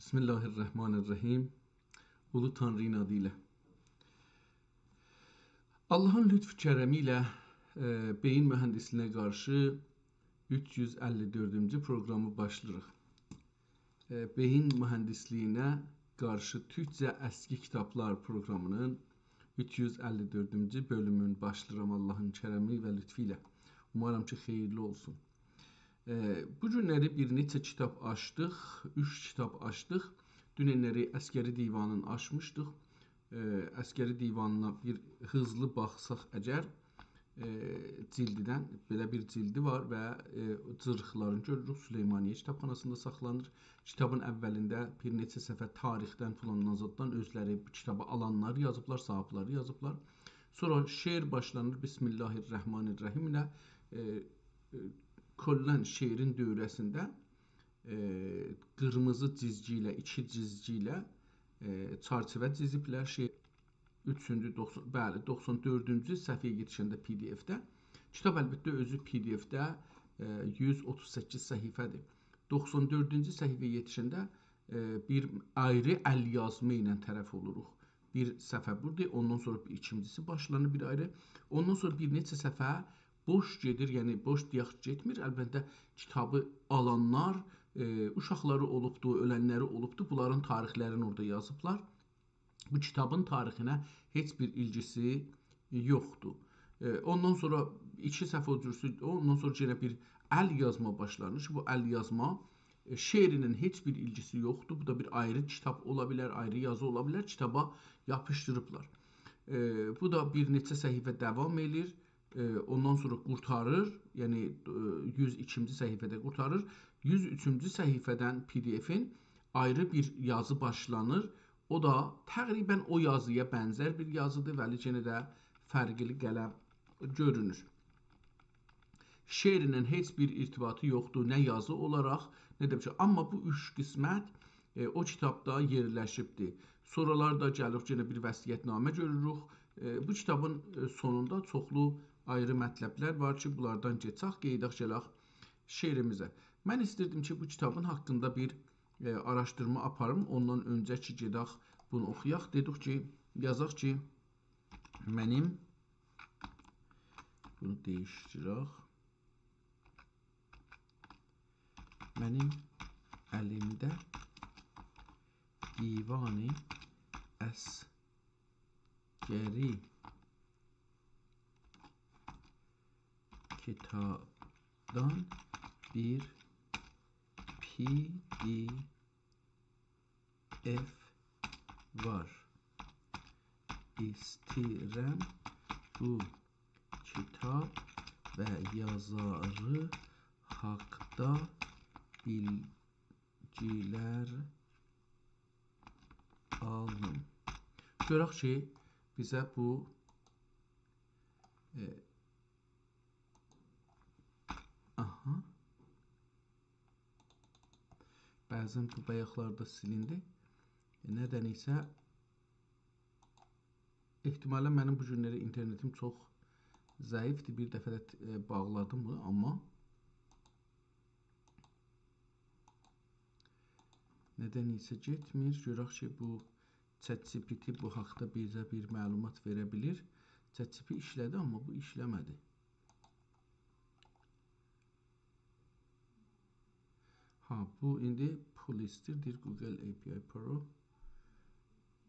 Bismillahirrahmanirrahim. Ulu Tanrı'nın adıyla. Allah'ın lütf kərəmi ilə beyin mühəndisliyinə qarşı 354-cü proqramı başlayırıq. Beyin mühəndisliyinə qarşı Türkcə əski kitablar proqramının 354-cü bölümünü başlayıram Allahın kərəmi və lütfi ilə. Umarım ki, xeyirli olsun. Bu günləri bir neçə kitab açdıq, 3 kitab açdıq. Dünənləri Əskəri Divanını açmışdıq. Əskəri Divanına bir hızlı baxsaq əgər, cildidən belə bir cildi var və cırıqlarını görürük. Süleymaniyyə kitabxanasında saxlanır. Kitabın əvvəlində bir neçə səfər tarixdən filandan zaddan özləri bu kitabı alanlar yazıblar, sahibləri yazıblar. Sonra şeir başlanır Bismillahirrahmanirrahim ilə. Kollən şeirin dövrəsində qırmızı cizgi ilə, iki cizgi ilə çarçıvə ciziblər. Şeir 94-cü səhifəyə yetişəndə PDF-də. Kitab əlbəttə özü PDF-də 138 səhifədir. 94-cü səhifəyə yetişəndə bir ayrı əlyazma ilə tərəf oluruq. Bir səhifə budur, ondan sonra ikincisi başlanır bir ayrı. Ondan sonra bir neçə səhifə boş gedir, yəni boş deyək getmir. Əlbəttə kitabı alanlar, uşaqları olubdur, ölənləri olubdur. Bunların tarixlərini orada yazıblar. Bu kitabın tarixinə heç bir ilgisi yoxdur. Ondan sonra iki səhifə öncəsi, ondan sonra yenə bir əl yazma başlanır. Bu əl yazma şeirinin heç bir ilgisi yoxdur. Bu da bir ayrı kitab ola bilər, ayrı yazı ola bilər. Kitaba yapışdırıblar. Bu da bir neçə səhifə davam edir. Ondan sonra qurtarır, yəni 102-ci səhifədə qurtarır. 103-cü səhifədən PDF-in ayrı bir yazı başlanır. O da təqribən o yazıya bənzər bir yazıdır, vəli yenə də fərqli qələm görünür. Şeirlə heç bir irtibatı yoxdur, nə yazı olaraq, nə də bir şey. Amma bu üç qismət o kitabda yerləşibdir. Sonralar da gəlir, yenə bir vəsiyyətnamə görürük. Bu kitabın sonunda çoxlu ayrı mətləblər var ki, bunlardan keçək, qeydək gələk şeirimizə. Mən istirdim ki, bu kitabın haqqında bir araşdırma aparım. Ondan öncə ki, gedək bunu oxuyaq. Dedik ki, yazaq ki, bunu dəyişdirək. Mənim əlimdə Divan-ı Əskəri kitabdan bir PDF var. İstəyirəm bu kitab və yazarı haqda bilgilər alım. Görək ki, bizə bu bəzən bu bayaqlarda silindi. Nədən isə ehtimalə mənim bu günləri internetim çox zəifdir. Bir dəfə də bağladım bunu, amma nədən isə getmir. Görək ki, bu ChatGPT bu haqda bizə bir məlumat verə bilir. ChatGPT işlədi, amma bu işləmədi. Bu indi polistirdir. Google API Pro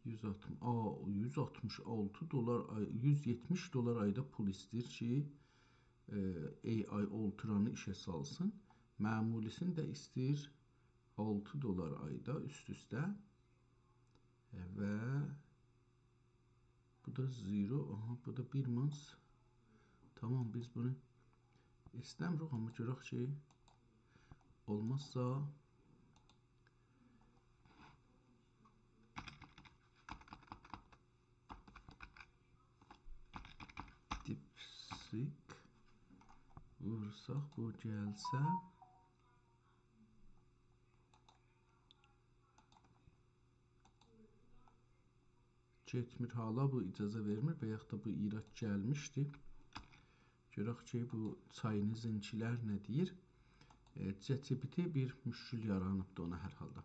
166 dolar, 170 dolar ayda polistir ki, AI Ultra-nı işə salsın. Məmulisini də istəyir 6 dolar ayda üst-üstə və bu da 0, bu da 1 mans. Tamam, biz bunu istəmirik, amma görək ki, olmazsa dipsik vursaq, bu gəlsə getmir, hala bu icazə vermir və yaxud da bu irad gəlmişdi. Görək ki, bu çayınızınkilər nə deyir? ChatGPT bir müşkül yaranıbdır ona hər halda.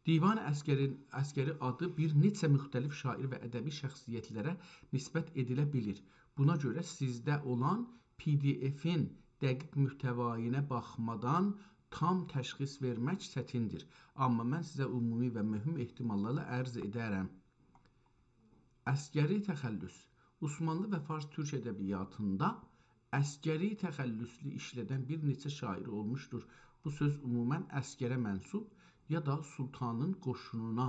Divan Əskəri adı bir neçə müxtəlif şair və ədəbi şəxsiyyətlərə nisbət edilə bilir. Buna görə sizdə olan PDF-in dəqiq mühtəvayına baxmadan tam təşxis vermək çətindir. Amma mən sizə ümumi və mühüm ehtimallarla ərz edərəm. Əskəri təxəllüs Osmanlı və Fars türk ədəbiyyatında əskəri təxəllüslü işlədən bir neçə şair olmuşdur. Bu söz ümumən əskərə mənsub ya da sultanın qoşununa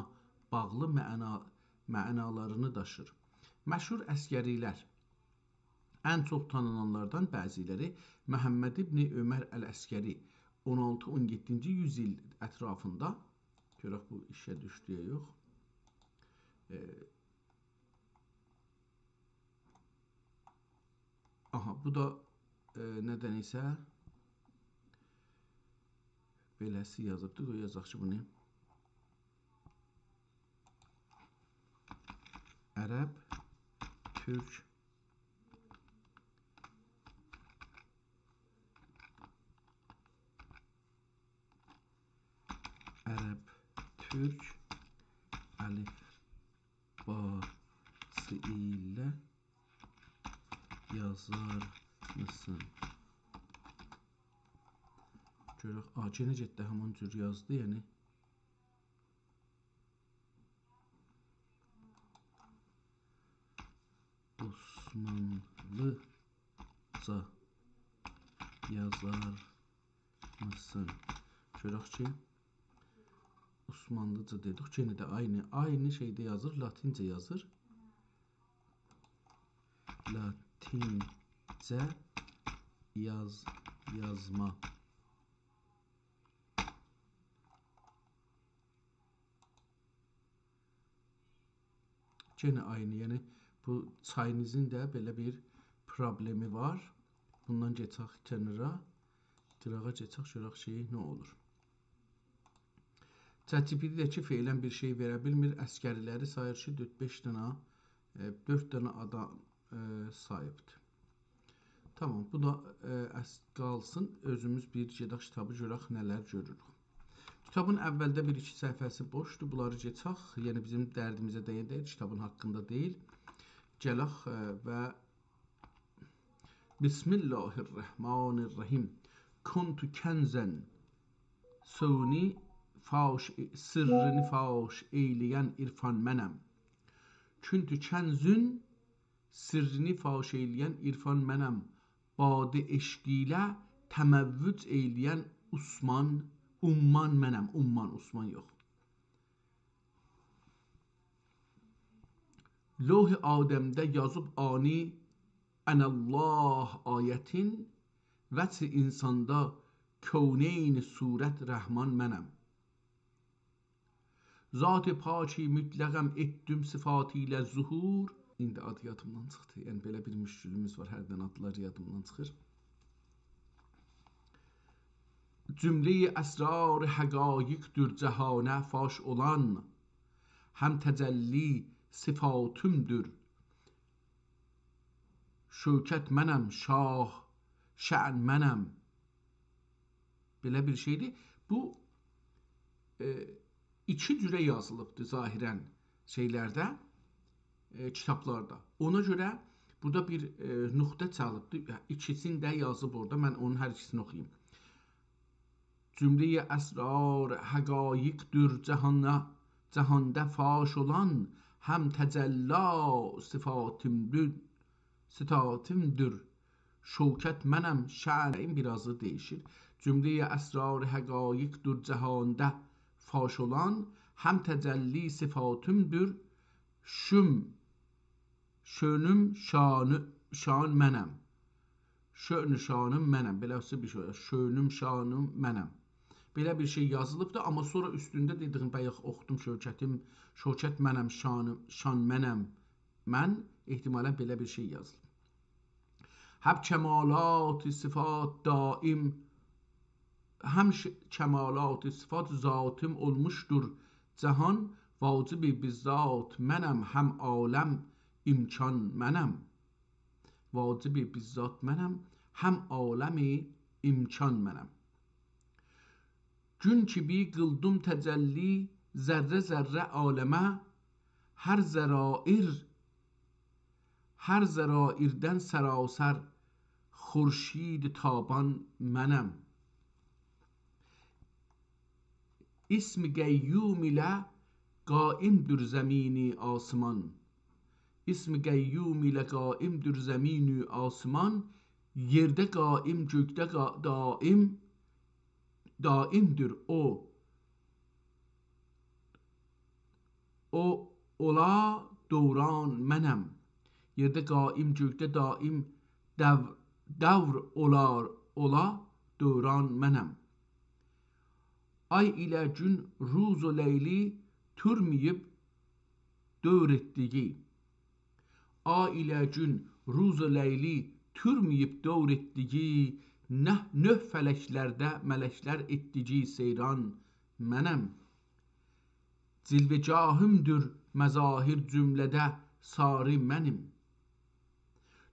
bağlı mənalarını daşır. Məşhur əskərilər ən çox tanınanlardan bəziləri Məhəmməd ibn Ömər Əl-Əskəri 16-17-ci yüzil ətrafında, görək bu işə düşdüyə yox, bu da nədən isə beləsi yazıbdır, o yazaq ki bunu. Ərəb, Türk, əlifbası ilə yazar mısın? Görək, necə getdi, həman cür yazdı, yəni. Osmanlıca yazar mısın? Görək ki, Osmanlıca dedik, yenə də aynı şeydə yazır, latincə yazır. Latincə yazma. Yenə aynı, yəni bu çayınızın da belə bir problemi var. Bundan geçək kənara, qırağa geçək, görək ki, nə olur. ChatGPT-dəki feylən bir şey verə bilmir. Əskəriləri sayır ki, 4 dənə adam sayıbdır. Tamam, bu da qalsın. Özümüz bir gedək kitabı görək, nələr görürük. Kitabın əvvəldə bir-iki səhifəsi boşdur. Bunları geçək. Yəni bizim dərdimizə deyil, kitabın haqqında deyil. Gələk və Bismillahirrahmanirrahim. Kuntu kənzən sırrını faş eyləyən irfan mənəm. Kuntu kənzün sırrını faş eyləyən irfan mənəm. Badı eşq ilə təməvvüc eyləyən umman mənəm. Umman, Osman yox. Loh-i Adəmdə yazıb ani ənəllah ayətin vəc-i insanda kövneyn surət rəhman mənəm. Zat-ı paki mütləqəm etdim sıfatı ilə zuhur. İndi adı yadımdan çıxdı. Yəni belə bir müşkülümüz var. Hərdən adlar yadımdan çıxır. Cümlə-i əsrar həqaiqdir cəhanə faş olan. Həm təcəlli sıfatımdır. Şövkət mənəm, şah, şən mənəm. Belə bir şeydir. Bu iki cürə yazılıbdır zahirən şeylərdə, kitablarda. Ona görə burada bir nöqtə çalıbdır. İkisini də yazıb orada. Mən onun hər ikisini oxuyayım. Cümlə-i əsrar həqaiqdir cəhanda faş olan, həm təcəlla sıfatımdır. Şövkət mənəm, şənin birazı dəyişir. Cümlə-i əsrar həqaiqdir cəhanda faş olan, həm təcəlli sıfatımdır. Şönüm şan mənəm. Şönü şanım mənəm. Beləsi bir şey. Şönüm şanım mənəm. Belə bir şey yazılıbdır, amma sonra üstündə dediyim bayaq oxudum şövkət mənəm, şan mənəm. Mən ehtimalən belə bir şey yazılıb. Həm kəmalat-ı sifat daim, həm kəmalat-ı sifat zatım olmuşdur. Cahan vacib-i bizzat mənəm, həm aləm imkan mənəm. Vacib-i bizzat mənəm, həm aləmi imkan mənəm. Gün ki bir qıldım təcəlli, ذره ذره عالمه هر زرائرden سراسر خورشید تابان منم. اسم قیوم ile qaimdir zemini asman. İsmi Qayyum ile qaimdir zemini asman. Yerde qaim, gökdə daimdir o. O ola dövran mənəm. Yerdə qaim, gökdə daim davr ola dövran mənəm. Ay ilə gün, ruz o leyli türməyib dövr etdiyi. Ay ilə gün, ruz o leyli türməyib dövr etdiyi. Nöh fələklərdə mələklər etdiyi seyran mənəm. Cilvecahımdır məzahir cümlədə sari mənim.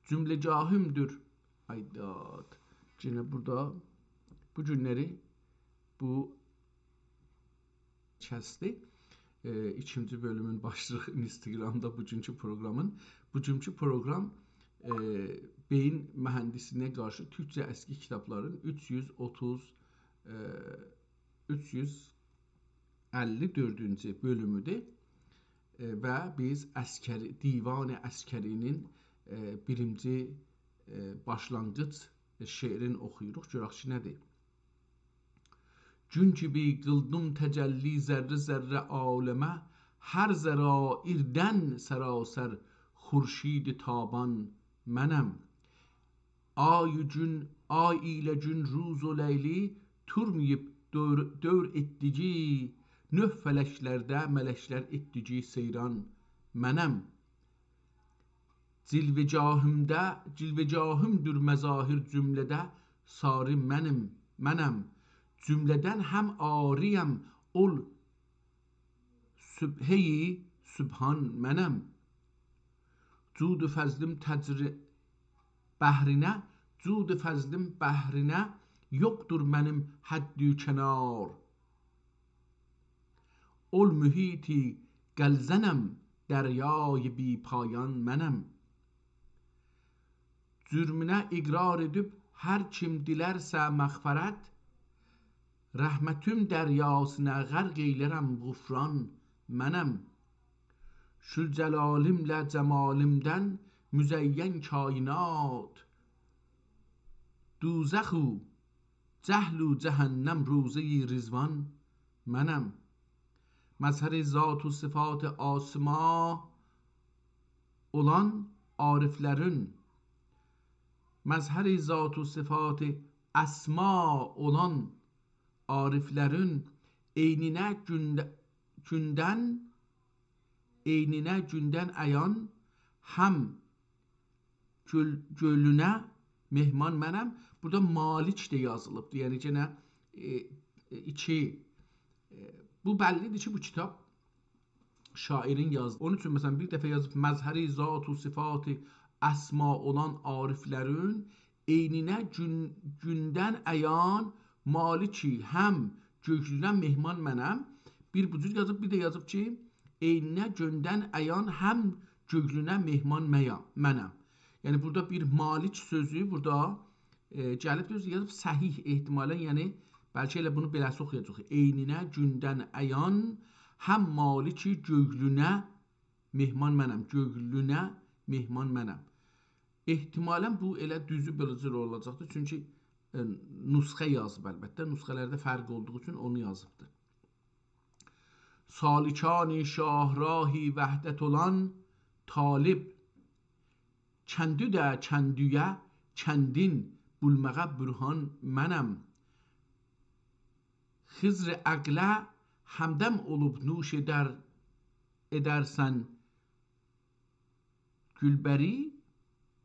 Cümlecahımdır. Aydat. Yine burada bu günleri bu kəsdi. İkinci bölümün başlığı Instagramda bugünkü programın. Bugünkü program beyin mühəndisinə qarşı Türkçə əski kitabların 354-cü bölümüdür. Və biz Divan-ı Əskərinin birinci başlanğıc şeirini oxuyuruq. Görək ki, nədir? Gün kimi qıldım təcəlli zərrə zərrə aləmə, hər zərairdən sərasər xurşid taban mənəm. Ay ilə gün ruz o leyli türməyib dövr etdiyi, nöh fələklərdə mələklər etdiyi seyran mənəm. Cilvecahımdır məzahir cümlədə sari mənəm. Cümlədən həm ariyəm, ol sübheyi sübhan mənəm. Cud-u fəzlim bəhrinə yoxdur mənim həddü kənar. Ol mühiti gəlzənəm, dəryayı bi payan mənəm. Cürmünə iqrar edib hər kim dilərsə məğfərət, rəhmətüm dəryasına qərq eylərəm qufran mənəm. Şülcəlalimlə cəmalimdən müzəyyən kainat, duzəxu cəhlu cəhənnəm ruzi rizvan mənəm. Məzhər-i zat-ı sıfat-ı asma olan ariflərin, məzhər-i zat-ı sıfat-ı əsma olan ariflərin eyninə gündən əyan, həm gölünə mehman mənəm. Burada Malik də yazılıbdır. Yəni yenə bu bəllidir ki, bu kitab şairin yazdı. Onun üçün məsələn bir dəfə yazıb məzhəri zat-ı sıfat-ı əsma olan ariflərin eyninə gündən əyan, maliki həm göklünə mehman mənəm. Bir bu cür yazıb, bir də yazıb ki, eyninə gündən əyan, həm göklünə mehman mənəm. Yəni burada bir malik sözü burada gəlib yazıb səhih ehtimalən, yəni bəlkə elə bunu beləsi oxuyacaq. Eyninə gündən əyan, həm maliki göklünə mehman mənəm. Göklünə mehman mənəm. Ehtimalən bu elə düzü beləcə olacaqdır. Çünki nüsxə yazıb əlbəttə. Nüsxələrdə fərq olduğu üçün onu yazıbdır. Salikani şahrahi vəhdət olan talib, kəndü də kəndüyə kəndin bulmağa bürhan mənəm. Xizr əqlə həmdəm olub nuş edərsən gülbəri.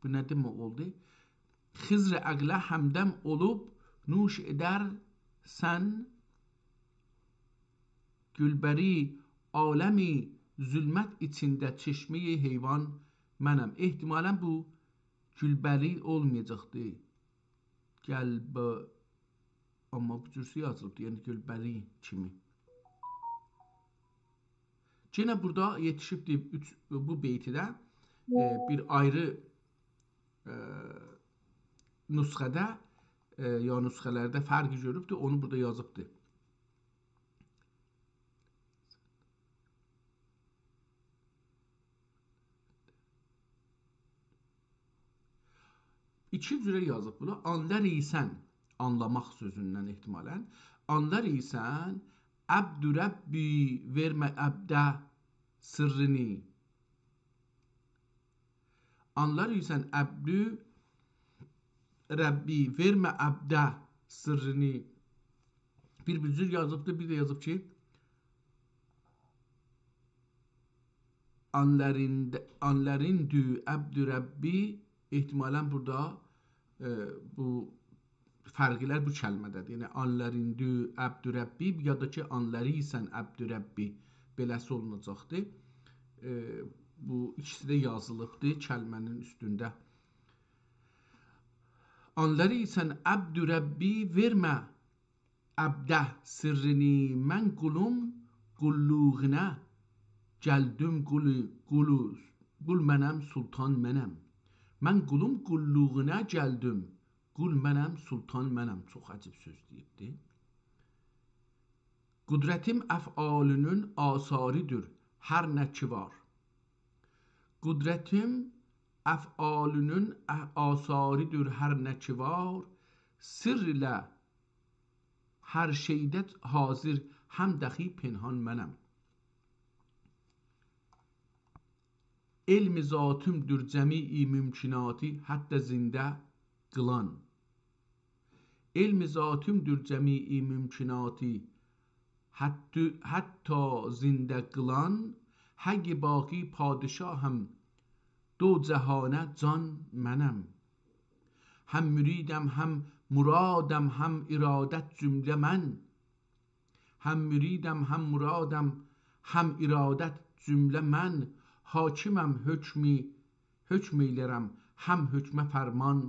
Bu nə demək oldu? Xizr əqlə həmdəm olub nuş edərsən gülbəri, aləmi zülmət içində çeşmeyi heyvan mənəm. Ehtimalən bu gülbəri olmayacaqdır. Gəlbə, amma bu cürsə yazılıbdır, yəni gülbəri kimi. Yenə burada yetişibdir bu beytidə bir ayrı nüsxədə ya nüsxələrdə fərqi görübdür, onu burada yazıbdır. İki cürə yazıb bunu. Anlar isən, anlamaq sözündən ehtimalən. Anlar isən, əbdü Rəbbi vermə əbdə sırrını. Anlar isən, əbdü Rəbbi vermə əbdə sırrını. Bir cür yazıbdır, bir də yazıb ki, anlarindü əbdü Rəbbi ehtimalən burada bu fərqlər bu kəlmədədir. Yəni anlarindü əbdü Rəbbi ya da ki anları isən əbdü Rəbbi beləsi olunacaqdır. Bu ikisi də yazılıbdır kəlmənin üstündə. Anları isən əbdü Rəbbi vermə əbdə sirrini. Mən qulum qulluğuna gəldim qul mənəm sultan mənəm. Mən qulum qulluğuna gəldim. Qul mənəm, sultan mənəm. Çox əcib söz deyibdir. Qudrətim əfalünün asaridir, hər nə ki var. Qudrətim əfalünün asaridir, hər nə ki var. Sirr ilə hər şeydə hazır, həm dəxi pinhan mənəm. Elmi zatımdır cəmi-i mümkinatı, hətta zində qılan. Elmi zatımdır cəmi-i mümkinatı, hətta zində qılan. Həqq-i baqi padişahım, do cəhanə can mənəm. Həm müridəm, həm muradəm, həm iradət cümlə mən. Həm müridəm, həm muradəm, həm iradət cümlə mən. Hakiməm, hökm eylərəm, həm hökmə fərman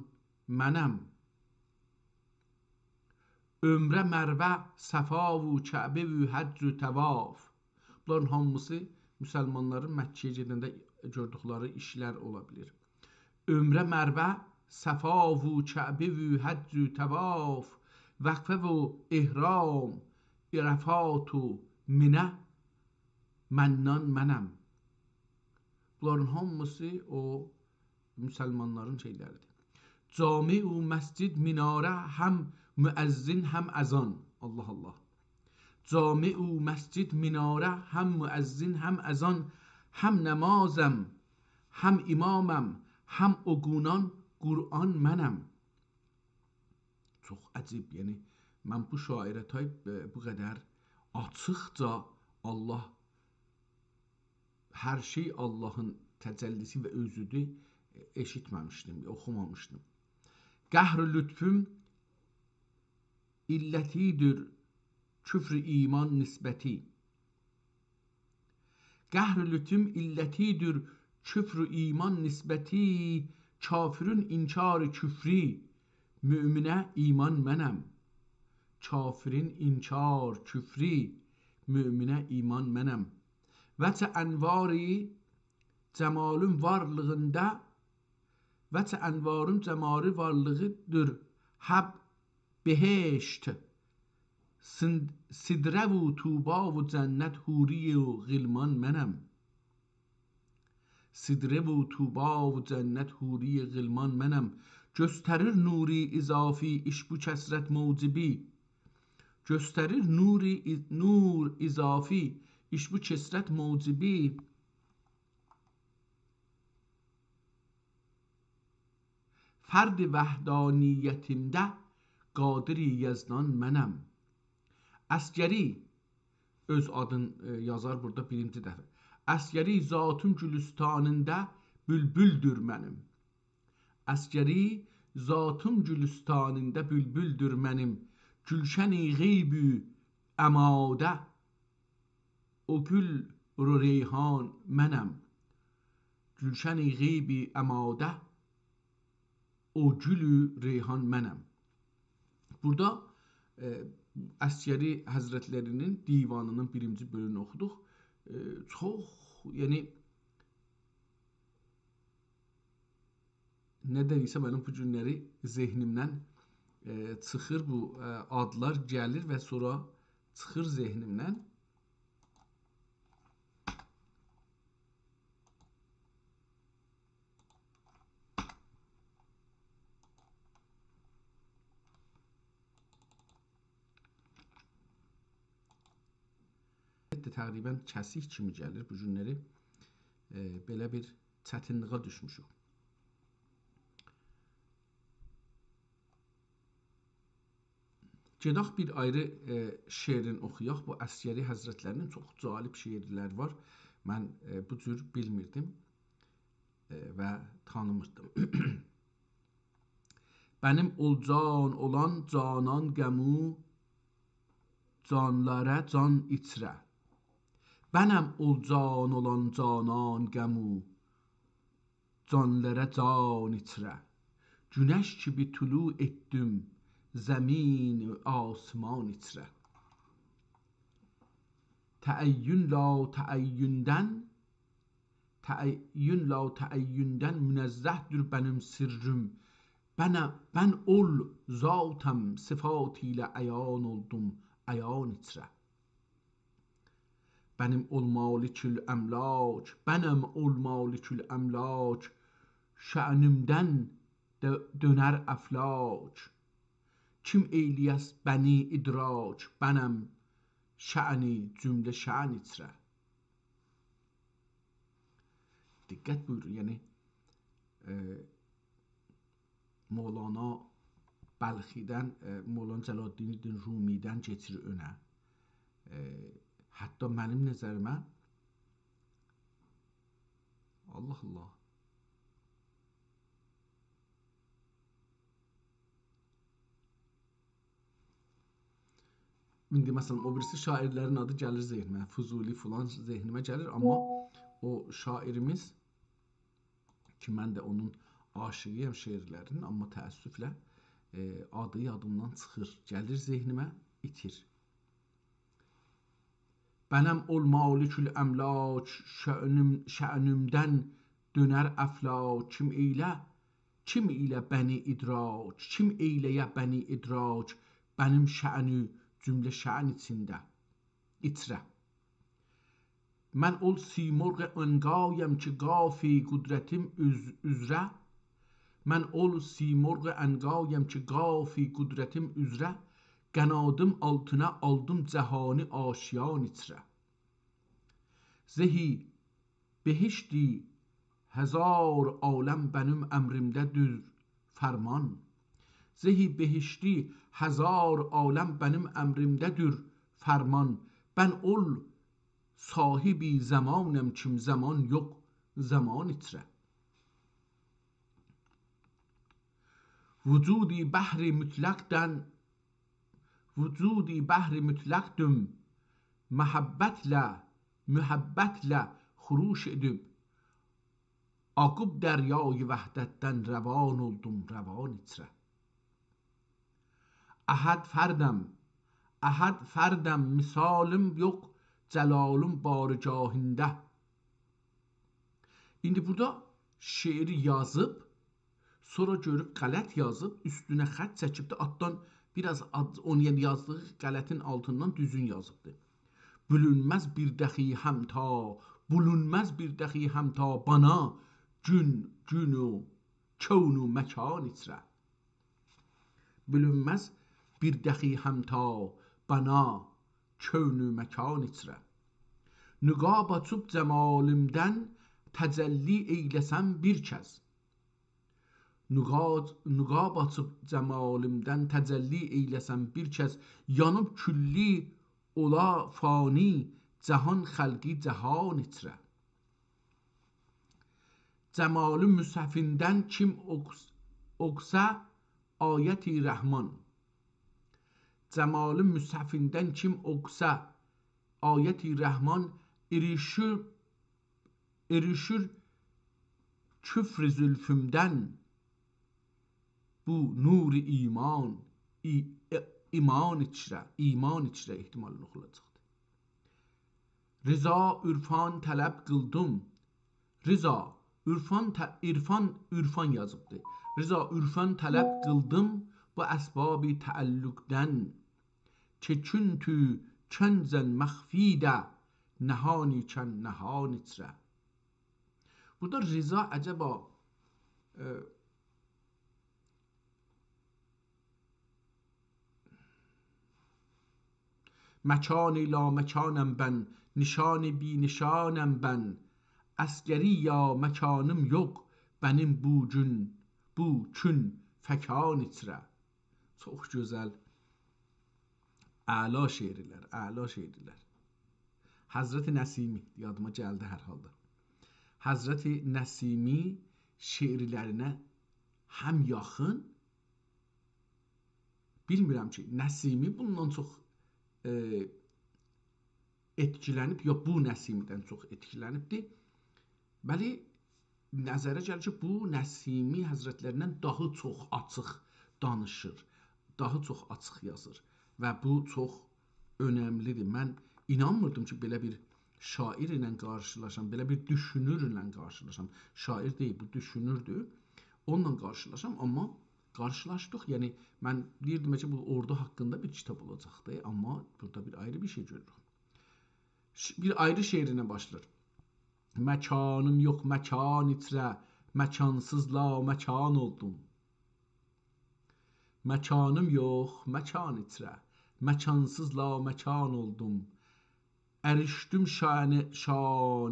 mənəm. Ömrə mərvə, səfa və kəbə və həcc və təvaf. Bunların hamısı müsəlmanların Məkkəyə gedəndə gördükləri işlər ola bilir. Ömrə mərvə, səfa və kəbə və həcc və təvaf. Vəqfə və ihram, ərəfat və minə, məndən mənəm. Bunların hamısı o müsəlmanların şeyləridir. Cami və məscid, minarə, həm müəzzin, həm əzan. Allah Allah. Cami və məscid, minarə, həm müəzzin, həm əzan. Həm nəmazəm, həm imaməm, həm oqunan Qur'an mənəm. Çox əcib, yəni mən bu şairə bu qədər açıqca Allah, hər şey Allahın təcəllisi və özüdür, eşitməmişdim, oxumamışdım. Qəhr-ü lütfüm illətidir, küfr-ü iman nisbəti. Qəhr-ü lütfüm illətidir, küfr-ü iman nisbəti. Kafirin inkar-ı küfri, müminə iman mənəm. Kafirin inkar küfri, müminə iman mənəm. Vəçə ənvari cəmalın varlığında, vəçə ənvarın cəmalı varlığıdır, həb behişt, sidrə və tuba və cənnət huri və qilman mənəm. Sidrə və tuba və cənnət huri və qilman mənəm. Göstərir nuri izafi, iş bu kəsrət mucibi. Göstərir nur izafi, iş bu kəsrət mucibi. Fərd vəhdaniyyətində qadiri yezdan mənəm. Əsgəri, öz adın yazar burada birinci dəfə. Əsgəri zatın gülüstanında bülbüldür mənim. Əsgəri zatın gülüstanında bülbüldür mənim. Gülşəni qeybü əmadə, o gül reyhan mənəm. Gülşəni qeybi əmadə, o gülü reyhan mənəm. Burada Əsgəri Həzrətlərinin divanının birinci bölümünü oxuduq. çox, yəni nə deyirsə mənim bu günləri zehnimdən çıxır bu adlar gəlir və sonra çıxır zehnimdən. Təqribən kəsik kimi gəlir bu günləri. Belə bir çətinliyə düşmüşük. Gedək bir ayrı şeirin oxuyaq. Bu Əsgəri Həzrətlərinin çox cəlib şeirlər var. Mən bu cür bilmirdim və tanımırdım. Benim olcan olan canan qəmu, canlara can içrə. Benim olcan olan canan qəmu, canlara can içrə. Güneş gibi tulu ettim, zemin asman içrə. Təəyyün la təəyyündən münezzehdir benim sırrım. Ben ol zatem sıfatıyla ayan oldum, ayan içrə. Benim ol malikül emlak, benim ol malikül emlak, şə'nimdən döner aflak. Kim eyliyəs bəni idrak, benim şə'ni cümle şə'n içrə. Diqqət buyurun, yəni Mevlana Bəlxidən, Mevlana Cəlaləddin Rumidən keçir önə. Hətta mənim nəzərimə Allah Allah. İndi məsələn o birisi şairlərin adı gəlir zehnimə, Fuzuli filan zehnimə gəlir, amma o şairimiz ki mən də onun aşığıyam şeirlərinin, amma təəssüflə adı yadımdan çıxır, gəlir zehnimə, itir. Benim ol malikül emlak, şə'nimdən döner aflak. Kim ilə bəni idrak, kim eyləyə bəni idrak, benim şə'nü cümle şə'n içində, içrə. Mən ol simurq əngayəm ki qafi qudretim üzrə. Mən ol simurq əngayəm ki qafi qudretim üzrə. Qənadım altına aldım cəhani aşiyan içrə. Zehi behişti həzar aləm benim əmrimdədir fərman. Zehi behişti həzar aləm benim əmrimdədir fərman. Ben ol sahibi zamanım kim zaman yok zaman içrə. Vücudi bahri mütləqdüm, mühabbətlə xuruş edib. Akıb dəryayı vəhdətdən rəvan oldum, rəvan içrə. Ahad fərdəm, misalım yox, cəlalım barigahində. İndi burada şeiri yazıb, sonra görüb qələt yazıb, üstünə xət çəkib də altdan biraz onun yazdığı qələtin altından düzün yazıbdı. Bülünməz bir dəxi həmta bana günü kövnü məkan içrə. Bülünməz bir dəxi həmta bana kövnü məkan içrə. Nüqab açıb cəmalimdən təcəlli eyləsəm bir kəs. Nüqab açıb cəmalimdən təcəlli eyləsəm bir kəs. Yanıb külli ola fani, cəhan xəlqi cəhan içrə. Cəmalı müsəfindən kim oxsa ayəti rəhman. Cəmalı müsəfindən kim oxsa ayəti rəhman, erişir küfr zülfümdən bu nuri iman içrə, ehtimalən oxulacaqdır. Rıza ürfan tələb qıldım. Rıza ürfan yazıbdı. Rıza ürfan tələb qıldım bu əsbabi təəllüqdən. Çeküntü kənzən məxfidə nəhani kən nəhani çrə. Burada rıza acaba məkani la məkanəm bən, nişani bi nişanəm bən, əskəri ya məkanım yox, bənim bu gün, bu kün fəkan içrə. Çox gözəl, əla şeirlər, əla şeirlər. Həzrəti Nəsimi yadıma gəldi hər halda. Həzrəti Nəsimi şeirlərinə həm yaxın, bilmirəm ki, Nəsimi bundan çox etkilənib, yox bu Nəsimidən çox etkilənibdir. Bəli, nəzərə gəlir ki, bu Nəsimi həzrətlərindən daha çox açıq danışır, daha çox açıq yazır və bu çox önəmlidir. Mən inanmırdım ki, belə bir şair ilə qarşılaşam, belə bir düşünür ilə qarşılaşam. Şair deyil, bu düşünürdür. Onunla qarşılaşam, amma qarşılaşdıq. Yəni mən deyirdim ki, bu ordu haqqında bir kitab olacaqdı, amma burada bir ayrı bir şey görürük. Bir ayrı şeirinə başlar. Məkanım yox, məkan içrə, məkansız la məkan oldum. Məkanım yox, məkan içrə, məkansız la məkan oldum. Ərişdim şan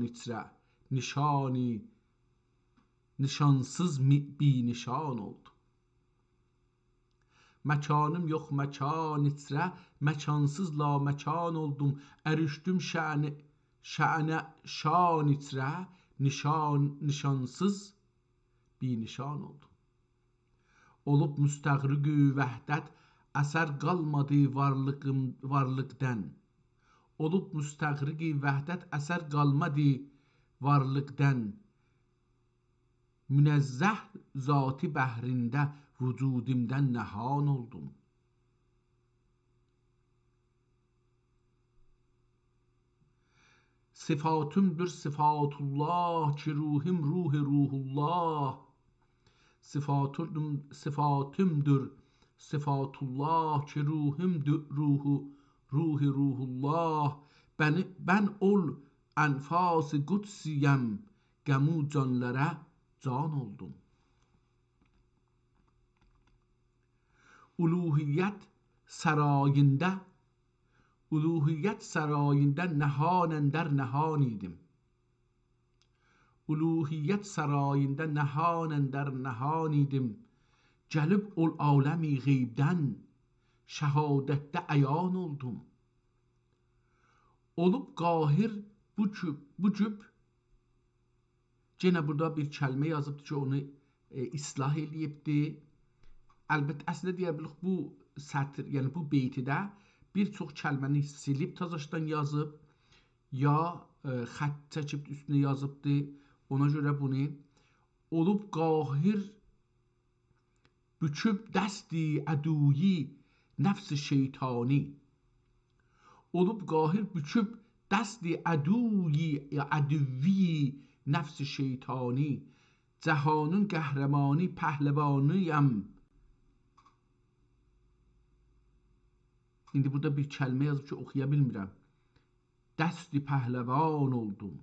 içrə, nişansız bi nişan oldum. Məkanım yox, məkan içrə, məkansız la məkan oldum. Ərişdim şan içrə, nişansız bi nişan oldum. Olub müstəğriqü vəhdət, əsər qalmadı varlıqdən. Olub müstəğriqi vəhdət, əsər qalmadı varlıqdən. Münezzeh zati bəhrində vücudimdən nəhan oldum. Sıfatımdır sıfatullah ki ruhim ruhullah. Sıfatımdır sıfatullah ki ruhim ruhullah. Ben ol enfas-ı kudsiyem, gəmu canlara can oldum. Uluhiyyət sarayında nəhanəndər nəhan idim. Uluhiyyət sarayında nəhanəndər nəhan idim. Gəlib ol aləmi qeybdən, şəhadətdə əyan oldum. Olub qahir bu cüb. Yenə burada bir kəlmə yazıbdır ki, onu islah eləyibdi. Əlbəttə, əslində deyə bilərik, bu sətr, yəni bu beytidə bir çox kəlməni silib təzəşdən yazıb, ya xətt çəkib üstünə yazıbdı. Ona görə bunu olub qahir büküb dəsti əduyi nəfs-i şeytani. Olub qahir büküb dəsti əduvi nəfs-i şeytani. Cəhanın qəhrəmanı pəhləvanıyam. İndi burada bir kəlmə yazıb ki, oxuya bilmirəm. Dəsti pəhləvan oldum.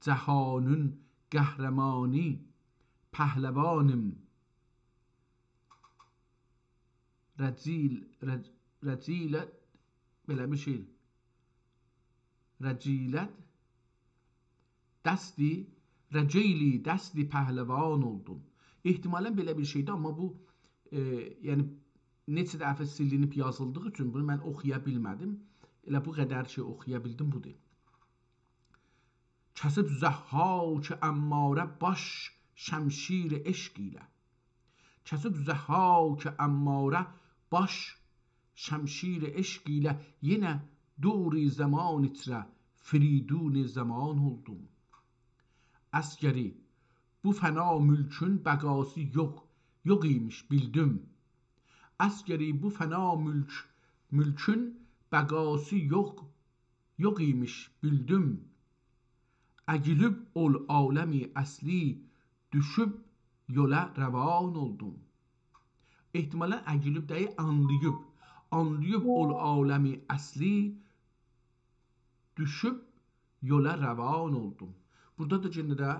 Cəhanın qəhrəmanı pəhləvanım. Rəcilət belə bir şey. Rəcilət dəsti pəhləvan oldum. İhtimalən belə bir şeydir, amma bu yəni neçə dəfə silinib yazıldığı üçün bunu mən oxuya bilmədim. Elə bu qədər şey oxuya bildim, budur. Kəsib zəhhak əmmarə baş şəmşir eşq ilə. Kəsib zəhhak əmmarə baş şəmşir eşq ilə. Yenə duri zaman içrə firidun zaman oldum. Əskəri bu fəna mülkün bəqası yox imiş bildim. Əskəri bu fəna mülkün bəqası yox imiş bildim. Əcilib ol aləmi əsli, düşüb yola rəvan oldum. Ehtimalən əcilib deyil, anlayıb ol aləmi əsli, düşüb yola rəvan oldum. Burada da yenə də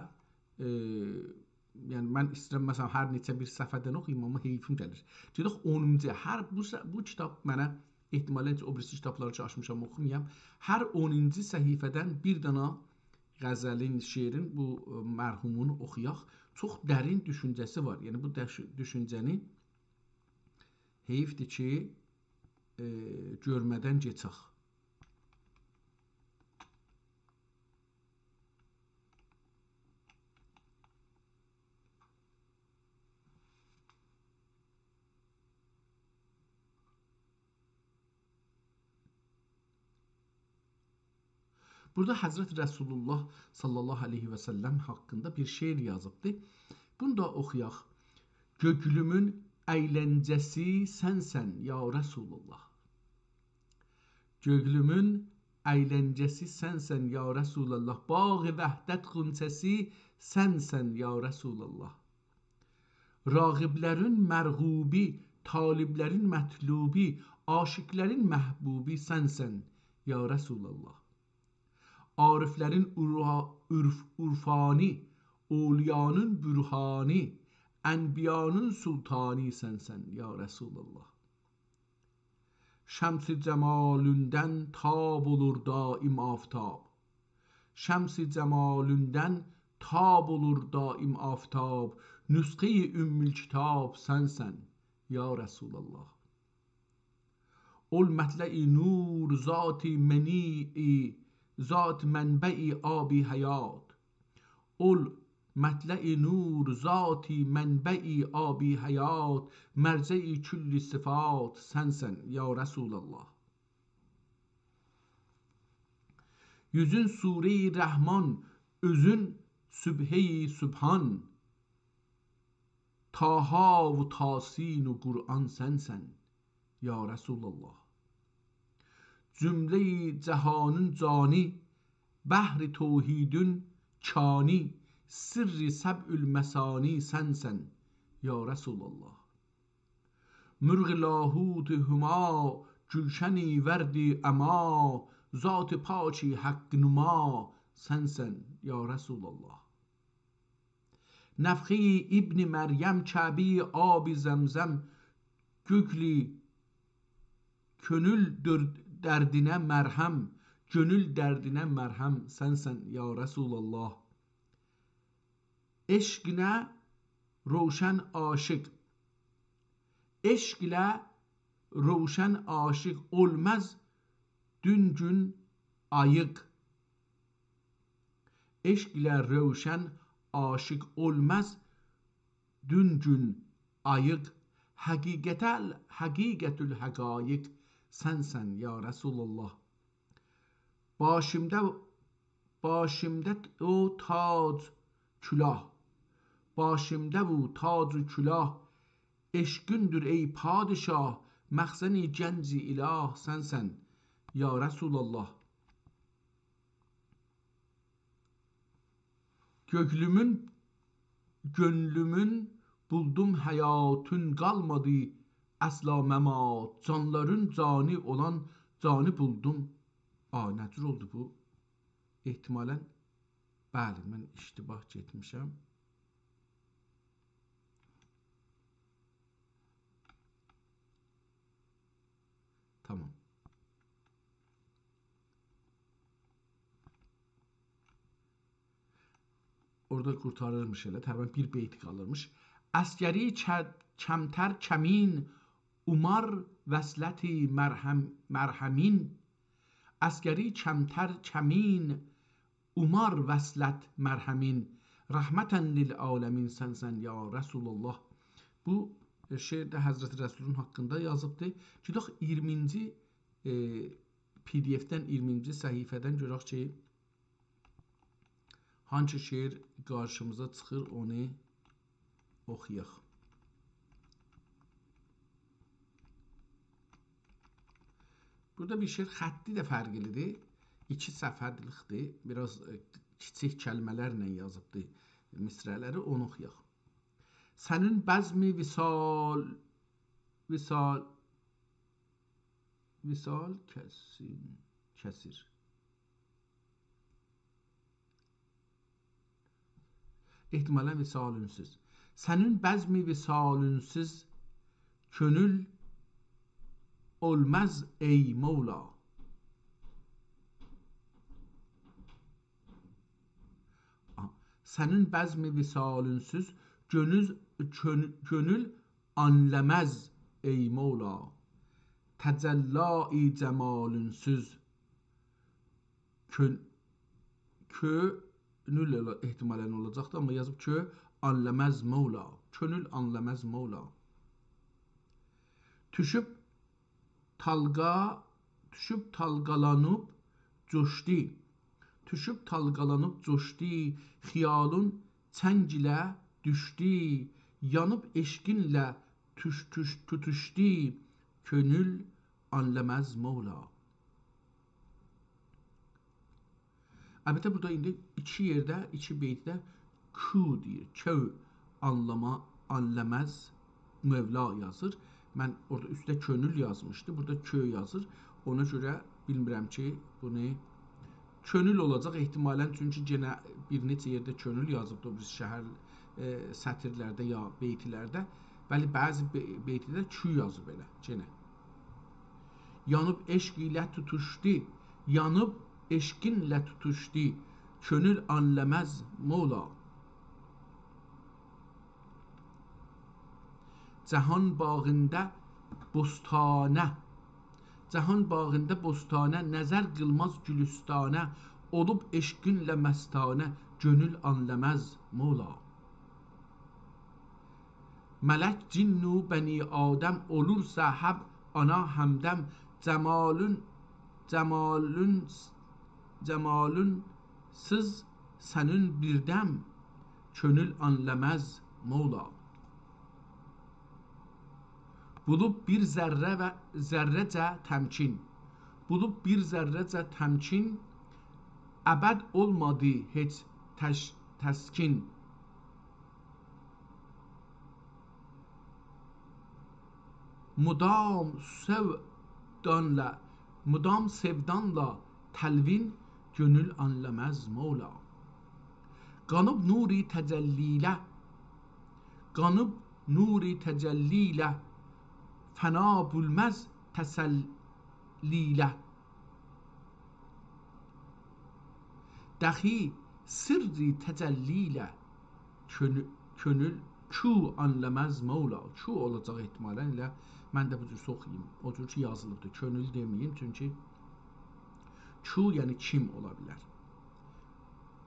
yəni mən istəyirəm məsələn hər neçə bir səhifədən oxuyum, amma heyfim gəlir. Gedək 10-cu. Hər bu kitab mənə ehtimalən o birisi kitabları açmışam oxumayam. Hər 10-cu səhifədən bir dənə qəzəlin, şeirin bu mərhumun oxuyaq. Çox dərin düşüncəsi var. Yəni bu düşüncəni heyfdir ki, görmədən keçək. Burada Həzrət Rəsulullah sallallahu aleyhi və səlləm haqqında bir şeir yazıbdır. Bunu da oxuyaq. Göklümün əyləncəsi sənsən ya Rəsulullah. Göklümün əyləncəsi sənsən ya Rəsulullah. Bağı vəhdət xunçəsi sənsən ya Rəsulullah. Rağiblərin mərğubi, taliblərin mətlubi, aşiqlərin məhbubi sənsən ya Rəsulullah. Ariflərin urfani, oliyanın bürhani, ənbiyanın sultani sənsən ya Rəsulullah. Şəms-i cəmalündən tab olur daim aftab. Şəms-i cəmalündən tab olur daim aftab. Nüsxə-i ümmül kitab sənsən ya Rəsulullah. Ol mətlə-i nur, zat-i məni-i, zat mənbə-i abi həyat. Ol mətlə-i nur, zat-i mənbə-i abi həyat. Mərcə-i külli sifat sənsən ya Rəsulullah. Yüzün sure-i rəhman, özün sübhə-i sübhan. Taha və tasin və Qur'an sənsən ya Rəsulullah. Cümlə-i cəhanın cani, bəhr-i təvhidün kani, sirri səb'ül məsani sənsən ya Rəsulullah. Mürğ-i lahut hüma, gülşən-i vərd-i əma, zat-ı pak-i haqq numa sənsən ya Rəsulullah. Nəfxə-i İbn Məryəm, Kəbə-i ab-i zəmzəm, gökli könül dərdinə mərhəm, gönül dərdinə mərhəm sənsən ya Rəsulullah. Eşq ilə roşən aşiq, eşq ilə roşən aşiq olmaz dün gün ayıq. Eşq ilə roşən aşiq olmaz dün gün ayıq. Həqiqətül həqaiq sənsən ya Rəsulullah. Başımda o tac külah, başımda bu tac külah. Eşqündür ey padişah, məxzəni gənc-i ilah sənsən ya Rəsulullah. Gönlümün buldum həyatın qalmadı əsla məmat. Canların cani olan cani buldum. Nə cür oldu bu? Ehtimalən, bəli, mən iştibah getmişəm. Tamam. Orada qurtarırmış elə, təqribən bir beyt qalırmış. Əskəri kəmtər kəmin, umar vəsləti mərhəmin. Əskəri kəmtər kəmin, umar vəslət mərhəmin. Rəhmətən lil aləmin sənsən ya Rəsulullah. Bu şeirdə Həzrət Rəsulun haqqında yazıbdır. Gedək 20-ci PDF-dən 20-ci səhifədən görək ki, hangi şeir qarşımıza çıxır, onu oxuyaq. Burada bir şey xətti də fərqlidir. 2 səfərlikdir. Biraz kiçik kəlmələrlə yazıbdı misrələri, onu oxuyaq. Sənin bəzmi visal kəsir. İhtimalən visalünsüz. Sənin bəzmi visalünsüz könül olmaz ey Mevla. Sənin bəzmi visalünsüz gönül anləməz ey Mevla. Təcəllai cəmalünsüz könül ehtimalən olacaqdı, amma yazıb ki, anləməz Mevla. Könül anləməz Mevla. Düşüb talqalanıb coşdi. Düşüb talqalanıb coşdi. Xiyalın çəng ilə düşdi. Yanıb eşqinlə tutuşdi. Könül anləməz Mevla. Əlbəttə burada indi iki yerdə, iki beytdə ku deyir. Kö anləməz Mevla yazır. Mən orada üstə könül yazmışdı. Burada kö yazır. Ona görə bilmirəm ki, bunu könül olacaq ehtimalən. Çünki yenə bir neçə yerdə könül yazıbdı o bir şəhər sətirlərdə ya beytilərdə. Bəli, bəzi beytidə kü yazıb elə. Yenə. Yanıb eşq ilə tutuşdu. Yanıb eşqinlə tutuşdu. Könül anləməz Mevla. Cahan bağında bostanə. Cahan bağında bostanə. Nəzər qılmaz gülüstanə. Olub eşqinlə məstanə. Gönül anləməz Mevla. Mələk cinnu bəni Adəm olursa həb ana həmdəm. Cəmalünsüz sənin birdəm. Könül anləməz Mevla. Bulub bir zərrəcə təmkin. Bulub bir zərrəcə təmkin. Əbəd olmadı heç təskin. Mudam sevdanla təlvin. Gönül anləməz Mevla. Qanıb nuri təcəllilə. Fəna bulməz təsəllilə. Dəxi sirri təcəllilə. Könül ku anləməz Mevla. Ku olacaq ehtimalən ilə. Mən də bu cür oxuyayım. O cür ki yazılıbdır. Könül deməyim. Çünki ku yəni kim ola bilər.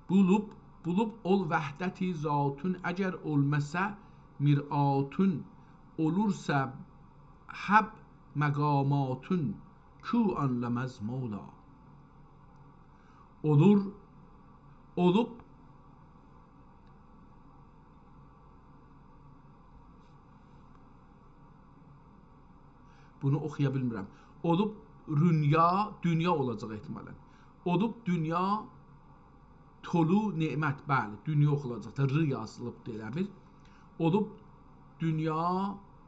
Bulub ol vəhdəti zatun. Əgər olməsə miratun. Olursa həb məqamatun. Ku anləməz Mevla. Olub bunu oxuya bilmirəm. Olub dünya olacaq ehtimalən. Olub dünya tolu nemət. Bəli, dünya oxulacaq. R yazılıbdır elə bir. Olub dünya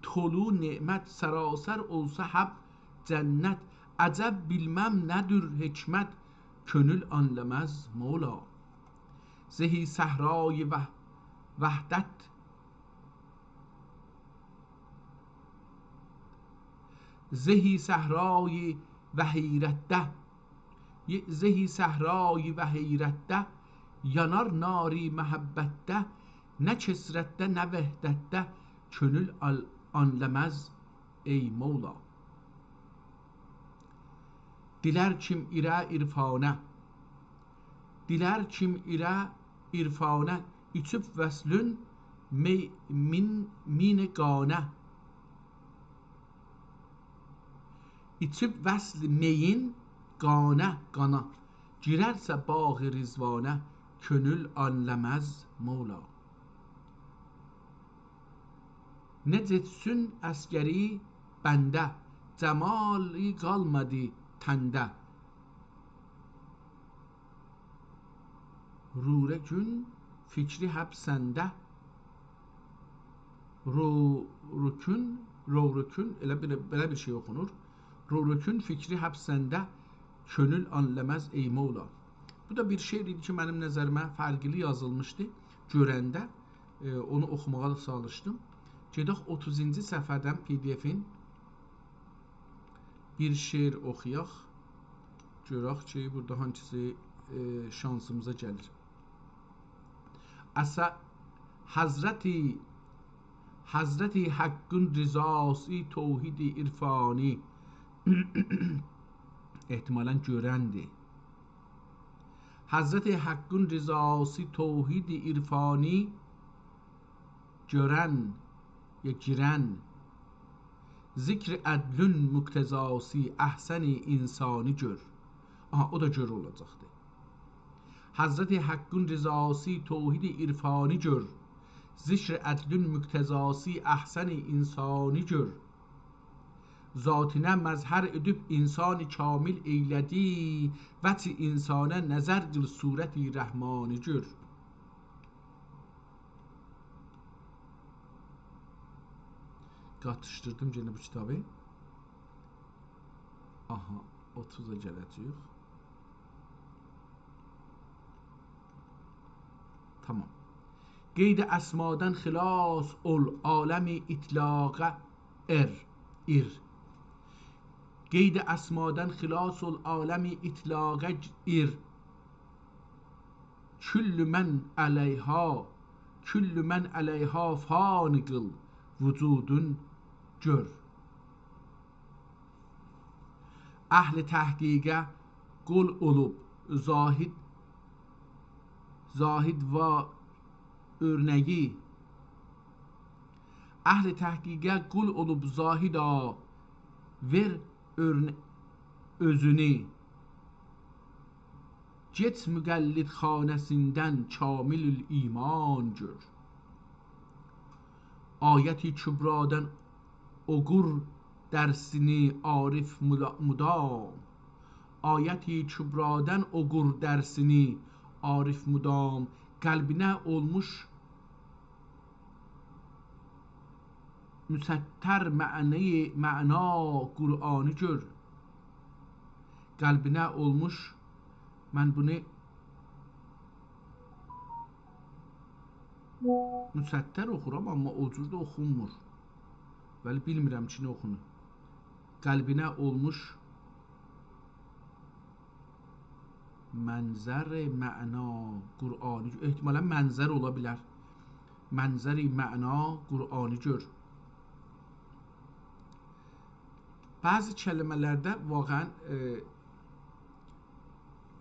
tolu nemət. Sərasər olsa həb cənnət. Əcəb bilməm nədir hikmət. Könül anləməz Mevla. Zehi səhrai vəhdət. Zehi səhrai və heyrətdə. Yanar nari məhəbbətdə. Nə kesrətdə, nə vəhdətdə. Könül anləməz ey Mevla. Dilər kim irə irfanə. Dilər kim irə irfanə. İçib vəslün min qanə. İçib vəsl meyin qanə. Girərsə bağı rizvanə. Könül anləməz Mevla. Necə etsin əskəri bəndə. Cəmali qalmadı təndə. Rure gün fikri həb səndə. Rurukün elə belə bir şey oxunur. Rurukün fikri həb səndə, könül anləməz ey Mevla. Bu da bir şeir idi ki, mənim nəzərimə fərqli yazılmışdı. Görəndə onu oxumağa da çalışdım. Gedək 30-cu səhifədən PDF-in bir şeir oxuyaq. Görək ki, burada hangisi şansımıza gəlir. Hazreti Hakk'ın rızası tevhid-i irfani. Ehtimalen görəndi. Hazreti Hakk'ın rızası tevhid-i irfani, görən ya girən, zikr ədlün muktezası əhsəni insani gör. Aha, o da gör olacaqdır. Hazreti Hakk'ın rızası tevhid-i irfani gör, zikr ədlün muktezası əhsəni insani gör. Zatine məzhər edib insanı kamil eylədi, vəci insana nəzər qıl surəti rəhmani gör. Qatışdırdım yenə bu kitabı. Aha, 30'a gələcəyik. Tamam. Qeyd əsmadan xilas ol, aləmi itlaqa ir. Qeyd əsmadan xilas ol, aləmi itlaqa ir. Küllü mən əleyha fani qıl, vücudun gör. Əhl-i təhqiqə qul olub, zahid və örnəyi. Əhl-i təhqiqə qul olub zahida, ver özünü. Get müqəllid xanəsindən kamilül iman gör. Ayət-i kübradan oqur dərsini arif mudam. Ayət-i kübradan oqur dərsini arif mudam. Qəlbinə olmuş müsəttər məna Qur'anı gör. Qəlbinə olmuş, mən bunu müsəttər oxuram, amma o cür də oxunmur. Bəli, bilmirəm ki, nə oxunur. Qəlbinə olmuş mənzər-i məna Qur'anı gör. Ehtimalən mənzər ola bilər. Mənzər-i məna Qur'anı gör. Bəzi kəlmələrdə vaqəən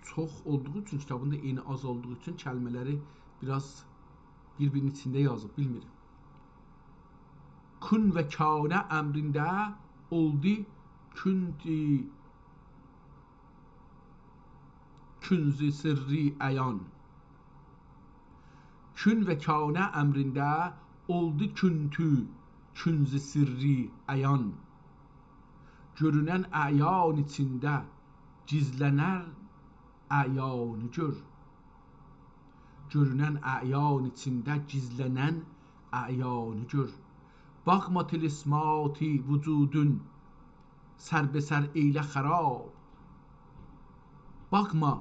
çox olduğu üçün, kitabında eni az olduğu üçün kəlmələri biraz bir-birinin içində yazıb, bilmirim. Kun və kânə əmrində oldu künz-i sirri əyan. Kün və kânə əmrində oldu künz-i sirri əyan. Görünən əyan içində gizlənər əyanı gör. Görünən əyan içində gizlənən əyanı gör. Baxma tilismati vücudun sərbesər eylə xarab. Baxma,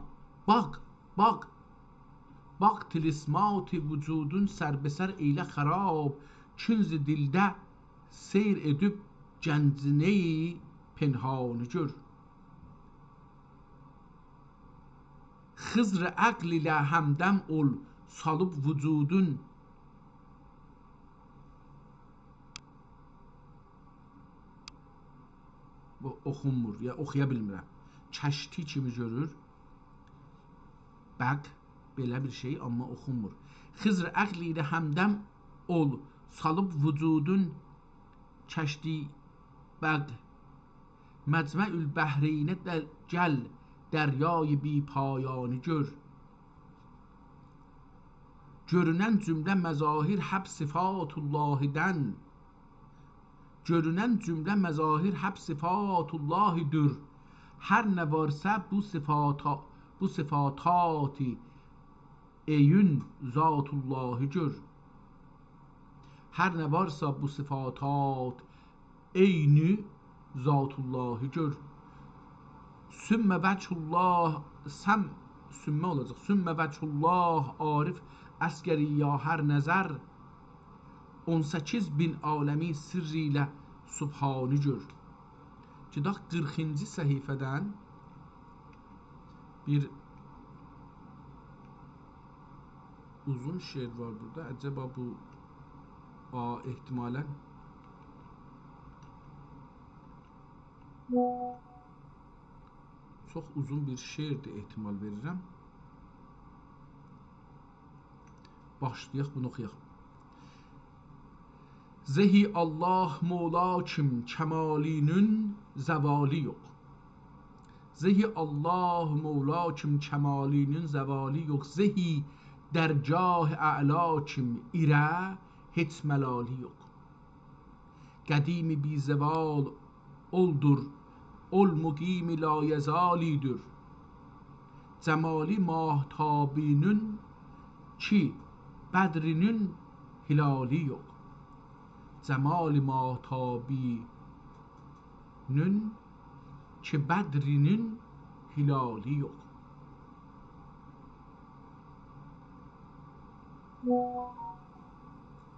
bax tilismati vücudun sərbesər eylə xarab. Künz-i dildə seyr edib gəncine-i penhanı gör. Xızr-ı əql ilə həmdəm ol, salıb vücudun. Bu oxunmur, ya oxuya bilmirəm. Kəşti kimi görür. Bəq, belə bir şey, amma oxunmur. Xızr-ı əql ilə həmdəm ol, salıb vücudun. Kəşti bəq. Məcməül bəhreynə gəl, dəryayı bi payanı gör. Görünən cümlə məzahir həb sifatullahidən. Görünən cümlə məzahir həb sifatullahidir. Hər nə varsa bu sıfatati eyün Zatullahi gör. Hər nə varsa bu sıfatat eyni Zatullahi gör. Sümme vechullah sümme olacaq. Sümme vechullah arif əskəri ya hər nəzər 18.000 aləmi sirri ilə subhanı gör. Gedək 40-cı səhifədən bir uzun şeir var burada. Acaba bu ehtimalən çox uzun bir şeirdir, ehtimal verirəm. Başlayaq, bunu oxuyaq. Zehi Allah Mola kim kemalinin zevali yok. Zehi Allah Mola kim kemalinin zevali yok. Zehi dergah a'la kim ire hiç melali yok. Kadimi bi zeval oldur, ol mugimi la yezalidir. Cemali mahtabinin ki bedrinin hilali yok. Cemali mahtabinin ki bedrinin hilali yok.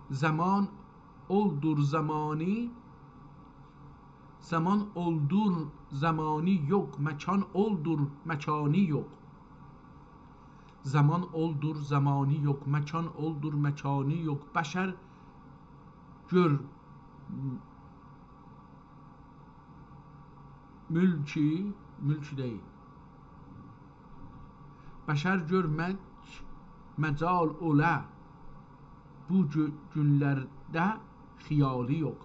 Zaman oldur zamani, zaman oldur zamani yok. Mekan oldur mekani yok. Zaman oldur zamani yok. Mekan oldur mekani yok. Beşer gör mülki değil. Beşer görmek mecal ola bu günlerde xiyali yok.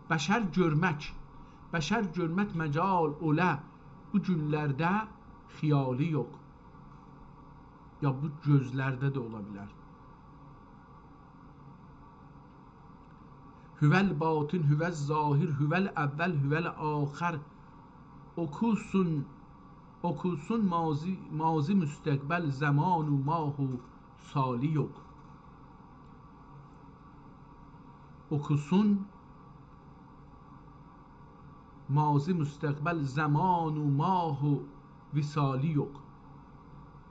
Beşer görmek mecal ola bu günlerde xiyali yok. Ya bu gözlerde de olabilir. Hüvel batin, hüvel zahir, hüvel evvel, hüvel ahir. Okusun mazi müstakbel, zamanu mahu sali yok. Okusun mazi müstakbel, zamanu mahu visali yok.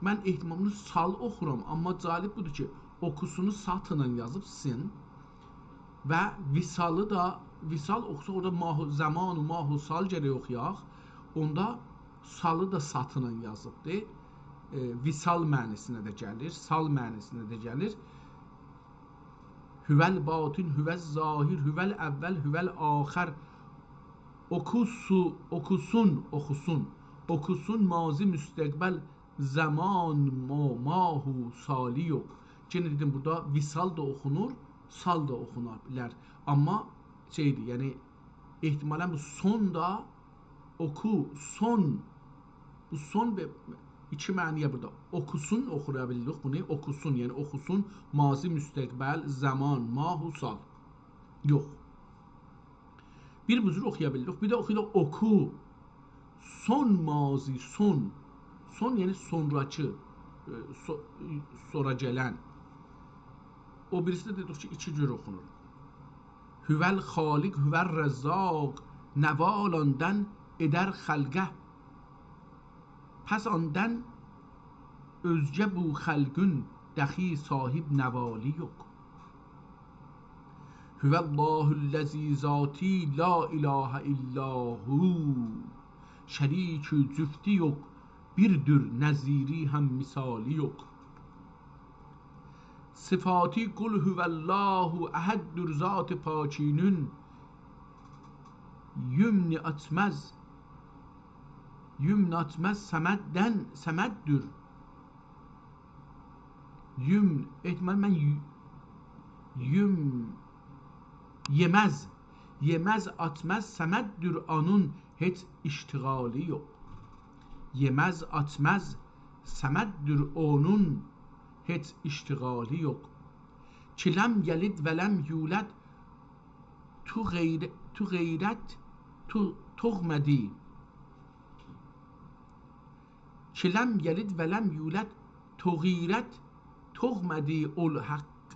Mən ehtimamını sal oxuram, amma cəlib budur ki, okusunu satla yazıb sin və visalı da, visal oxusa orada mahu, zamanu mahu sal gərək oxuyaq, onda salı da satla yazıbdır. Visal mənisinə də gəlir, sal mənisinə də gəlir. Hüvel batin, hüvel zahir, hüvel evvel, hüvel ahir. Okusun mazi müstakbel, zaman mahu sali yok. Gene dedim burada visal da okunur, sal da okunabilir. Amma şeydir, yəni ehtimalən bu son da bu son ve iki məniyə burada. Okusun oxuyabildik bunu. Okusun, yəni oxusun mazi müstakbel, zaman mahu sal. Yox. Bir bu cür oxuyabildik. Bir də oxuyaq oku. Son mazi, son. Son yəni sonrakı, sonra gələn. O birisi də dedik ki, iki cür oxunur. Hüvel xaliq, hüvel rəzzaq, nəval ondan edər xəlqə. Pəs ondan özgə bu xəlqün dəxi sahib nəvali yox. Hüvəllahüllezî zati la ilahə illahu. Şərikü cüfti yox. Birdir nəziri həm misali yox. Sıfati kul hüvellahu əhəddür zat-ı pakinin. Yümni atmaz səməddən səməddür. Ehtimal mən yemez atmaz səməddür anun heç iştiğali yox. Yemez atmaz səməddür onun heç iştiğali yox. Ki ləm yəlid və ləm yulad tu qeyrət tu tuğmədi. ki ləm yəlid və ləm yulad toğirət toğmədi ol haqq.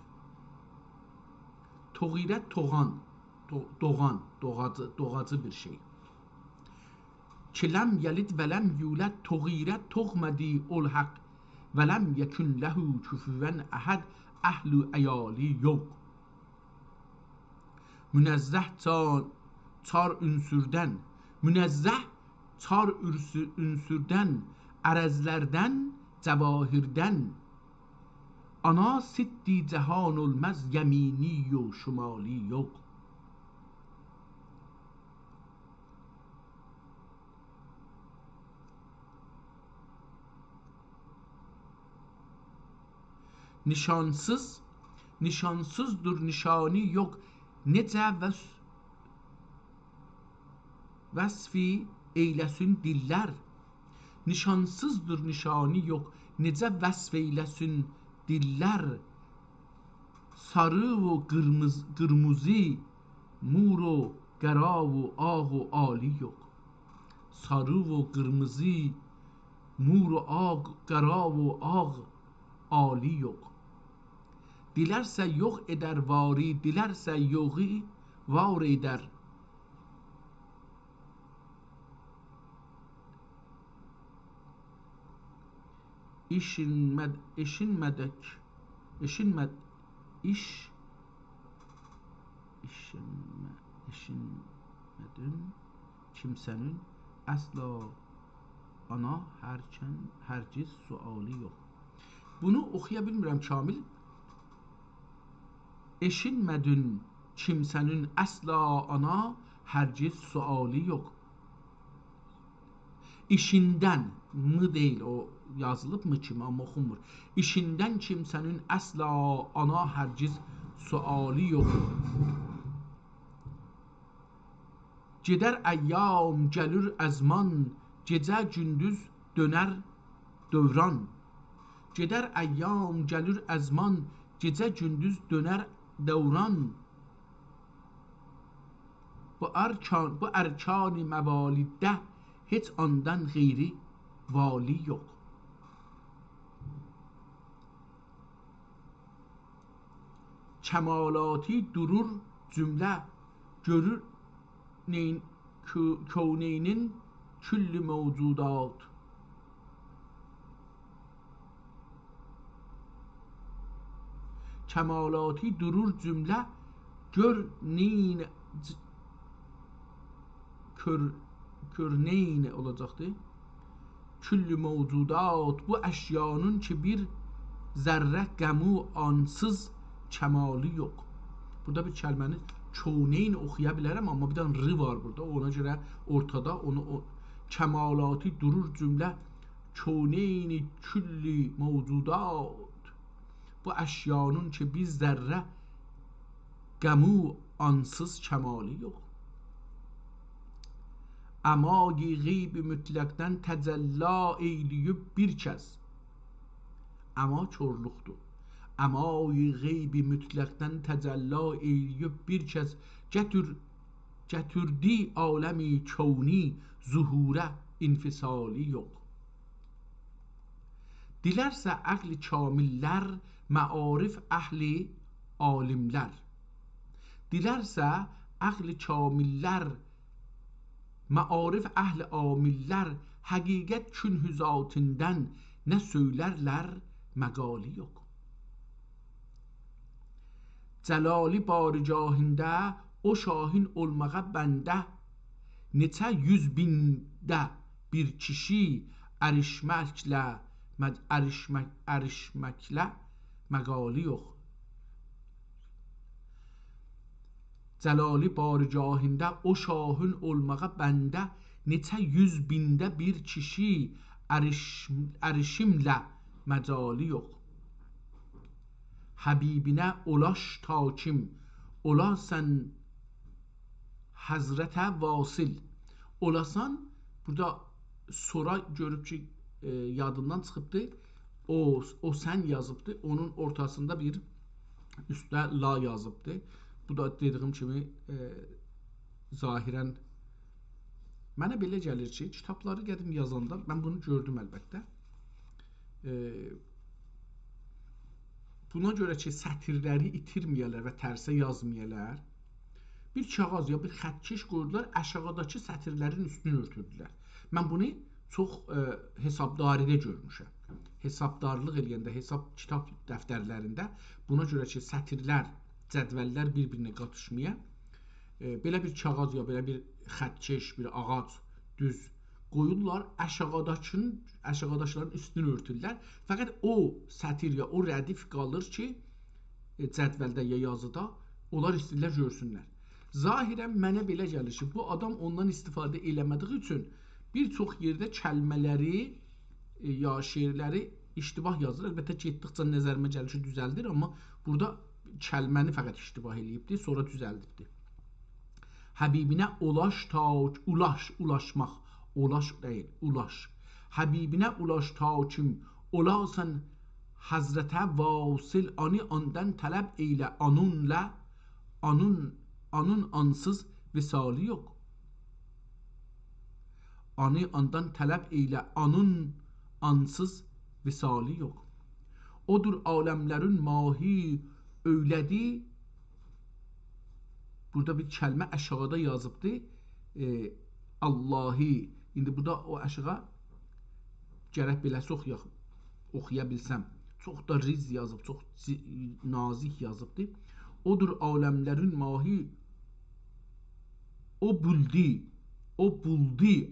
Toğirət doğan, doğacı bir şey. Ki ləm yəlid və ləm yulad toğirət toğmədi ol haqq və ləm yekun lehu küfüvən əhəd əhlü əyali yox. Münezzeh çar ünsürden, münezzeh çar ünsürden, ərəzlərdən, cəvahirdən, ana siddi cəhan olmaz yemini و şumali yox. Nişansızdır nişani yox. Necə vəsfi eyləsin dillər. Nişansızdır nişani yox. Necə vəsf eyləsin dillər. Sarı və qırmızı, mur و qara و ağ و ali yox. Sarı və qırmızı, mur و ağ, qara və ağ, ali yox. Dilərsə yox edər vari, dilərsə yoxi var edər. İşinmədin kimsənin əsla ana hərgiz suali yox. Bunu oxuya bilmirəm kamil. Eşinmədin kimsənin əsla ana hərgiz suali yox. İşindən mı deyil, o yazılıb mı kimi amma oxunmur. İşindən kimsənin əsla ana hərgiz suali yox. Gedər əyyam, gəlir əzman, gecə gündüz dönər dövran. Gedər əyyam, gəlir əzman, gecə gündüz dönər dövran. Bu ərkan-ı məvalidə heç ondan qeyri vali yox. Kəmalati durur cümlə görür köneynin küllü mevcudat. Kəmalati durur cümlə körneyn olacaqdır. Küllü mevcudat, bu əşyanın ki bir zərrə qəmu ansız kəmalı yox. Burada bir kəlməni kövneyn oxuya bilərəm, amma bir dənə r var burada. Ona görə ortada onu kəmalati durur cümlə kövneyn külli mevcudat. Bu əşyanın ki bir zərrə qəmu ansız kəmalı yox. Əmayi qeyb mütləqdən təcəlla eyləyib bir kəs. Əma körlükdür. Əmayi qeyb mütləqdən təcəlla eyləyib bir kəs gətirdi aləmi kövni zuhurə infisali yox. Dilərsə əqli kamillər, məarif əhli alimlər. Dilərsə əqli kamillər, məarif əhli amillər, həqiqət künhü zatindən nə söylərlər məqali yox. Cəlali barigahində o şahin olmağa bəndə, neçə yüz bində bir kişi ərişməklə məqali yox. Cəlali barigahində o şahın olmağa bəndə, neçə yüz bində bir kişi ərişimlə məcali yox. Həbibinə ulaş ta kim, olasən həzrətə vasil. Olasan, burada sonra görüb ki yadından çıxıbdır, o sən yazıbdır, onun ortasında bir üstə la yazıbdır. Bu da dediyim kimi zahirən mənə belə gəlir ki, kitabları qədim yazanda mən bunu gördüm əlbəttə. Buna görə ki, sətirləri itirməyələr və tərsə yazmayələr, bir kağız ya bir xətkeş qoydular, aşağıdakı sətirlərin üstünü örtürdülər. Mən bunu çox hesabdaridə görmüşəm. Hesabdarlıq eləyəndə, hesab kitab dəftərlərində buna görə ki, sətirlər, cədvəllər bir-birinə qatışmaya, belə bir kağız ya belə bir xətkeş, bir ağac düz qoyurlar, aşağıdakıların üstünü örtürlər. Fəqət o sətir ya o rədif qalır ki, cədvəldə ya yazıda onlar istəyirlər görsünlər. Zahirən mənə belə gəlir ki, bu adam ondan istifadə eləmədiyi üçün bir çox yerdə kəlmələri ya şeirləri iştibah yazır. Əlbəttə ki, getdikcə nəzərimə gəlir ki, düzəldir, amma burada kəlməni fəqət iştibah eləyibdir, sonra düzəldibdir. Həbibinə ulaş ta ulaşmaq, ulaş deyil, ulaş. Həbibinə ulaş ta kim olasan Həzrətə vasil ani ondan tələb eylə anunla anun ansız visali yox. Ani ondan tələb eylə anun ansız visali yox. Odur aləmlərin mahi öylədi. Burada bir kəlmə aşağıda yazıbdır. Allahi. İndi burada o aşağı gərək beləsi oxuya bilsəm. Çox da riz yazıb, çox nazik yazıbdır. Odur aləmlərin mahi o buldi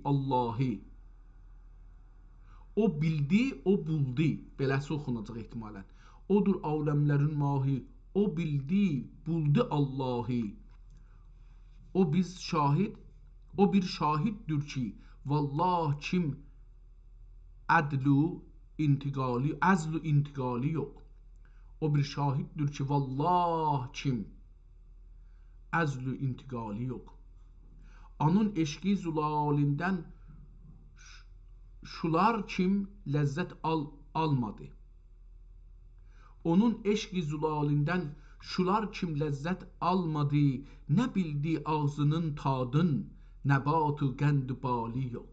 Allahi. O bildi, o buldi. Beləsi oxunacaq ehtimalən. Odur aləmlərin mahi o bildi, buldu Allahi. O biz şahid, o bir şahiddir ki, vallah kim azlu intiqali yox. O bir şahiddir ki, vallah kim azlu intiqali yox. Onun eşqi zulalindən şular kim ləzzət almadı. Onun eşqi zulalindən şular kim ləzzət almadı. Nə bildi ağzının tadın, nəbatı qənd bali yox.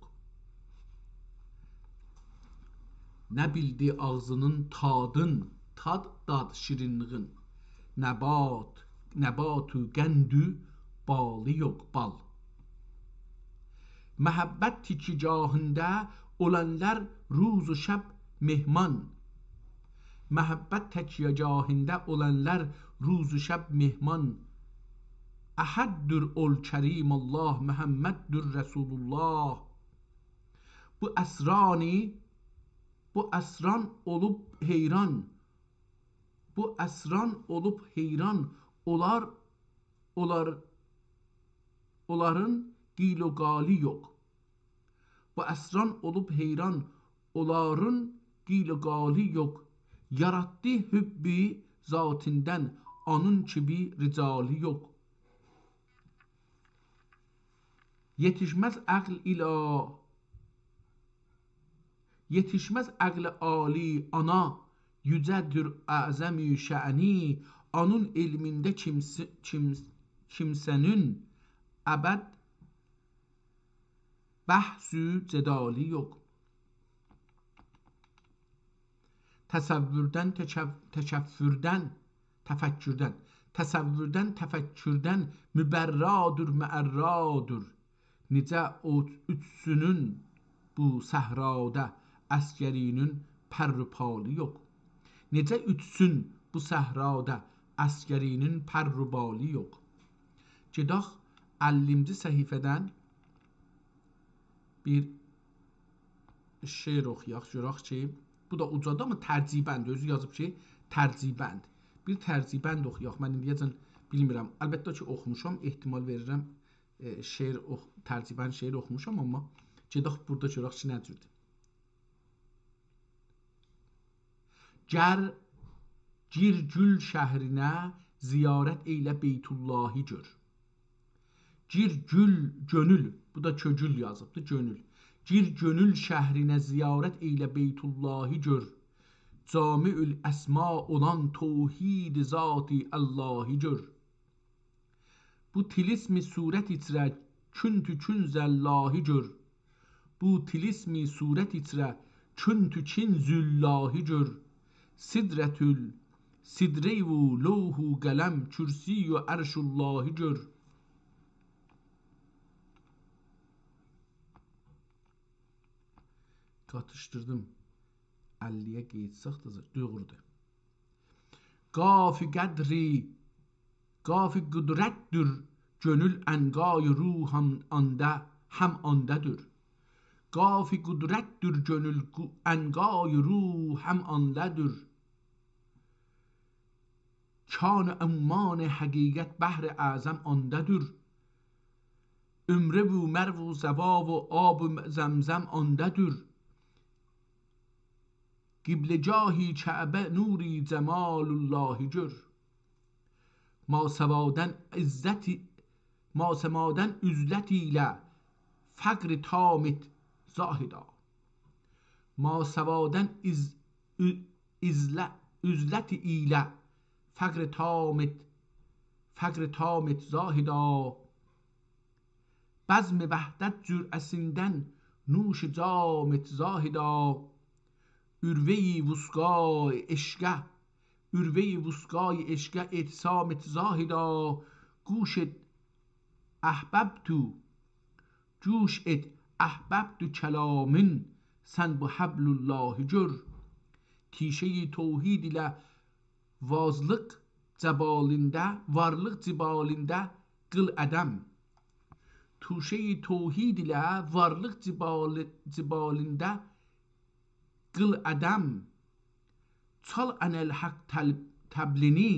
Nə bildi ağzının tadın, dad şirinliğin, nəbatü qəndü bali yox, bal. Məhəbbət tikigahında olanlar ruz و şəb mehman. Məhəbbət təkiyagahında olanlar ruz و şəb mehman. Əhəddür ol kərim Allah, Məhəmməddir Rəsulullah. Bu əsran olub heyran. Bu əsran olub heyran. Onların qil و qali yox. Bu əsran olub heyran. Onların qil و qali yox. Yaratdı hübbi zatindən, onun kimi ricali yox. Yetişməz əql ali ana, yücədir əzəmi şəni. Onun elmində kimsənin əbəd bəhsü cədali yox. Təsəvvürdən, təfəkkürdən mübərradır, məərradır. Necə ütsünün bu səhrada əskərinin pərrupalı yox. Necə ütsün bu səhrada əskərinin pərrubalı yox. Gedək 50-ci səhifədən bir şeir oxuyaq, görək ki, bu da ucadı, amma tərcibənd, özü yazıb ki, tərcibənd. Bir tərcibənd oxuyaq, mən indiyəcən bilmirəm, əlbəttə ki, oxumuşam, ehtimal verirəm, tərcibənd şeir oxumuşam, amma gedək burada görək ki, nə cürdür. Gir gül şəhrinə ziyarət eylə Beytullahi gör. Gir gül, gönül, bu da kögül yazıbdır, gönül. Gir gönül şəhrinə ziyarət eylə Beytullahi gör. Camiül əsma olan tevhid zati Allahi gör. Bu tilismi surət içrə küntü künzəllahi gör. Bu tilismi surət içrə Küntü kinzüllahi gör. Sidretül sidrevu levhu qələm kürsiyü ərşullahi gör. Qatışdırdım. 50'ye qeyd saxtazır. Doğrudur. Qafi qədri, qafi qüdrətdür. Gönül əngayı ruham anda, həm andadır. Qafi qüdrətdür gönül əngayı ruh həm andadır. Kan umman həqiqət bəhr əzəm andadır. Ömrü bu merv و زبا و آب زمزم آنده‌دür. قبل جاهی کعبه نوری جمال الله جر. ما سمادن üzlet ile فقر تامت زاهدا. ما سوادن üzlet ile فقر تامت زاهدا. بزم وحدت جرأسیnden نوش جامت زاهدا. ürve-i vuskay eşke etisamet zahida. Guş et ahbabtu kelamin sen bu hablullahi gör. Tişe-i tevhid ile varlık cebalinde kıl edem. Tuşe-i tevhid ile varlık cebalinde qıl ədəm. Çal ənəl haqq təblini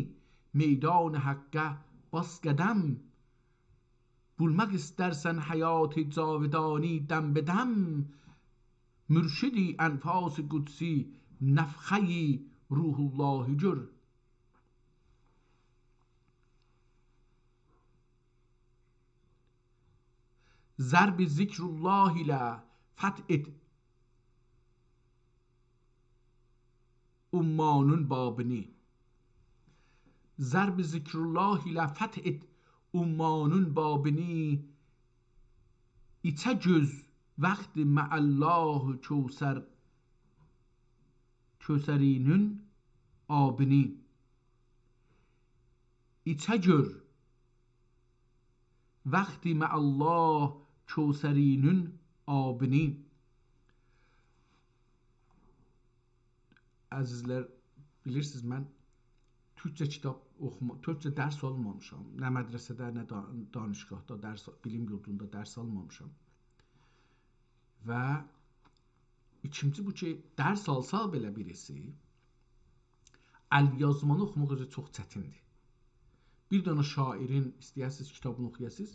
meydan haqqə bas qədəm. Bulmaq istərsən həyat-ı cavidani dəm bedəm. Mürşidi ənfas-ı qudsi nəfxə-i ruhullahi gör. Zərb-i zikrullah ilə fəth et ummanın babını. Zərb-i zikrullah ilə fəth et ummanın babını. İçə göz vaxtı məəllah kösərinin abini. İçə gör vaxtı məəllah kösərinin abini. Əzizlər, bilirsiniz, mən Türkçə kitab Türkçə dərs almamışam. Nə mədrəsədə, nə danışqahda, bilim yurdunda dərs almamışam. Və ikinci bu ki, dərs alsa belə birisi, əlyazmanı oxumaq özü çox çətindir. Bir dənə şairin istəyirsiniz kitabını oxuyasınız,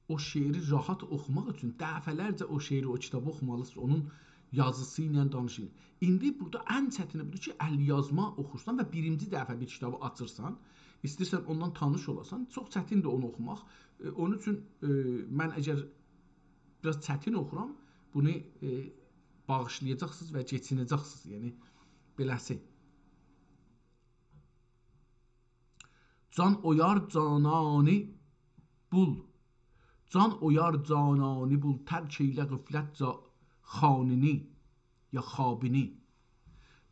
o şeiri rahat oxumaq üçün dəfələrcə o şeiri, o kitabı oxumalısınız, onun yazısı ilə danışın. İndi burada ən çətini budur ki, əlyazma oxursan və birinci dəfə bir kitabı açırsan, istəyirsən ondan tanış olasan, çox çətindir onu oxumaq. Onun üçün mən əgər biraz çətin oxuram, bunu bağışlayacaqsınız və keçinəcəksiniz. Yəni, beləsi. Can oyar canani bul. Can oyar canani bul. Tərk eylə qıflət xanini ya xabini.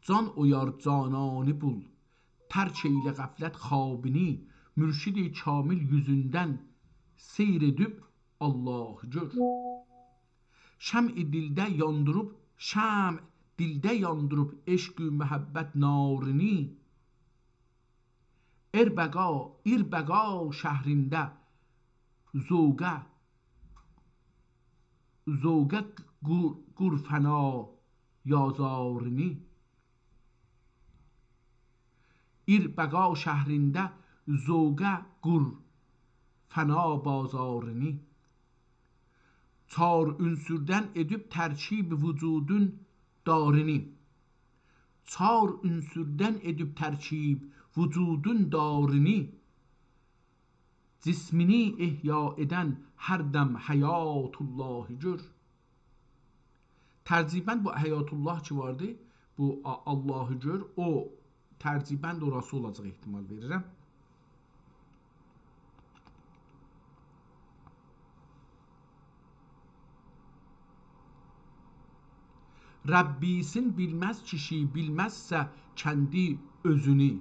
Can oyar canani bul. Tərk eylə qəflət xabini. Mürşidi kamil yüzündən seyr edib Allah gör. Şəm-i dildə yandırıb eşq-ü məhəbbət narini. İrbəqa şəhrində zövqə qurfəna yazarini. İrbəqa şəhrində zövqə qurfəna bazarini. Çar ünsürdən edib tərkib vücudun darini. Çar ünsürdən edib tərkib vücudun darini. Cismini ihya edən hər dəm həyatullahi gör. Tərcibən bu həyatullah ki vardı, bu Allahı gör, o tərcibən də orası olacaq ehtimal verirəm. Rəbbisin bilməz kişi, bilməzsə kəndi özünü.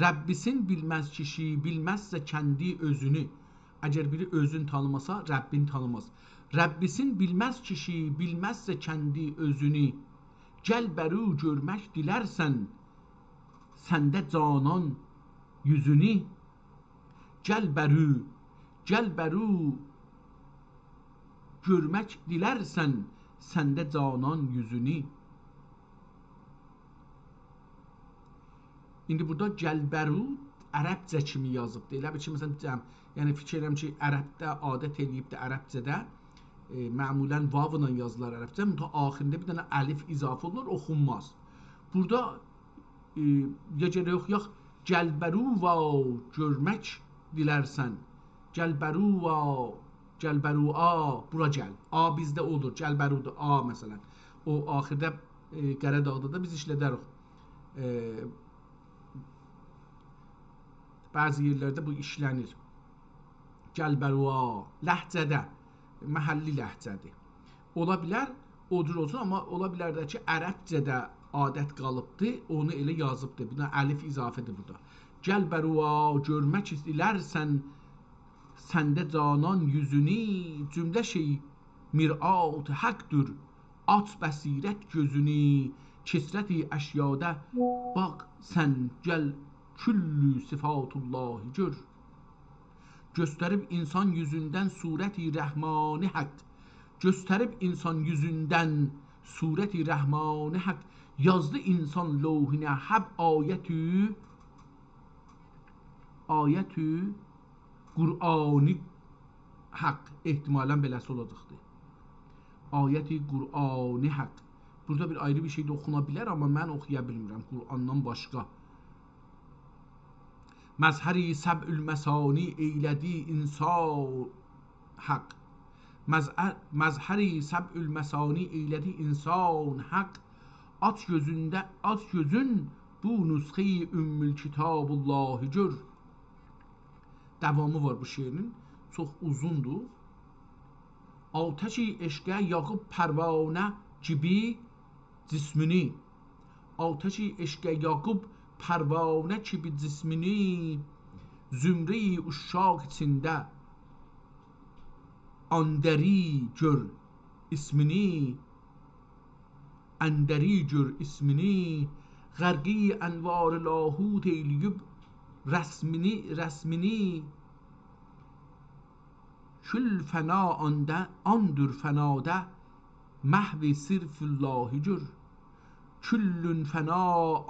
Rəbbisin bilməz kişi, bilməzsə kəndi özünü. Əgər biri özünü tanımasa, Rəbbini tanımaz. Rəbbisin bilməz kişi, bilməzsə kəndi özünü. Gəl bəru görmək dilərsən, səndə canan yüzünü. Gəl bəru görmək dilərsən, səndə canan yüzünü. İndi burada gəlbəru ərəbcə kimi yazıbdır. Elə bir ki, məsələn, yəni fikir edirəm ki, ərəbdə adət eləyib də ərəbcədə məmulən vavla yazılar ərəbcə, mutta axirində bir dənə əlif izafə olunur, oxunmaz. Burada ya gərək yox, gəlbəru va görmək dilərsən. Gəlbəru a, bura gəl. A bizdə olur, gəlbərudur, a məsələn. O axirdə Qəradağda da biz işlədərik. Bəzi yerlərdə bu işlənir. Gəlbərua ləhcədə, məhəlli ləhcədir. Ola bilər, o cür olsun, amma ola bilər də ki, ərəbcədə adət qalıbdır, onu elə yazıbdır. Buna əlif izafədir burada. Gəlbərua görmək istəyirsən, səndə canan yüzünü, cümlə şey mir'at haqqdır. Aç bəsirət gözünü, kesrəti əşyada bax sən gəl küllü sifatullahi gör. Göstərib insan yüzündən surəti rəhmani haqq. Göstərib insan yüzündən surəti rəhmani haqq. Yazdı insan lövhinə həb ayətü Qur'ani haqq. Ehtimalən beləsi olacaqdır. Ayəti Qur'ani haqq. Burada bir ayrı bir şey də oxuna bilər, amma mən oxuya bilmirəm Qur'andan başqa. Məzhəri səb'ül məsani eylədi insan haqq. Məzhəri səb'ül məsani eylədi insan haqq. Aç gözün bu nüsxə-i ümmül kitabullahi gör. Davamı var bu şeirin. Çox uzundur. Atəşi eşqə yağıb pərvanə gibi cismini. Atəşi eşqə yağıb pərvanə kimi cismini. Zümre-i uşşaq içində andəri gör ismini. Əndəri gör ismini. Qərqi ənvar lahut eyləyib rəsmini. Kül fəna andır fənada məhv-i sirfullahi gör. Küllün fəna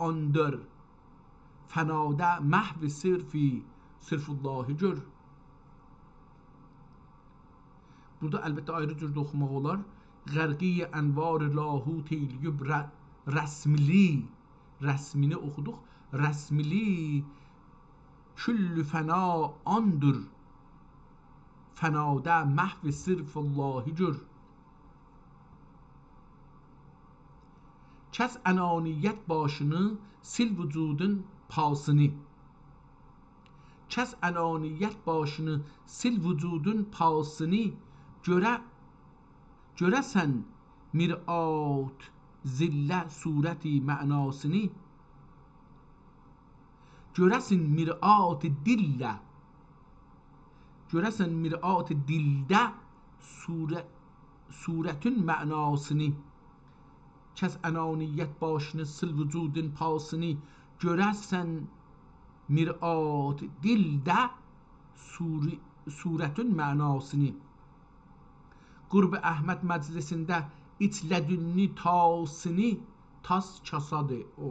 andır fənada məhv-i sirfullahi gör. Burada əlbəttə ayrı cür də oxumaq olar. Qərqi ənvar lahut eyləyib rəsmini oxuduq. Rəsmili küllü fəna andır fənada məhv-i sirfullahi gör. Kəs ənaniyyət başını sil vücudun pasını. Kəs ənaniyyət başını sil vücudun pasını. Görəsən mir'at zillə surəti mənasını. Görəsən mir'at dillə. Görəsən mir'at dildə surətin mənasını. Kəs ənaniyyət başını sil vücudun pasını. Görəsən mir'at dildə surətin mənasını. Qurb Əhməd məclisində içlədünni tasını. Tas kasadır o.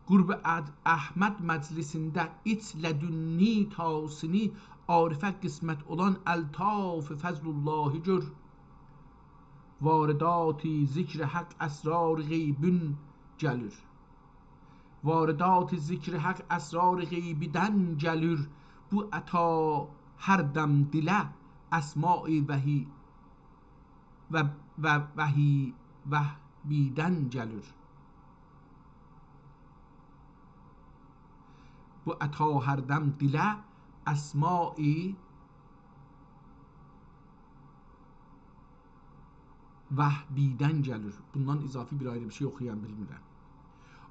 Qurb Əhməd məclisində içlədünni tasını. Arifə qismət olan əltaf fəzlullahi gör. Varidati zikr haqq əsrar qeybün gəlir. Varidati zikr haqq əsrar qeybidən gəlir. Bu əta hər dəm dilə əsma-i vəhbidən gəlir. Bu əta hər dəm dilə əsma-i vəhbidən gəlir. Bundan izafi bir ayrı bir şey oxuyan bilmirəm.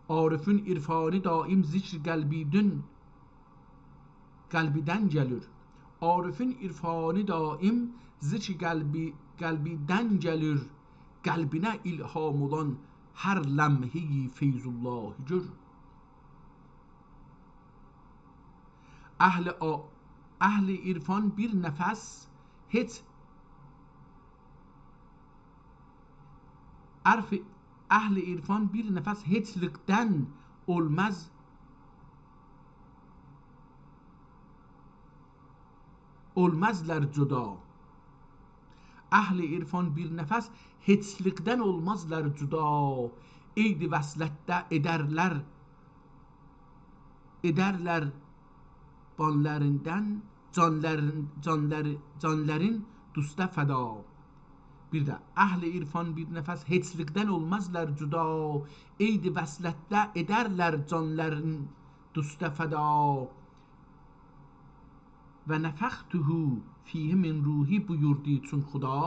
Arifin irfanı daim zikr qəlbidən gəlir. Arifin irfanı daim zikr qəlbidən gəlir. Qəlbinə ilham olan hər ləmhi feyzullah gör. Əhli irfan bir nəfəs heç Əhli irfan bir nəfəs heçlikdən olmazlar cüda. Əhli irfan bir nəfəs heçlikdən olmazlar cüda. Eydi vəslətdə edərlər banlarından canların dusta fəda. Bir də əhli irfan bir nəfəs heçlikdən olmazlar cüda. Eydi vəslətdə edərlər canların dusta fəda. Və nəfəxtuhu fihi min ruhi buyurdu çün xuda.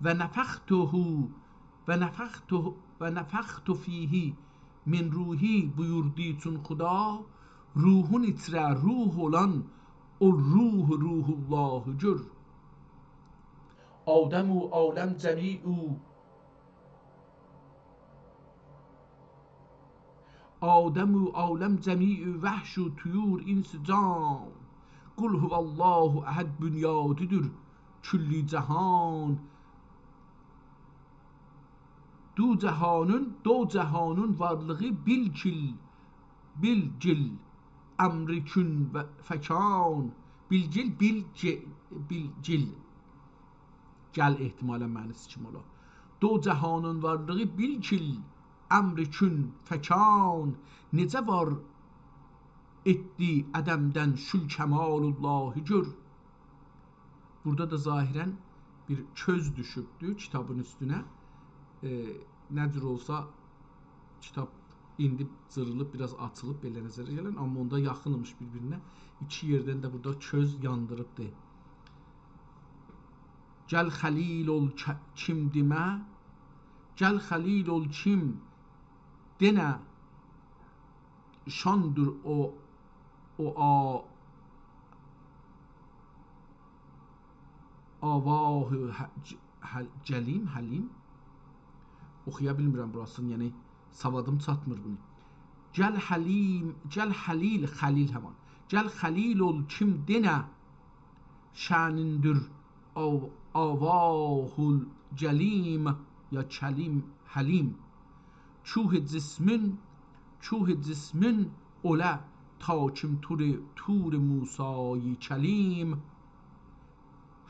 Və nəfəxtu fihi min ruhi buyurdu çün xuda. Ruhun içrə ruh olan o ruhullahı gör. Adəm u aləm cəmi'u vəhş u tuyur insican. Qul huvallahu əhəd bünyadıdır külli cəhan. Do cəhanın varlığı bilgil əmri kün fəkan. Bilgil gəl ehtimalən mənisi kim ola. Do cəhanın varlığı bilgil əmri kün fəkan. Necə var etdi ədəmdən şül kəmalullahi gör. Burada da zahirən bir köz düşübdü kitabın üstünə. Nə cür olsa kitab indi cırılıb, biraz açılıb belə nəzərə gələn, amma onda yaxınmış bir-birinə. İki yerdən də burada köz yandırıbdı. Gəl xəlil ol kim demə, gəl xəlil ol kim denə, şandır o avahı cəlim, həlim. Oxuya bilmirəm burasını, yəni savadım çatmır bunu. Gəl xəlil həman. Gəl xəlil ol kim denə, şənindir avahul cəlim ya kəlim həlim. Çuh cismin olə ta kim tur Musayı kəlim.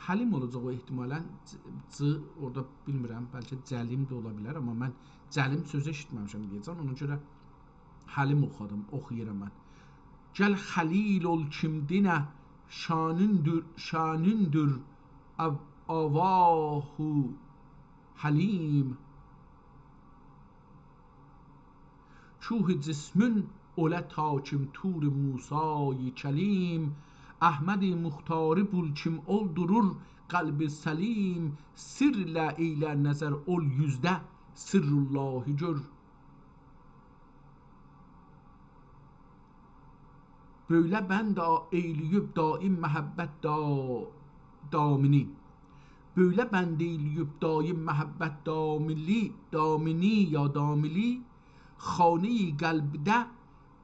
Həlim olacaq o ehtimalən. Orada bilmirəm, bəlkə cəlim də ola bilər, amma mən cəlim sözü eşitməmişəm deyəcəm. Ona görə həlim oxuyuram mən. Gəl xəlil ol kim denə, şanındır avahu həlim. Çuh cismin olə ta kim tur Musayı kəlim. Əhməd-i Muxtarı bul kim oldurur qəlbi səlim. Sirlə eylə nəzər ol yüzdə sirrullahi gör. Böyle bənd eyləyib daim məhəbbət damini. Böyle bənd eyləyib daim məhəbbət damini ya damili. Xanə-i qəlbdə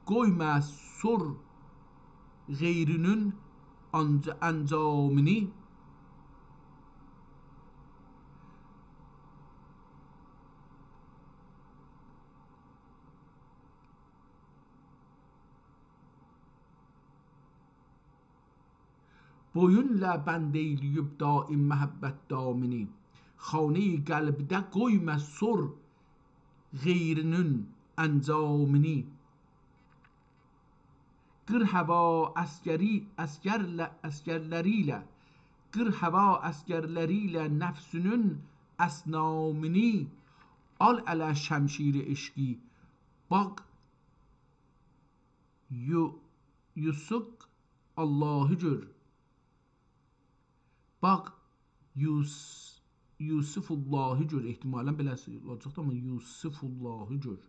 qoymə sur qeyrinin əncamini. Boyunla bənd eyləyib daim məhəbbət damini. Xanə-i qəlbdə qoymə sur qeyrinin əncamini. Qır həva əsgərlərilə nəfsünün əsnamini. Al ələ şəmşir-i eşqi baq yusuq Allahı gör. Baq Yusifullahı gör. Ehtimalən beləsi olacaq da, amma Yusifullahı gör.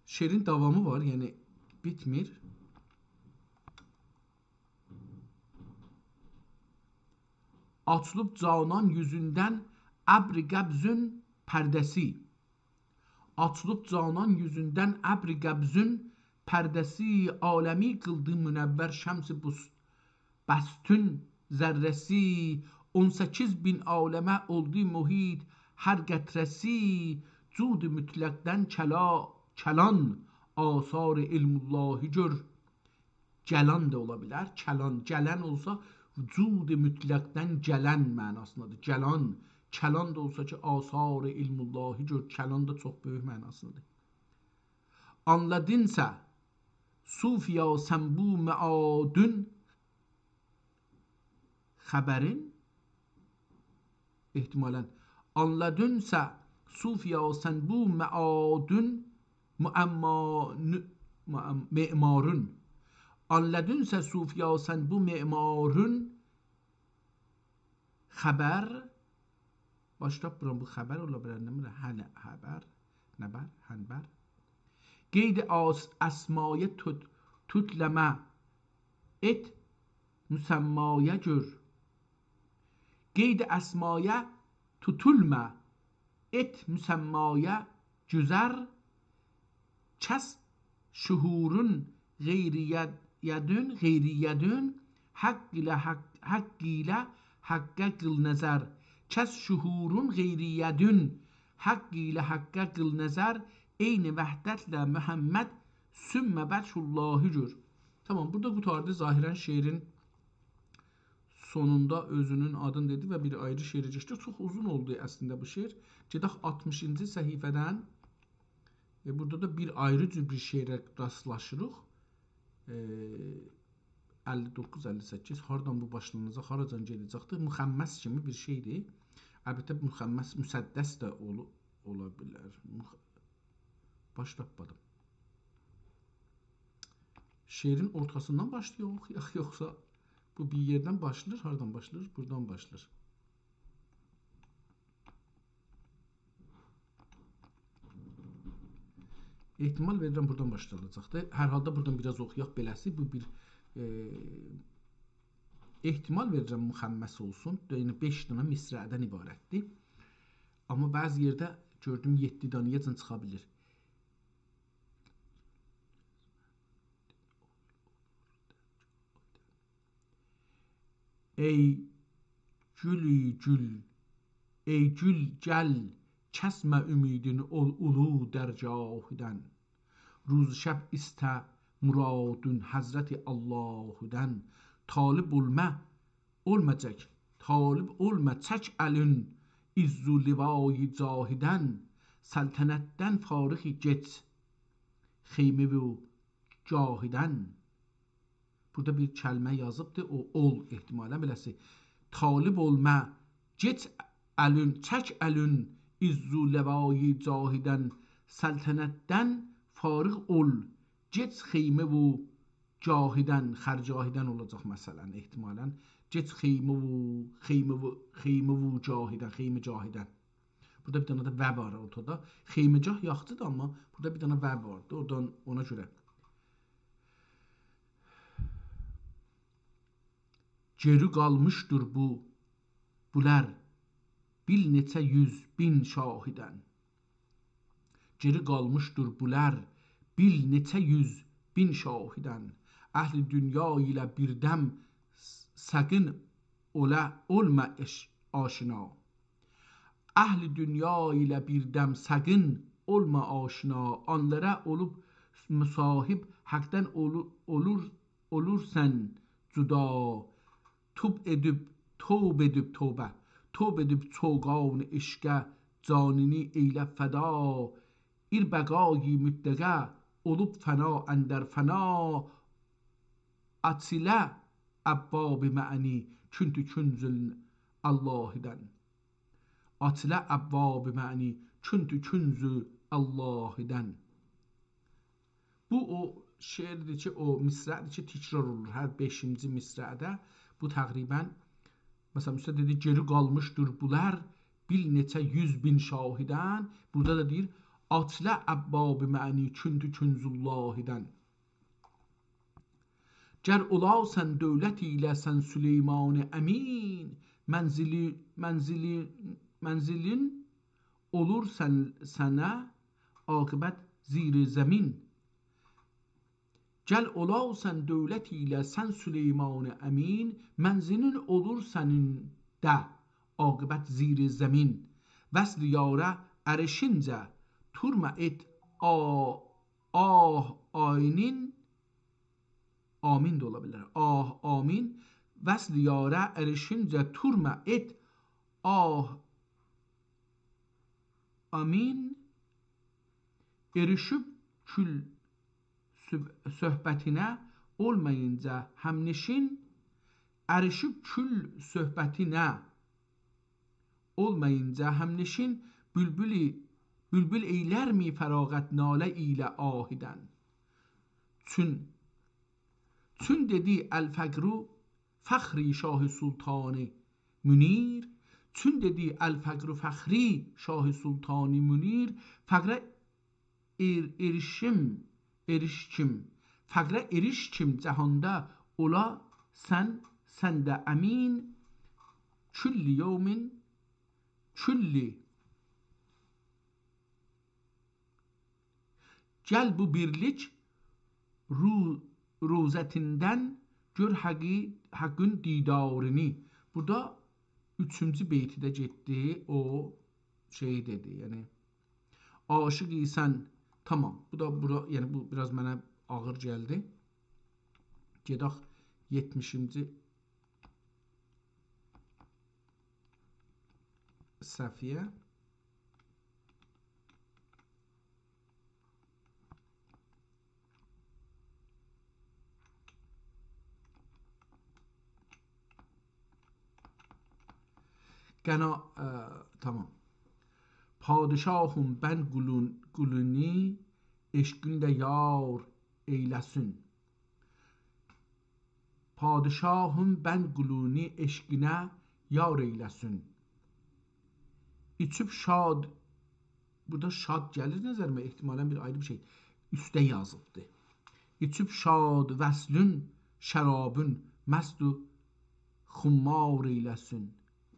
Şeirin davamı var, yəni bitmir. Açılıb canan yüzündən əbri qəbzün pərdəsi. Açılıb canan yüzündən əbri qəbzün pərdəsi, aləmi qıldı münəvvər şəms-i bəstün zərrəsi. 18 bin aləmə oldu mühit hər qətrəsi. Cud mütləqdən kəlan asar ilmullahi gör. Gəlan da ola bilər, kəlan, gələn olsa vücud mütləqdən gələn mənasındadır. Gəlan, kəlan da olsa ki, asar ilmullahi gör. Kəlan da çox böyük mənasındadır. Anladınsa sufiya sən bu məadün xəbərin, ehtimalən anladınsa sufiya sən bu məadün memarın. Anladınsa sufiya sən bu memarın xəbər, başda bu xəbər ola bilər, nə xəbər, nəbər, hənbər. Qeyd əsmaya tutləmə et müsəmmaya gör. Qeyd əsmaya tutulmə et müsəmmaya güzər. Kəs şuhurun qeyriyyədün haqq ilə haqqa qıl nəzər. Kəs şuhurun qeyriyyədün haqq ilə haqqa qıl nəzər. Eyni vəhdətlə Muhammed sümmə vəchullahı gör. Tamam, burada qutardı zahirən şeirin sonunda özünün adını dedi və bir ayrı şeirə keçdi. Çox uzun oldu əslində bu şeir. Gedək 60-cı səhifədən. Burada da bir ayrı cür bir şeirə rastlaşırıq. 59-58 hardan bu başlanacaq, haracan gedəcəkdir. Müxəmməs kimi bir şeydir. Əlbəttə müxəmməs müsəddəs də ola bilər. Baş tapmadım. Şeirin ortasından başlayaq, yoxsa bu bir yerdən başlayır, haradan başlayır? Buradan başlayır. Ehtimal verirəm buradan başlanacaqdır. Hər halda buradan biraz oxuyaq beləsi. Bu bir ehtimal verirəm müxəmməs olsun. Yəni 5 dənə misrədən ibarətdir. Amma bəzi yerdə gördüm 7 dənəyəcən çıxa bilir. Ey gülü gül, ey gül gəl, kəsmə ümidini ulu dərgahüdən. Ruz şəb istə muradun Həzrəti Allahüdən. Talib olmacaq, talib olma, çək əlin izzu livayı cahidən. Səltənətdən farixi geç, xeymi və cahidən. Burada bir kəlmə yazıbdır, o ol ehtimalən beləsi. Talib olma, geç əlin, çək əlin izzu livayı cahidən. Səltənətdən farix ol, geç xeymi və cahidən, xərcahidən olacaq məsələn ehtimalən. Geç xeymi və cahidən, xeymi cahidən. Burada bir dənə də və var ortada. Xeymicah yaxçıdır, amma burada bir dənə və vardır. Oradan ona görə. Geri qalmışdır bulər bil neçə 100.000 şahidən. Geri qalmışdır bulər bil neçə 100.000 şahidən. Əhli dünya ilə birdəm səqin olma aşina. Əhli dünya ilə birdəm səqin olma aşina. Onlara olub müsahib həqdən olursən cüda. Tövb edib çoğan eşqə canini eylə fəda. İrbəqayi müddəqə olub fəna əndər fəna. Atilə əbbab mə'ni küntü künzül Allahidən. Atilə əbbab mə'ni küntü künzü Allahidən. Bu o şeirdir ki, o misrədir ki, təkrar olur hər 5-ci misrədə. Bu təqribən Məsələn, üstə dedi, geri qalmışdır bunlar bir neçə 100.000 şahidən. Burada da deyir, atlə əbbab məni kündü künzullahidən. Gər olasən dövlət ilə sən Süleyman Əmin, mənzilin olur sənə aqibət zir zəmin. Gəl olasən dövlət ilə sən Süleyman Əmin, mənzilin olur sənində aqibət zir zəmin. Vəsl yarə ərşincə turmə et aynin, amin də ola bilər, amin. Vəsl yarə ərşincə turmə et amin. Erişib kül söhbətinə olmayınca həmnişin, ərişib kül söhbətinə olmayınca həmnişin, bülbül eylər mi fərağət nalə ilə ahidən. Çün dedi əl-fəqru fəxri şah sultanı münir, çün dedi əl-fəqru fəxri şah sultanı münir, fəqrə fəqrə erişkim cəhanda ola səndə əmin. Külli yevmin gəl bu birlik ruzətindən gör haqqın didarını. Burada 3-cü beyti də getdi, o şey dedi, yəni aşıq isən. Tamam, yəni bu biraz mənə ağır gəldi. Gedək 70-ci səhifəyə. Tamam. Padişahım ben gülünü eşkünde yar eyləsin. Padişahım ben gülünü eşkünə yar eyləsin. İçib şad, burada şad gəlir nəzərimə, ehtimalən bir ayrı bir şey üstə yazıbdır. İçib şad vəslün şərabın məstu xummar eyləsin.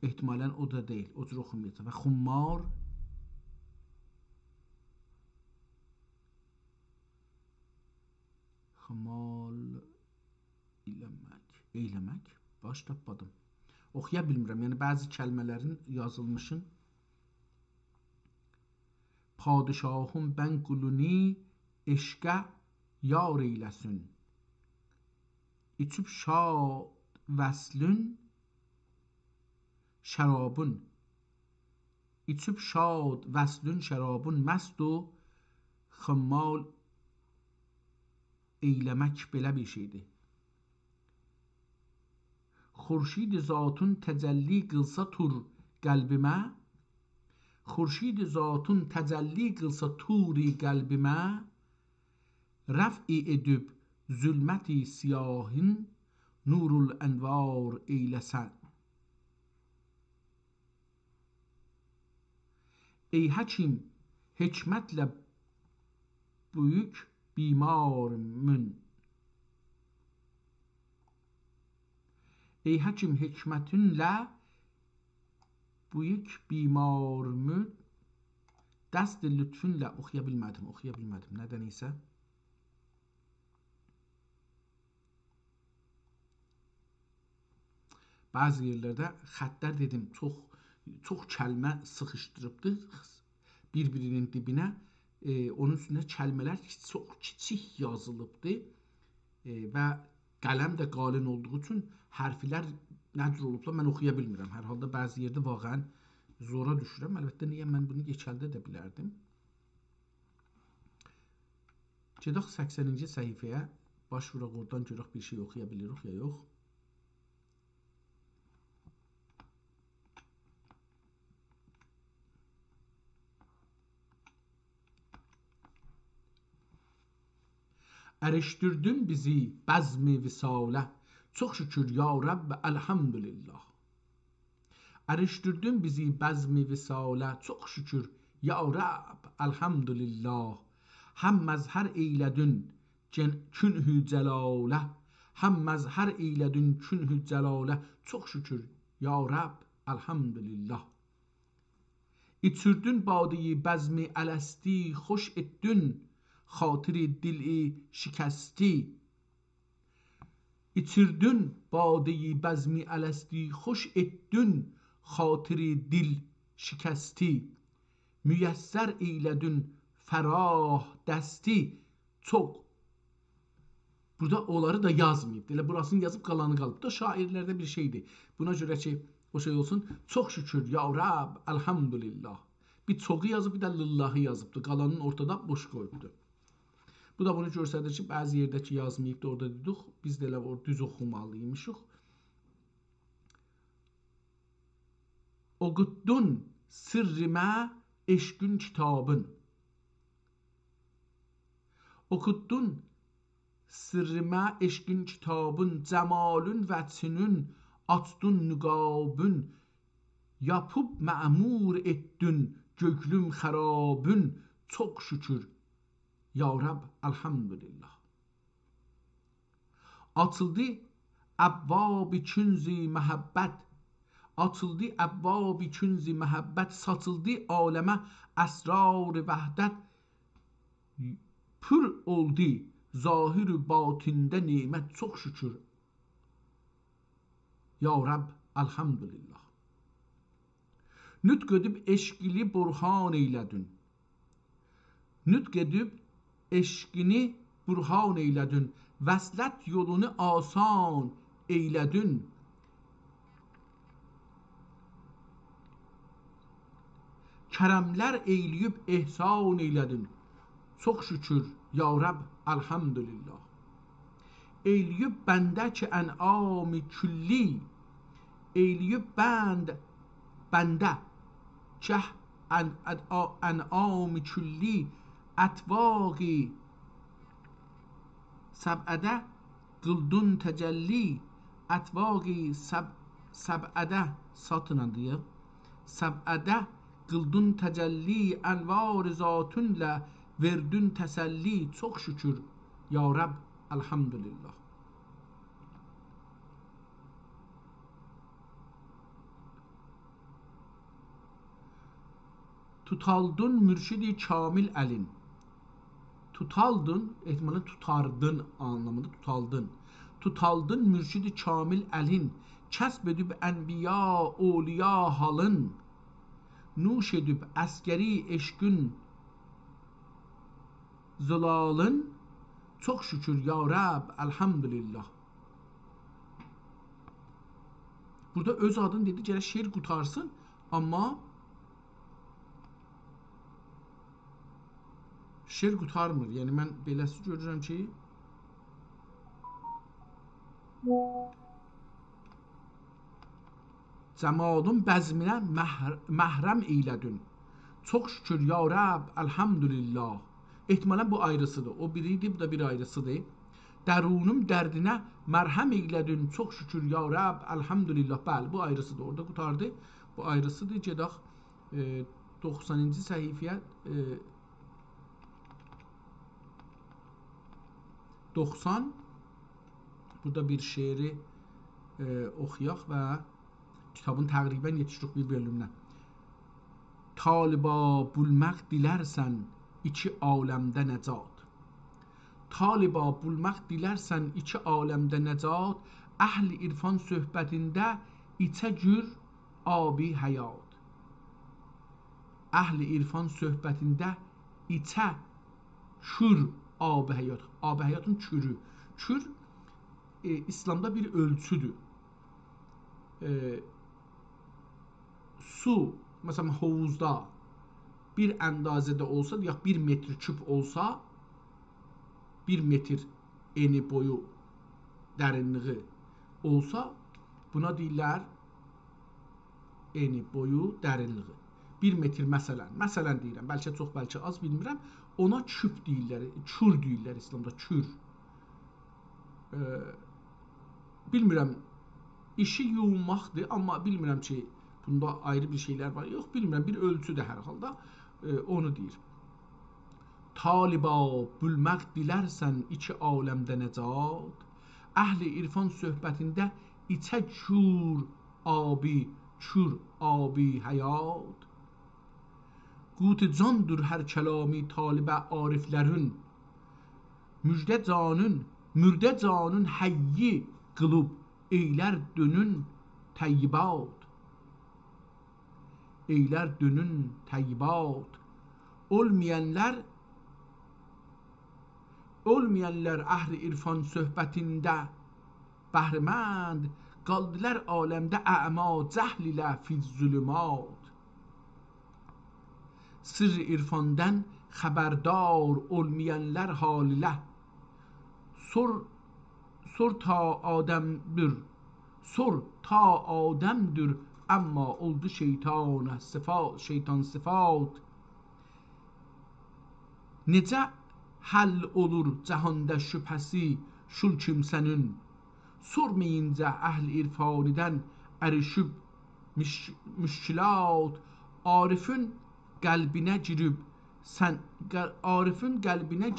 Ehtimalən o da deyil, o cür oxumayacaq. Və xummar eyləmək, baş tapmadım. Oxuya bilmirəm, yəni bəzi kəlmələrin yazılmışın. Padişahım bən quluni eşqə yar eyləsin. İçib şad vəslün şərabın. İçib şad vəslün şərabın məst o xımmal eyləmək belə bir şeydir. Xurşid zatun təcəlli qılsa tur qəlbimə, Xurşid zatun təcəlli qılsa turi qəlbimə, rəf'i edib zülməti siyahın nurul ənvar eyləsən. Ey həkim hikmətlə böyük bimarımın. Ey həkim hikmətinlə böyük bimarımın dəst lütfünlə. Oxuya bilmədim, nədən isə. Bəzi yerlərdə xəttlər dedim, çox kəlmə sıxışdırıbdır bir-birinin dibinə. Onun üstündə kəlmələr çox kiçik yazılıbdır və qələm də qalın olduğu üçün hərflər nə cür olubsa mən oxuya bilmirəm. Hər halda bəzi yerdə vaqəən zora düşürəm. Əlbəttə niyə mən bunu geçəldə də bilərdim. Gedək 80-ci səhifəyə, baş vuraq oradan görək bir şey oxuya bilirik ya yox. Ərişdirdin bizi bəzmi visalə, çox şükür ya Rəbb, əlhamdülillah. Ərişdirdin bizi bəzmi visalə, çox şükür, ya Rəbb, elhamdülillah. Həm məzhər eylədin künhü cəlalə, həm məzhər eylədin künhü cəlalə, çox şükür, ya Rəbb, elhamdülillah. İçirdin badeyi bəzmi ələsti, xoş etdin xatiri dili şikəsti. İçirdin badeyi bəzmi ələsti, xoş etdin xatiri dil şikəsti. Müyəssər eylədin fərah dəsti, çox. Burada onları da yazmayıb. Elə burasını yazıb qalanı qalıb. Bu da şairlərdə bir şeydir. Buna görə ki, o şey olsun. Çox şükür, ya Rəbb, elhamdülillah. Bir çoxu yazıb, bir də lillahı yazıbdır. Qalanın ortada boş qoyubdur. Bu da bunu göstərir ki, bəzi yerdəki yazmayıbdır, orada dedik. Biz də elə düz oxumalıymışıq. Oqutdun sirrimə eşqün kitabın. Oqutdun sirrimə eşqün kitabın, cəmalün vəçünün, açdun nüqabın, yapıb məmur etdin göklüm xərabın, çox şükür, ya Rəbb, elhamdülillah. Açıldı əbvab-ı künz-i məhəbbət, açıldı əbvab-ı künz-i məhəbbət, saçıldı aləmə əsrar-ı vəhdət, pür oldu zahir-ü batində nemət, çox şükür, ya Rəbb, elhamdülillah. Nütq edib eşqili burhan eylədin. Nütq edib eşqini burhan eylədin. Vəslət yolunu asan eylədin. Kərəmlər eyləyib ehsan eylədin. Çox şükür, ya Rəbb, elhamdülillah. Eyləyib bəndə ki ən'am-ı külli, eyləyib bəndə kəh ən'am-ı külli, ətvaqi səb'ədə qıldun təcəlli, ətvaqi səb'ədə satınandı ya, səb'ədə qıldun təcəlli, ənvar zatünlə verdün təsəlli, çox şükür, ya Rəbb, elhamdülillah. Tutaldın mürşidi kamil əlin. Tutaldın, ehtimalən tutardın anlamında, tutaldın. Tutaldın mürşidi kamil əlin, kəsb edib ənbiya, oliya halın, nuş edib əskəri eşqün zılalın, çox şükür, ya Rəbb, elhamdülillah. Burada öz adını dedi, gərək şeir qutarsın, amma şeir qutarmır. Yəni, mən beləsi görürəm ki, cəmalın bəzminə məhrəm eylədin. Çox şükür, ya Rəbb, elhamdülillah. Ehtimalən bu ayrısıdır. O biriydi, bu da bir ayrısıdır. Dərunum dərdinə mərhəm eylədin. Çox şükür, ya Rəbb, elhamdülillah. Bəli, bu ayrısıdır. Orada qutardı. Bu ayrısıdır. Gedək 90-cı səhifəyə 90. Burada bir şeiri oxuyaq və kitabın təqribən yetişdik bir bölümünə. Taliba bulmaq dilərsən iki aləmdə nəcat. Taliba bulmaq dilərsən iki aləmdə nəcat, əhl-i irfan söhbətində içə gür abi həyat. Əhl-i irfan söhbətində içə kür abi həyat. Abi həyatın kürü. Kür İslamda bir ölçüdür. Su, məsələn, hovuzda bir əndazədə olsa, ya 1 metr küp olsa, 1 metr eni boyu dərinliği olsa, buna deyirlər eni boyu dərinliği. 1 metr məsələn deyirəm, bəlkə çox, bəlkə az bilmirəm, ona küp deyirlər, kür deyirlər İslamda, kür. Bilmirəm, işi yuyulmaqdır, amma bilmirəm ki, Bunda ayrı bir şeylər var. Yox, bilmirəm, bir ölçüdür hər halda. Onu deyir. Taliba bülmək dilərsən iki aləmdə nəcat, əhli irfan söhbətində içə çur abi həyat. Qut candır hər kəlami talibə ariflərin, mürdə canın həyyi qılıb eylər dönün təyyibat. Eylər dönün təyyibat. Olmayanlar əhli irfan söhbətində bəhrəmənd, qaldılar aləmdə əma cəhl ilə fizzülümat. Sır irfandan xəbərdar olmayanlar halilə sor ta adəmdür, amma oldu şeytan sıfat. Necə həll olur cəhanda şübhəsi şul kimsənin, sormayınca əhl irfanidən ərişib müşkilat. Arifin qəlbinə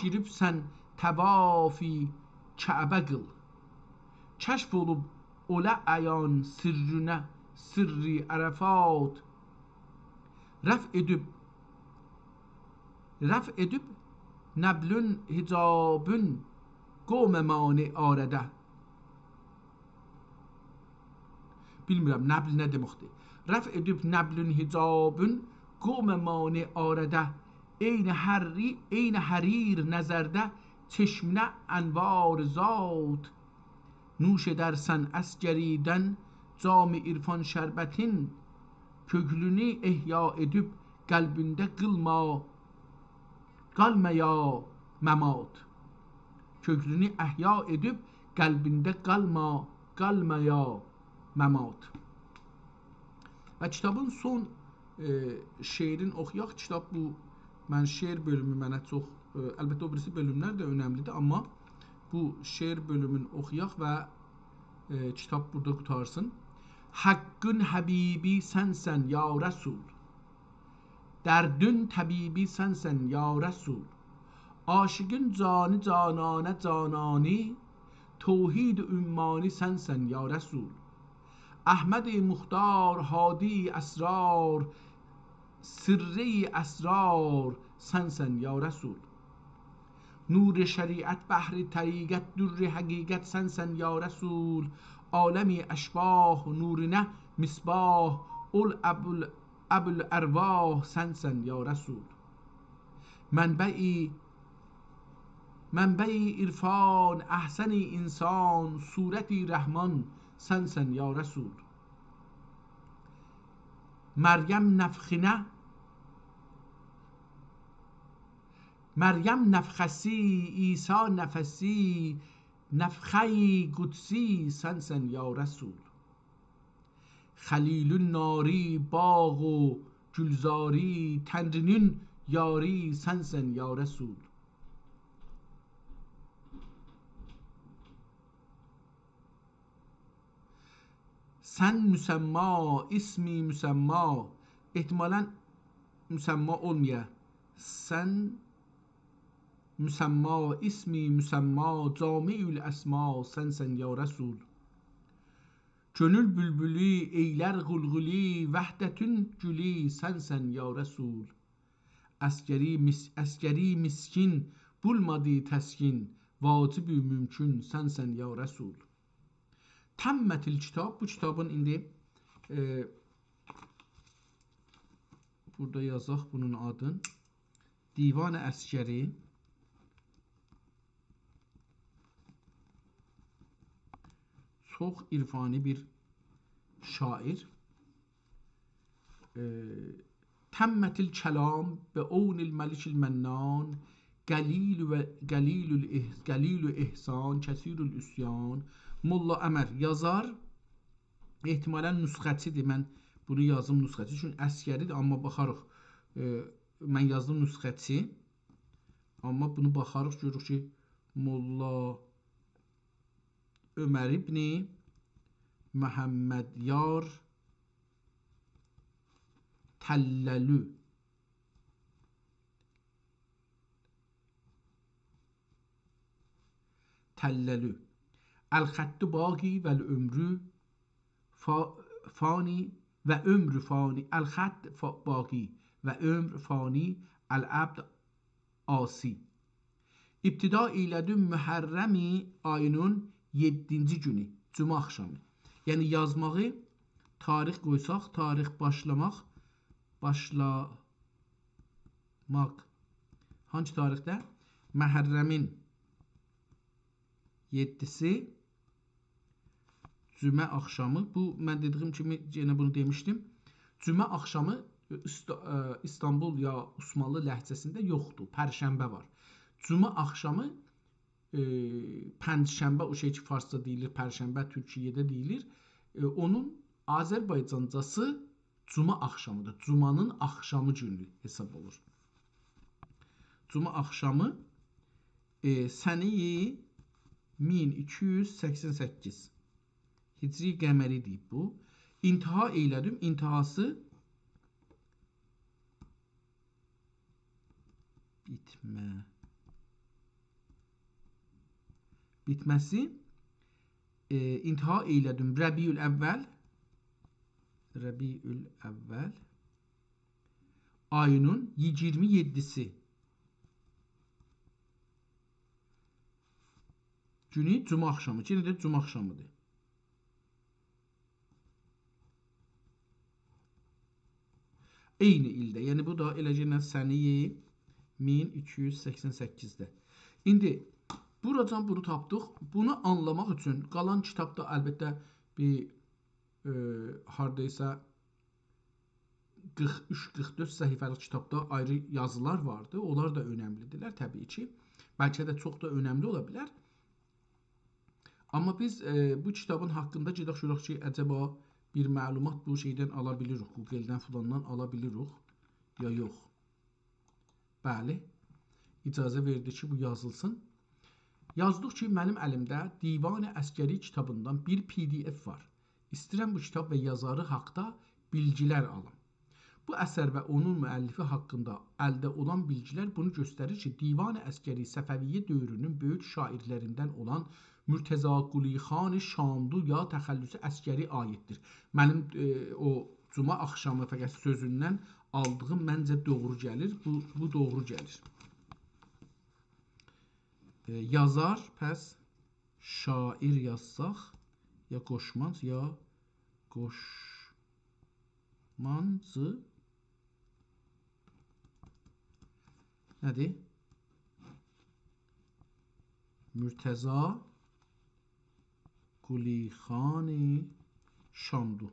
girib sən təvafi Kəbə qıl. Kəşf olub ola əyan sirri ərəfat. Rəf edib nəblün hicabın qovmə mani arədə. Bilmirəm, nəbl nə deməkdir. Rəf edib nəblün hicabın qovmə mani arədə. Eyni hərir nəzərdə çeşminə ənvar zat. Nuş edərsən əsgəridən cami irfan şərbətin, köklünü ehya edib qəlbində qalmaya məmat. Köklünü ehya edib qəlbində qalmaya məmat. Və kitabın son şeirin oxuyaq. Kitab bu, mən şeir bölümü mənə çox, əlbəttə o birisi bölümlər də önəmlidir, amma bu şeir bölümünü oxuyaq və kitab burada qutarsın. Haqqın həbibi sənsən ya Rəsul, dərdün təbibi sənsən ya Rəsul, aşıqın canı cananə canani, توحید ümmani sənsən ya Rəsul. Əhməd-i Muxtar, hadi əsrar, sirri əsrar sənsən ya Rəsul. Nur şریعت بحر طریقت در حقیقت سنسن یا رسول. عالمی اشباح نورینه مصباح ابو الارواح سنسن یا رسول. منبعی عرفان احسنی انسان صورتی رحمان سنسن یا رسول. مریم نفخسی عیسی نفسی نفخی قدسی سنسن یا رسول. خلیل ناری باغ و گلزاری تنرینین یاری سنسن یا رسول. Sən müsemma, ismi müsemma, ehtimalen müsemma olmaya. Sen müsemma, ismi müsemma, camiül esma, sensen ya Resul. Gönül bülbülü, eyler gulguli, vehdetün gülü, sensen ya Resul. Askeri miskin, bulmadı teskin, vacib-i mümkün, sensen ya Resul. Təmmətil kitab, bu kitabın indi burada yazaq bunun adın. Divan-ı Əskəri. Çox irfani bir şair. Təmmətil kəlam və ownil məlikil mənnan, gəlilü ihsan, kəsirül üsyan. Molla Əmər yazar, ehtimalən nüsxəçidir. Mən bunu yazdım nüsxəçi, çünki əskəridir, amma baxarıq, mən yazdım nüsxəçi, amma bunu baxarıq, görürük ki, Molla Ömər ibn Məhəmməd Yar Təlləlü. Təlləlü. Əl-xəttu baqi vəl-ömrü fani və ömrü fani. Əl-xətt baqi və ömr fani. Əl-əbd asi. İbtida elədim Mühərrəmi ayının 7-ci günü, cümə axşamı. Yəni yazmağı tarix qoysaq, tarix başlamaq hangi tarixdə? Məhərrəmin 7-si cümə axşamı. Bu mən dediyim kimi yenə bunu demişdim. Cümə axşamı İstanbul ya Osmanlı ləhcəsində yoxdur. Pərşənbə var. Cümə axşamı pəncşənbə o şey ki farsça deyilir, pərşənbə Türkiyədə deyilir. Onun Azərbaycancası cümə axşamıdır. Cümanın axşamı günü hesab olur. Cümə axşamı səni 1288 Hicri qəməri deyib bu. İntiha eylədim. İntihası bitməsi intiha eylədim. Rəbiül əvvəl ayının 27-si günü cümə axşamı. Yenə də cümə axşamıdır. Eyni ildə. Yəni bu da eləcə səniyə 1288-də. İndi buradan bunu tapdıq. Bunu anlamaq üçün qalan kitabda əlbəttə bir hardaysa 43-44 səhifəlik kitabda ayrı yazılar vardı. Onlar da önəmlidirlər təbii ki. Bəlkə də çox da önəmli ola bilər. Amma biz bu kitabın haqqında gedək görək ki, əcəba bir məlumat bu şeydən ala bilirik, Google-dən filandan ala bilirik, ya yox. Bəli, icazə verdi ki, bu yazılsın. Yazdıq ki, mənim əlimdə Divan-ı Əskəri kitabından bir PDF var. İstəyirəm bu kitab və yazarı haqda bilgilər alım. Bu əsər və onun müəllifi haqqında əldə olan bilgilər bunu göstərir ki, Divan-ı Əskəri Səfəviyyə dövrünün böyük şairlərindən olan Mürtəza Qulixan Şamdu ya təxəllüsü əskəri aiddir. Mənim o cümə axşamı fəqət sözündən aldığım məncə doğru gəlir. Bu doğru gəlir. Yazar, pəs şair yazsaq, ya qoşmaz, ya qoşmancı nədir? Mürtəza Qulixan Şamdu.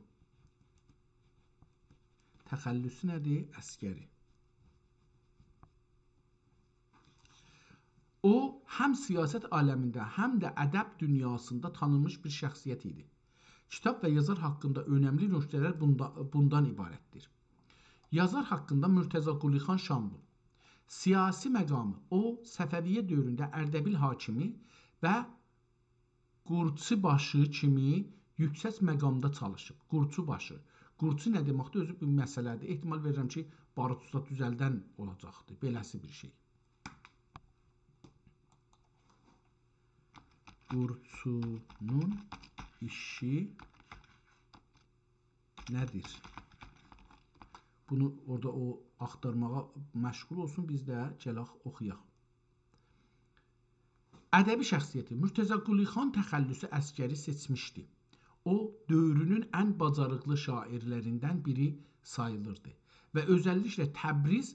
Təxəllüsü nədir? Əskəri. O, həm siyasət aləmində, həm də ədəb dünyasında tanınmış bir şəxsiyyət idi. Kitab və yazar haqqında önəmli nöqtələr bundan ibarətdir. Yazar haqqında Mürtəza Qulixan Şamdu. Siyasi məqamı, o, Səfəviyyə dövründə Ərdəbil hakimi və Qurçubaşı kimi yüksək məqamda çalışıb. Qurçubaşı. Qurçu nə deməkdir? Özü bir məsələdir. Ehtimal verirəm ki, barutuzda düzəldən olacaqdır. Beləsi bir şey. Qurçunun işi nədir? Bunu orada o axtarmağa məşğul olsun, biz də gələk oxuyaq. Ədəbi şəxsiyyəti Mürtəza Qulixan təxəllüsü əskəri seçmişdi. O, dövrünün ən bacarıqlı şairlərindən biri sayılırdı və özəlliklə Təbriz,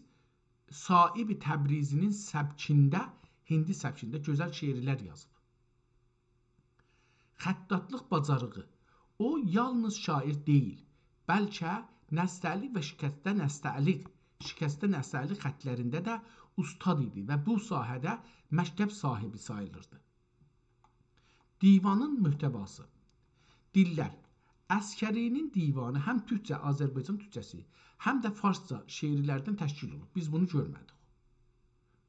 Saib-i Təbrizinin səbkində, hindi səbkində gözəl şeirlər yazıb. Xəttatlıq bacarığı. O, yalnız şair deyil, bəlkə nəstəlik və şikəstə nəstəlik xətlərində də ustad idi və bu sahədə məktəb sahibi sayılırdı. Divanın mühtəvası. Dillər. Əskərinin divanı həm türkcə, Azərbaycan türkcəsi, həm də farsca şeirlərdən təşkil olub. Biz bunu görmədik.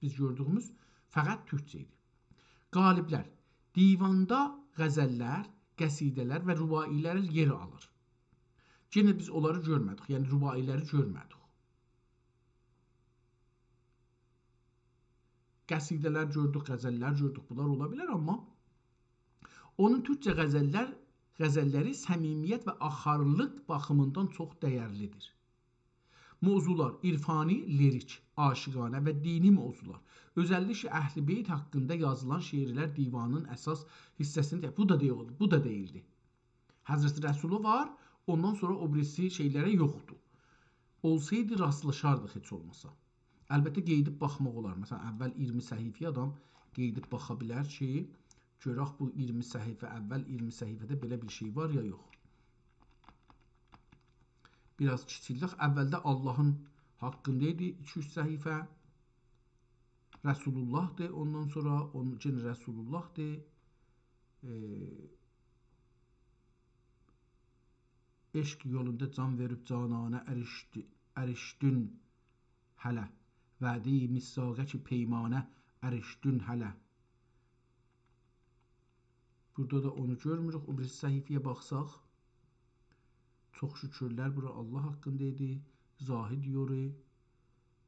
Biz gördüyümüz fəqət türkcə idi. Qaliblər. Divanda qəzəllər, qəsidələr və rübailər yer alır. Yenə biz onları görmədik, yəni rübailəri görmədik. Qəsidələr gördük, qəzəllər gördük. Bunlar ola bilər, amma onun türkcə qəzəlləri səmimiyyət və axarlıq baxımından çox dəyərlidir. Mövzular irfani, lirik, aşiqanə və dini mövzular. Özəlliklə Əhl-i Beyt haqqında yazılan şeirlər divanın əsas hissəsində. Bu da deyildi. Həzrəti Rəsulu var, ondan sonra o birisi şeylərə yoxdur. Olsaydı rastlaşardıq heç olmasa. Əlbəttə qeydib baxmaq olar. Məsələn, əvvəl 20 səhifə adam qeydib baxa bilər ki, görək bu 20 səhifə, əvvəl 20 səhifədə belə bir şey var ya yox. Biraz kiçildik. Əvvəldə Allahın haqqında idi 2-3 səhifə. Rəsulullahdır. Ondan sonra onun üçün Rəsulullahdır. Eşq yolunda can verib cananə ərişdün hələ. Vədi misaqə ki peymanə ərişdün hələ. Burada da onu görmürük. O birisi səhifəyə baxsaq. Çox şükürlər bura Allah haqqında idi. Zahid yori.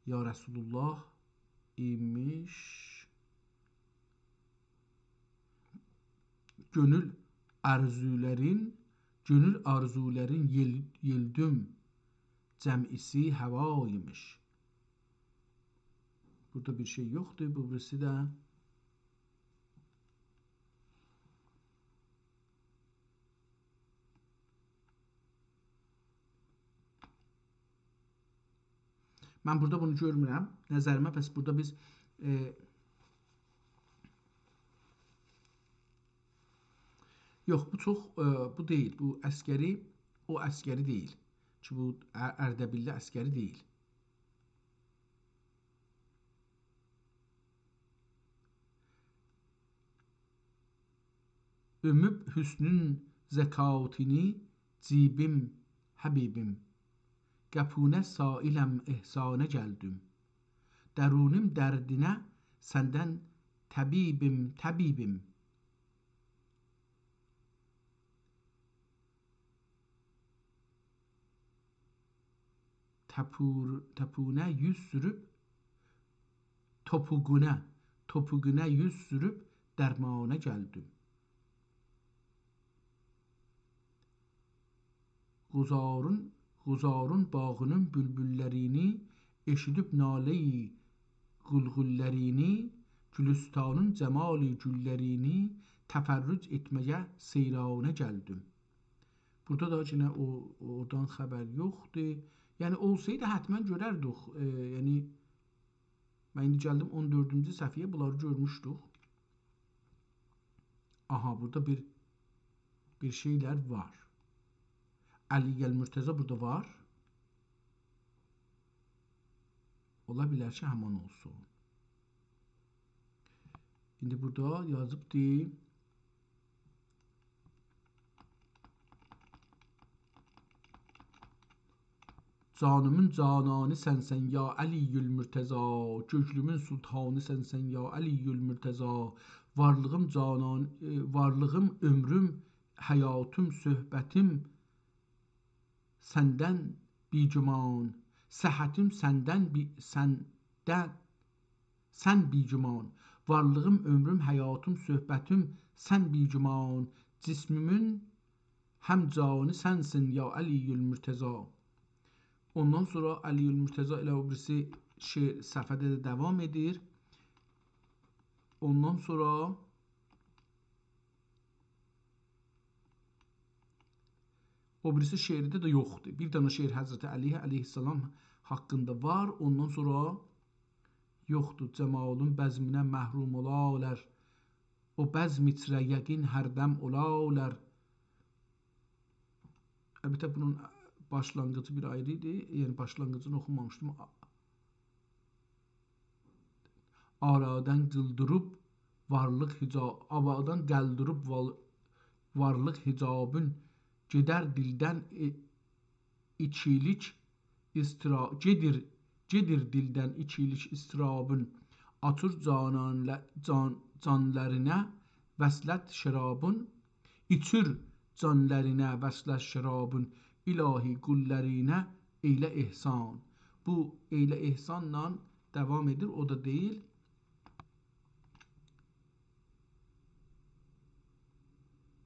Ya Resulullah imiş. Gönül arzulərin yeldüm cəmisi həva imiş. Burada bir şey yoxdur. Bu birisi də mən burada bunu görmürəm. Nəzərimə bəs burada biz yox, bu çox bu deyil. Bu əskəri o əskəri deyil. Ki bu Ərdəbilli əskəri deyil. Ömüb hüsnün zəkatini cibim həbibim. Qəpunə sailəm ehsanə gəldim. Dərunim dərdinə səndən təbibim. Topuğuna yüz sürüb dərmana gəldim. Quzarın bağının bülbüllərini eşidib nalə-i qulqullərini, Gülüstanın cəmali güllərini təfərrüc etməyə seyranə gəldim. Burada da yine oradan xəbər yoxdur. Yəni olsaydı həttəmən görərdik. Yəni mən indi gəldim 14-cü səhifəyə, bunları görmüşdük. Aha, burada bir şeylər var. Əli Mürtəza burada var. Ola bilər ki, həman olsun. İndi burada yazıbdır. Canımın cananı sənsən ya Əliyyül Mürtəza, Göklümün sultanı sənsən ya Əliyyül Mürtəza, varlığım, ömrüm, həyatım, söhbətim səndən bicüman, səhhətim sən bicüman, varlığım, ömrüm, həyatım, söhbətim sən bicüman, cismimin həm canı sənsin ya Əliyyül Mürtəza. Ondan sonra Əliyyül Mürtəza ilə o birisi səhifədə də davam edir. Ondan sonra o birisi şeirdə də yoxdur. Bir dənə şeir Həzrəti Əli əleyhissalam haqqında var. Ondan sonra yoxdur. Cəmalın bəzminə məhrum olarlar. O bəzm içrə yəqin hərdəm olarlar. Əlbəttə bunun başlanğıcı bir ayrı idi. Yəni başlanğıcını oxumamışdım. Aradan qıldırıb varlıq hicabın gedər dildən ikilik gedir dildən ikilik istirabın atır canlarına vəslət şərabın içir canlarına vəslət şərabın ilahi qullərinə eylə ehsan. Bu eylə ehsanla devam edir. O da değil.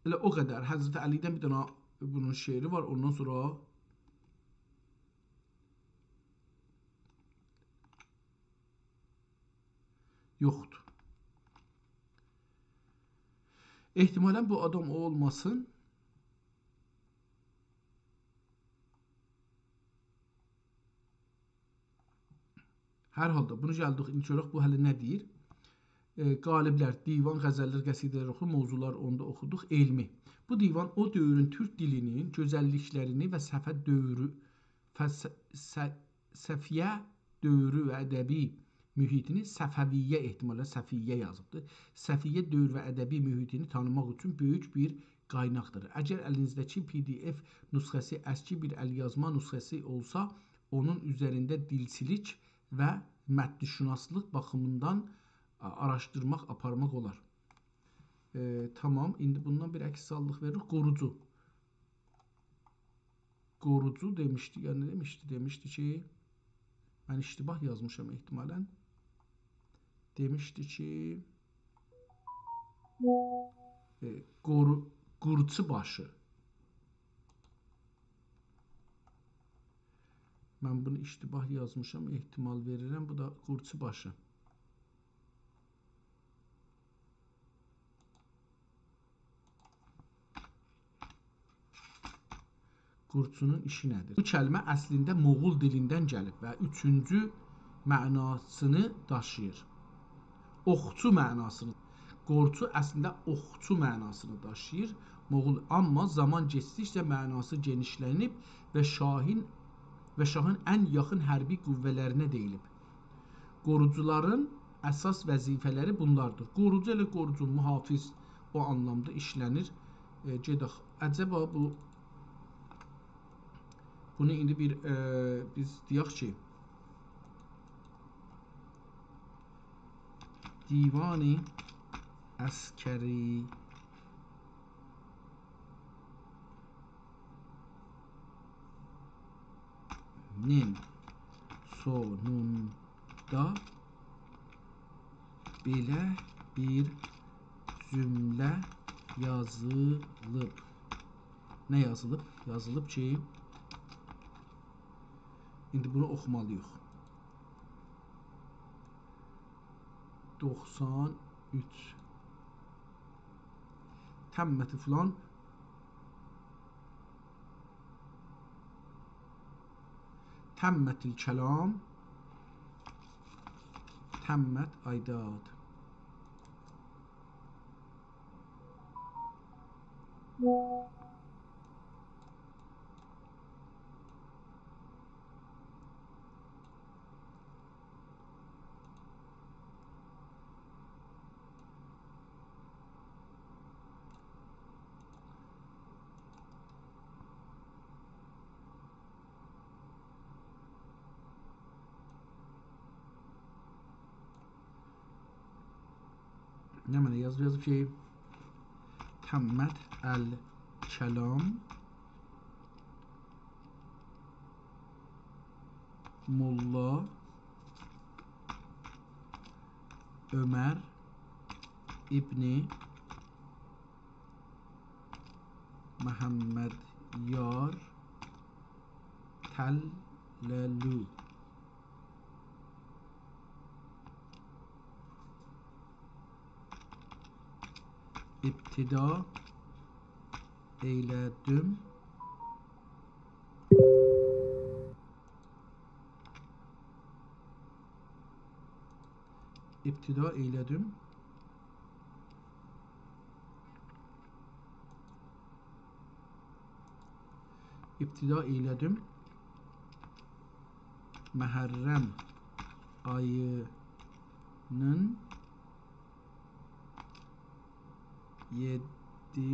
Elə o qədər. Həzrəti Əlidən bir dənə bunun şeiri var. Ondan sonra yoxdur. Ehtimalən bu adam o olmasın. Hər halda bunu gəldik, indi görək bu hələ nə deyir? Qaliblər, divan, qəzəllər, qəsidələr oxudu, mövzular onda oxuduq, elmi. Bu divan o dövrün türk dilinin gözəlliklərini və Səfiyyə dövrü və ədəbi mühitini Səfəviyyə ehtimalə Səfiyyə yazıbdır. Səfiyyə dövr və ədəbi mühitini tanımaq üçün böyük bir qaynaqdır. Əgər əlinizdəki PDF nüsxəsi əski bir əlyazma nüsxəsi olsa, onun üzərində dilçilik və məddüşünaslıq baxımından araşdırmaq, aparmaq olar. Tamam, indi bundan bir əksallıq veririk. Qorucu. Qorucu demişdi, yəni demişdi? Demişdi ki, mən iştibah yazmışam ehtimalən. Demişdi ki, qurçu başı. Mən bunu iştibah yazmışam, ehtimal verirəm. Bu da qurçu başı. Qurçunun işi nədir? Bu kəlmə əslində Moğol dilindən gəlib və üçüncü mənasını daşıyır. Oxçu mənasını. Qorçu əslində oxçu mənasını daşıyır. Moğol, amma zaman keçdikcə mənası genişlənib və şahın ən yaxın hərbi qüvvələrinə deyilib. Qorucuların əsas vəzifələri bunlardır. Qorucu elə qorucu, mühafiz o anlamda işlənir. Gedək. Əcəba bunu indi biz deyək ki, Divani Əskərinin sonunda belə bir cümlə yazılıb. Nə yazılıb? Yazılıb ki, indi bunu oxumalıyıq. 93 Təmməti filan Təmmətil kəlam Təmmət aydad. Nə mənə yazıb ki, Təmmət əl-kəlam Molla Ömər İbni Məhəmməd Yar Təlləlü İbtida eylədim Məhərrəm ayının 7-ci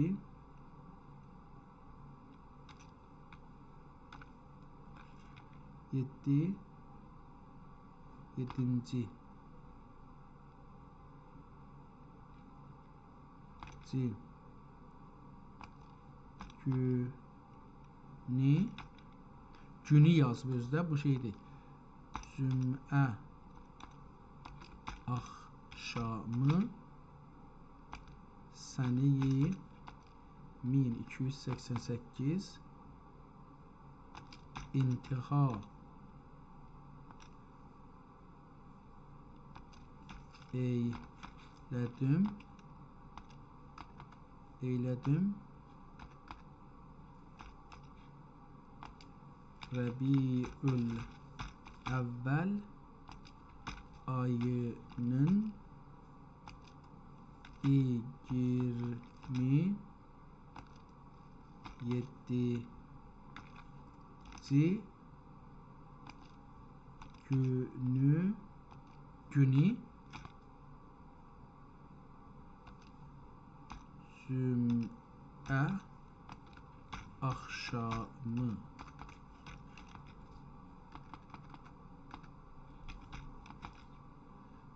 günü yazıb özdə bu şeydir. Cümə axşamı səni 1288 intiha eylədim Rəbiül əvvəl ayının 27-ci günü Cümə axşamı.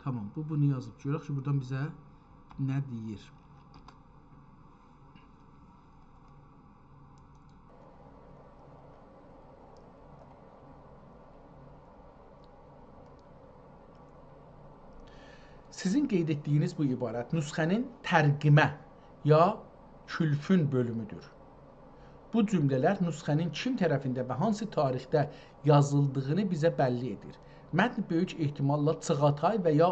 Tamam, bunu yazıb. Görək ki, buradan bizə nə deyir? Sizin qeyd etdiyiniz bu ibarət nüsxənin tərqimə ya külfün bölümüdür. Bu cümlələr nüsxənin kim tərəfində və hansı tarixdə yazıldığını bizə bəlli edir. Mətn böyük ehtimalla Çağatay və ya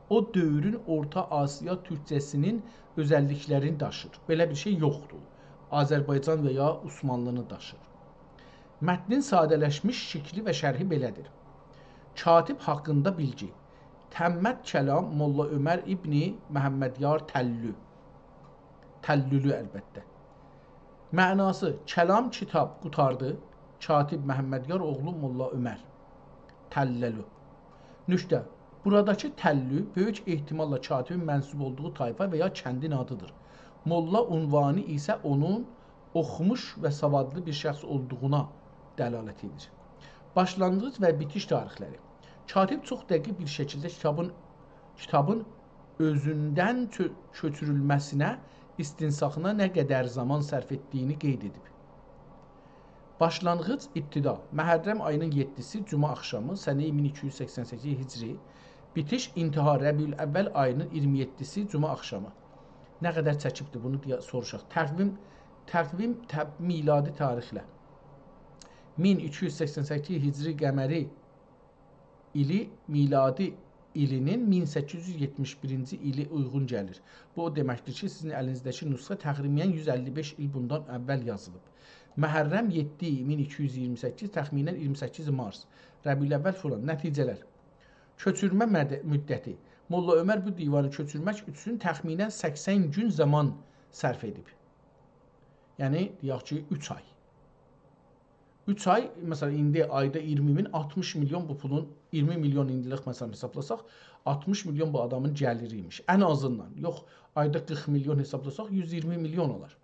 o dövrün Orta Asiya türkcəsinin özəlliklərini daşır. Belə bir şey yoxdur. Azərbaycan və ya Osmanlını daşır. Mətnin sadələşmiş şəkli və şərhi belədir. Katib haqqında bilgi. Təmməd kəlam Molla Ömər İbni Məhəmmədyar Təllülü əlbəttə. Mənası, kəlam kitab qutardı, Katib Məhəmmədyar oğlu Molla Ömər Təlləlü. Nüqtə, buradakı təllü böyük ehtimalla katibin mənsub olduğu tayfa və ya kəndin adıdır. Molla unvanı isə onun oxumuş və savadlı bir şəxs olduğuna dəlalət edir. Başlanğıc və bitiş tarixləri. Katib çox dəqiq bir şəkildə kitabın özündən köçürülməsinə, istinsaqına nə qədər zaman sərf etdiyini qeyd edib. Başlanğıc ibtida. Məhərrəm ayının 7-si Cümə axşamı, sənə 1288 hicri. Bitiş intiha Rəbiül əvvəl ayının 27-si Cümə axşamı. Nə qədər çəkibdir bunu soruşaq. Təqvim miladi tarixlə. 1288 hicri qəməri ili miladi ilinin 1871-ci ili uyğun gəlir. Bu o deməkdir ki, sizin əlinizdəki nüsxə təxminən 155 il bundan əvvəl yazılıb. Məhərrəm 7 1228 təxminən 28 mars. Rəbiül-əvvəl falan. Nəticələr. Köçürmə müddəti. Molla Ömər bu divanı köçürmək üçün təxminən 80 gün zaman sərf edib. Yəni, deyək ki, 3 ay. 3 ay, məsələn, indi ayda 20 min, 60 milyon bu pulun, 20 milyon indilik məsələn hesablasaq, 60 milyon bu adamın gəliriymiş. Ən azından. Yox, ayda 40 milyon hesablasaq, 120 milyon olar.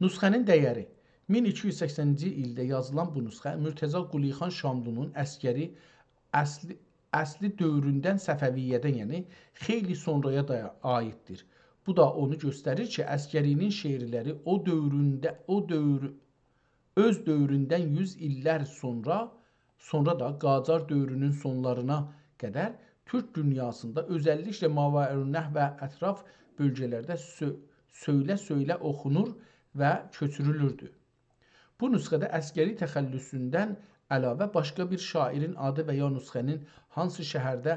Nüsxənin dəyəri. 1280-ci ildə yazılan bu nüsxə Mürtəza Qulixan Şamlunun əskəri əsli dövründən Səfəviyyədən, yəni xeyli sonraya da aiddir. Bu da onu göstərir ki, əskərinin şeirləri öz dövründən 100 illər sonra da Qacar dövrünün sonlarına qədər Türk dünyasında özəlliklə Mavaənnəh və ətraf bölgələrdə söylə oxunur və köçürülürdü. Bu nüsxədə əskəri təxəllüsündən əlavə başqa bir şairin adı və ya nüsxənin hansı şəhərdə,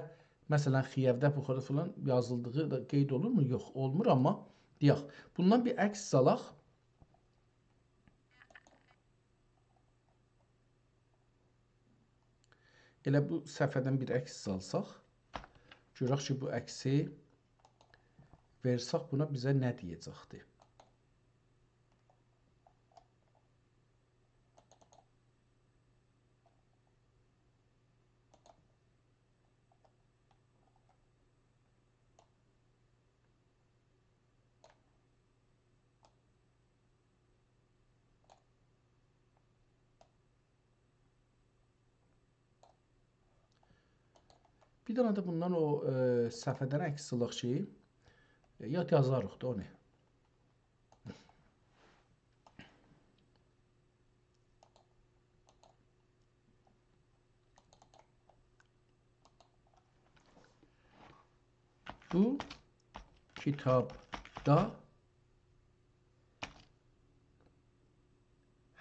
məsələn Xiyevdə, Buxarada falan yazıldığı da qeyd olurmu? Yox, olmur, amma deyək. Bundan bir əks salaq. Elə bu səhvədən bir əks salsaq, görək ki, bu əksi versaq buna bizə nə deyəcəkdir? Bir dənə də bundan o səhvədən əks salaq ki, yad yazarıq da o ne? Bu kitabda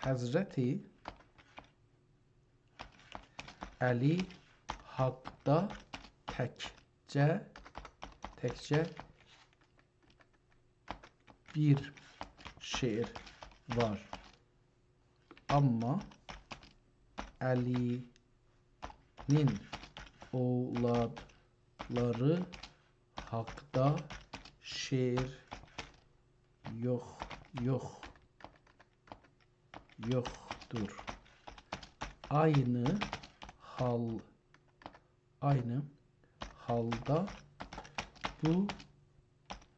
Həzrəti Əli haqda təkcə bir şeir var. Amma Əlinin oğulları haqda şeir yoxdur. Aynı halda bu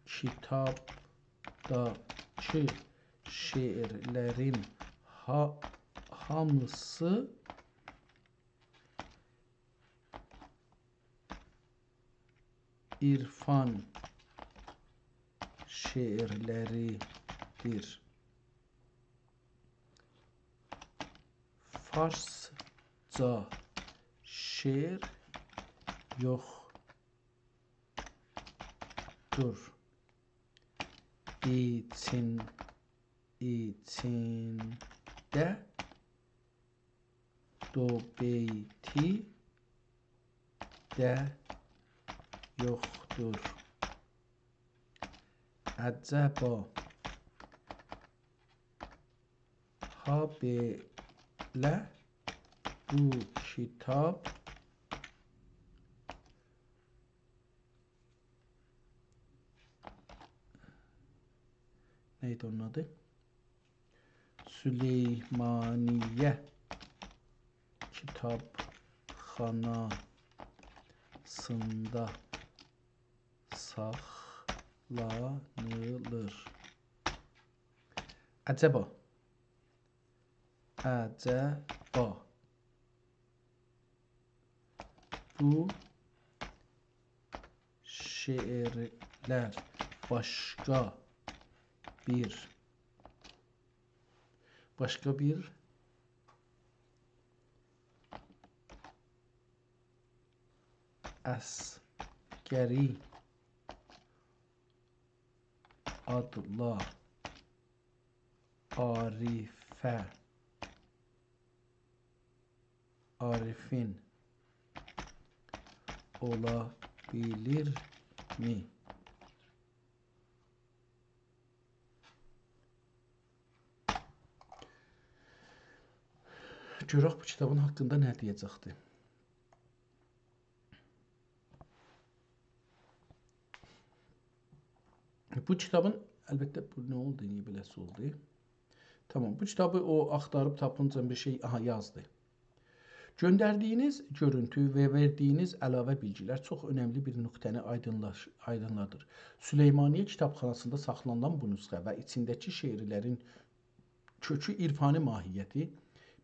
kitabdakı şeirlərin hamısı irfan şeirləridir. Farsca şeir yoxdur. İçində do beyti də yoxdur. Əcəba ha belə bu kitab neydi onun adı? Süleymaniye kitabxanasında saxlanılır. Əcəba bu şeirlər başqa bir əsgəri adla Arifin olabilirmi? Görək bu kitabın haqqında nə deyəcəkdir. Bu kitabın, əlbəttə bu nə oldu, niyə beləsi oldu? Tamam, bu kitabı o axtarıb tapınca bir şey yazdı. Göndərdiyiniz görüntü və verdiyiniz əlavə bilgilər çox önəmli bir nöqtəni aydınladır. Süleymaniye kitabxanasında saxlanılan bu nüsxə və içindəki şeirlərin kökü irfani mahiyyəti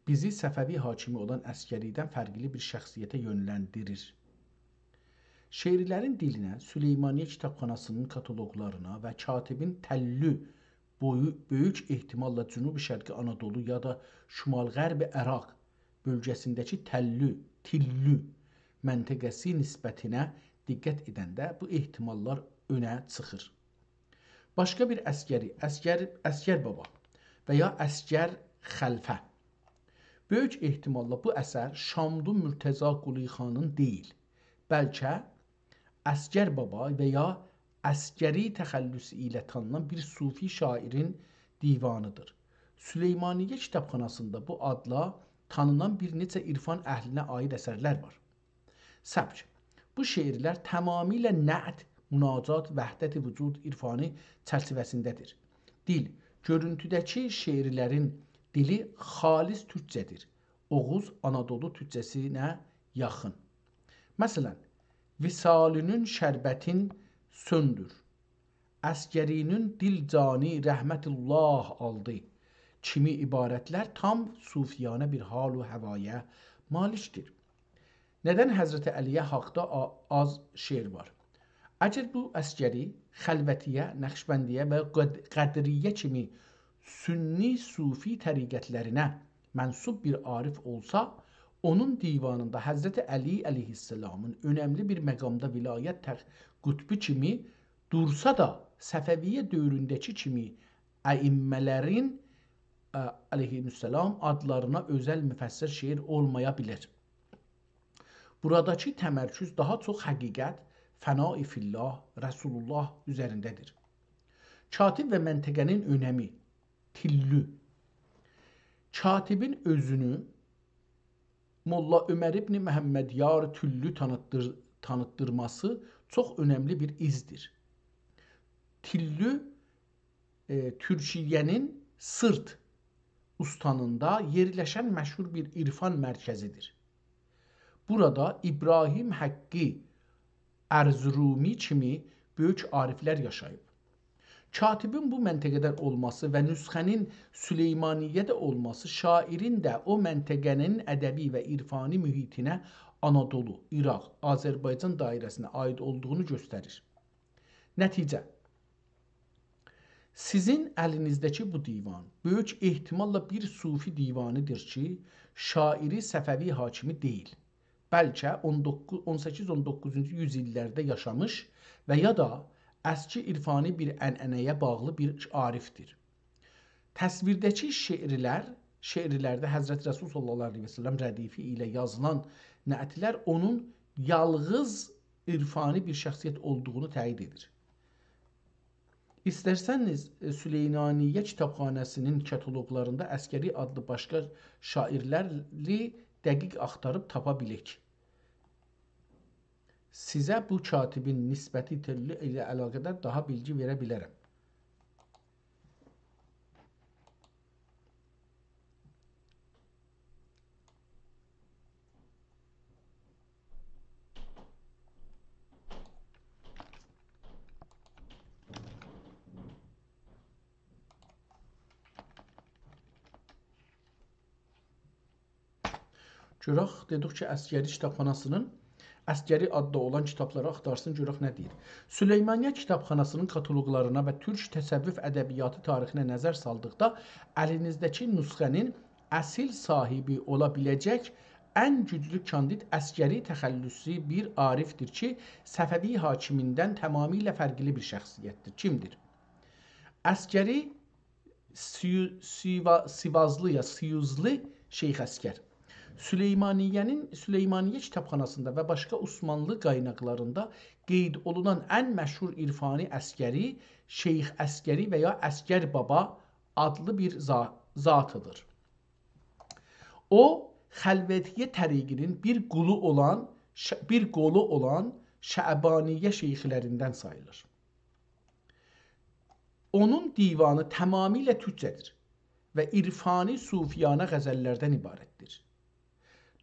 bizi Səfəvi hakimi olan əsgəridən fərqli bir şəxsiyyətə yönləndirir. Şeirlərin dilinə, Süleymaniye kitabxanasının kataloqlarına və katibin təllü boyu böyük ehtimalla Cənubi-Şərqi Anadolu ya da Şimal-Qərbi Əraq bölgəsindəki Tillü məntəqəsi nisbətinə diqqət edəndə bu ehtimallar önə çıxır. Başqa bir əsgər baba və ya əsgər xəlfə. Böyük ehtimalla bu əsər Şamlı Mürtəza Qulixanın deyil, bəlkə əsgər baba və ya əsgəri təxəllüsü ilə tanınan bir sufi şairin divanıdır. Süleymaniye kitabxanasında bu adla tanınan bir neçə irfan əhlinə aid əsərlər var. Səbr. Bu şeirlər tamamilə nəət, münacat, vəhdət-i vücud irfanı çərçivəsindədir. Dil. Görüntüdəki şeirlərin dili xalis türkcədir. Oğuz Anadolu türkcəsinə yaxın. Məsələn, Visalünün şərbətin söndür. Əsgərinin dil cani rəhmətullah aldı. Kimi ibarətlər tam sufiyanə bir hal-u həvaya malikdir. Nədən Həzrəti Əliyə haqda az şeir var? Əgər bu əsgəri xəlvətiyyə, nəqşbəndiyə və qədriyyə kimi sünni sufi təriqətlərinə mənsub bir arif olsa, onun divanında Həzrəti Əli əleyhisselamın önəmli bir məqamda vilayət qütbü kimi dursa da, Səfəviyyə dövründəki kimi əimmələrin aleyhisselam adlarına özel müfəssir şeir olmaya bilər. Buradakı təmərküz daha çox həqiqət, fənai fillah, Rəsulullah üzərindədir. Katib və məntəqənin önəmi, tillü. Katibin özünü Molla Ömər ibn Məhəmmədyar Tüllü tanıtdırması çox önəmli bir izdir. Tillü Türkiyənin Sırt ustanında yerləşən məşhur bir irfan mərkəzidir. Burada İbrahim Həqqi Ərzurumi kimi böyük ariflər yaşayıb. Katibin bu məntəqədə olması və nüsxənin Süleymaniyyədə olması şairin də o məntəqənin ədəbi və irfani mühitinə Anadolu, İraq, Azərbaycan dairəsinə aid olduğunu göstərir. Nəticə: sizin əlinizdəki bu divan böyük ehtimalla bir sufi divanıdır ki, şairi Səfəvi hakimi deyil, bəlkə 18-19-cu yüzillərdə yaşamış və ya da əski irfani bir ənənəyə bağlı bir arifdir. Təsvirdəki şeirlərdə Həzrət Rəsul sallallahu aleyhi və səlləm rədifi ilə yazılan nəətlər onun yalğız irfani bir şəxsiyyət olduğunu təyid edir. İstərsəniz Süleymaniyyə kitabxanəsinin kataloqlarında Əskəri adlı başqa şairləri dəqiq axtarıb tapa bilək. Sizə bu katibin nisbəti ilə əlaqədar daha bilgi verə bilərəm. Görək, dedik ki, Əskəri kitabxanasının Əskəri adda olan kitabları axtarsın, görək nə deyir. Süleymaniyyə kitabxanasının kataloqlarına və türk təsəvvüf ədəbiyyatı tarixinə nəzər saldıqda əlinizdəki nüsxənin əsil sahibi ola biləcək ən güclü kandid Əskəri təxəllüsü bir arifdir ki, Səfəvi hakimindən tamamilə fərqli bir şəxsiyyətdir. Kimdir? Əskəri Sivazlı ya Siyuzlu Şeyx Əskər. Süleymaniyyə kitabxanasında və başqa Osmanlı qaynaqlarında qeyd olunan ən məşhur irfani əskəri Şeyx Əskəri və ya Əskər Baba adlı bir zatıdır. O, Xəlvətiyyə təriqinin bir qolu olan Şəbaniyyə şeyxlərindən sayılır. Onun divanı tamamilə türkcədir və irfani sufiyanə qəzəllərdən ibarətdir.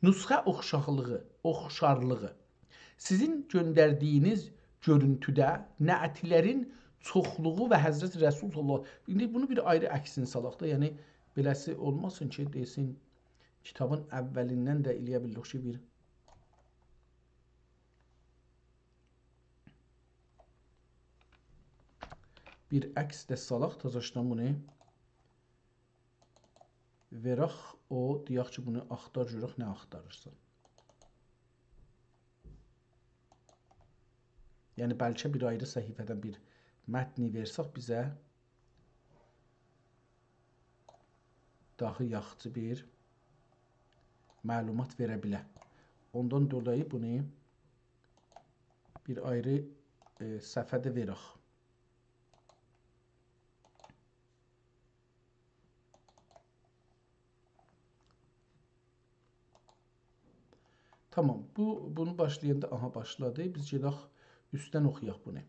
Nüsxə oxşarlığı. Sizin göndərdiyiniz görüntüdə nəətlərin çoxluğu və Həzrət Rəsul sallallahu aleyhi və səlləm. İndi bunu bir ayrı əksini salaq da, yəni beləsi olmasın ki, desin, kitabın əvvəlindən də eləyə bildik ki, bir əks də salaq, təzəşdən bunu verək, o deyək ki, bunu axtar, görək nə axtarırsan. Yəni, bəlkə bir ayrı səhifədən bir mətni versək bizə daha yaxşı bir məlumat verə bilər. Ondan dolayı bunu bir ayrı səhifədə verək. Tamam, bunu başlayanda, aha başladı. Biz gedək üstdən oxuyaq bunu.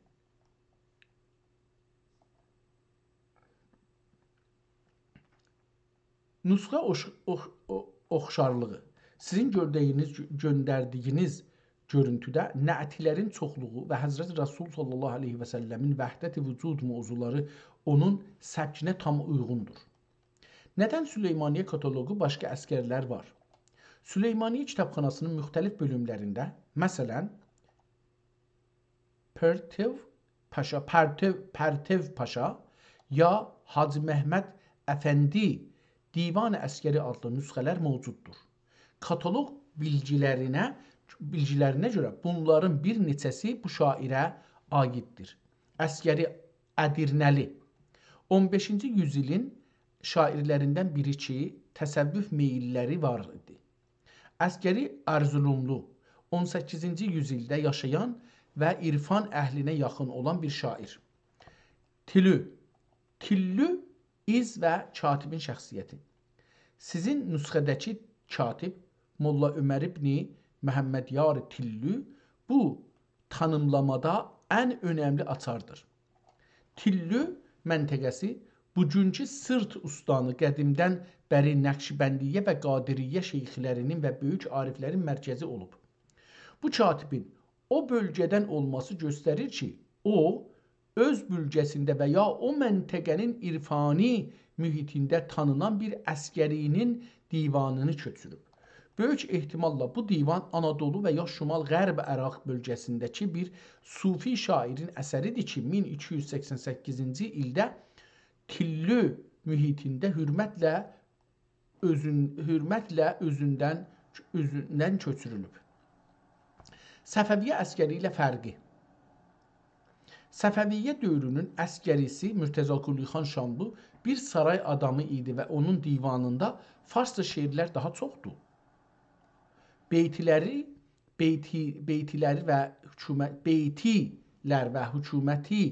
Nüsxə oxşarlığı. Sizin göndərdiyiniz görüntüdə nəətlərin çoxluğu və Həzrət Rəsul sallallahu aleyhi və səlləmin vəhdəti vücud mövzuları onun səbkinə tam uyğundur. Nədən Süleymaniyyə kataloqu başqa əskərlər var? Süleymaniyyə kitabxanasının müxtəlif bölümlərində, məsələn, Pərtev Paşa ya Hacı Məhməd Əfəndi Divan-ı Əskəri adlı nüsxələr mövcuddur. Kataloq bilgilərinə görə bunların bir neçəsi bu şairə aiddir. Əskəri Ədirnəli 15-ci yüzilin şairlərindən biri ki, təsəvvüf meyilləri var idi. Əskəri Ərzurumlu, 18-ci yüzildə yaşayan və irfan əhlinə yaxın olan bir şair. Tillü iz və katibin şəxsiyyəti. Sizin nüsxədəki katib Molla Ömər İbni Məhəmmədyar Tillü bu tanımlamada ən önəmli açardır. Tillü məntəqəsi bugünkü Sırt ustanı qədimdən bəri Nəqşbəndiyyə və Qadiriyyə şeyxlərinin və böyük ariflərin mərkəzi olub. Bu katibin o bölgədən olması göstərir ki, o, öz bölgəsində və ya o məntəqənin irfani mühitində tanınan bir əskərinin divanını köçürüb. Böyük ehtimalla bu divan Anadolu və ya Şimal-Qərb Əraq bölgəsindəki bir sufi şairin əsəridir ki, 1288-ci ildə Tillü mühitində hürmətlə özündən köçürülüb. Səfəviyyə əskəri ilə fərqi. Səfəviyyə dövrünün əskərisi Mürtəza Qulixan Şamlı bir saray adamı idi və onun divanında farsça şeirlər daha çoxdur. Beytilər və hökuməti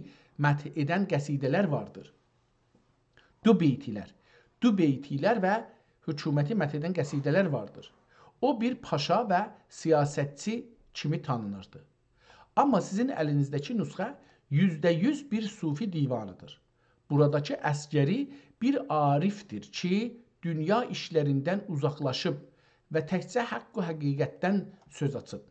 məth edən qəsidələr vardır. Du beytilər və hökuməti məth edən qəsidələr vardır. O bir paşa və siyasətçi kimi tanınırdı. Amma sizin əlinizdəki nüsxə %100 bir sufi divanıdır. Buradakı əskəri bir arifdir ki, dünya işlərindən uzaqlaşıb və təkcə haqq və həqiqətdən söz açıb.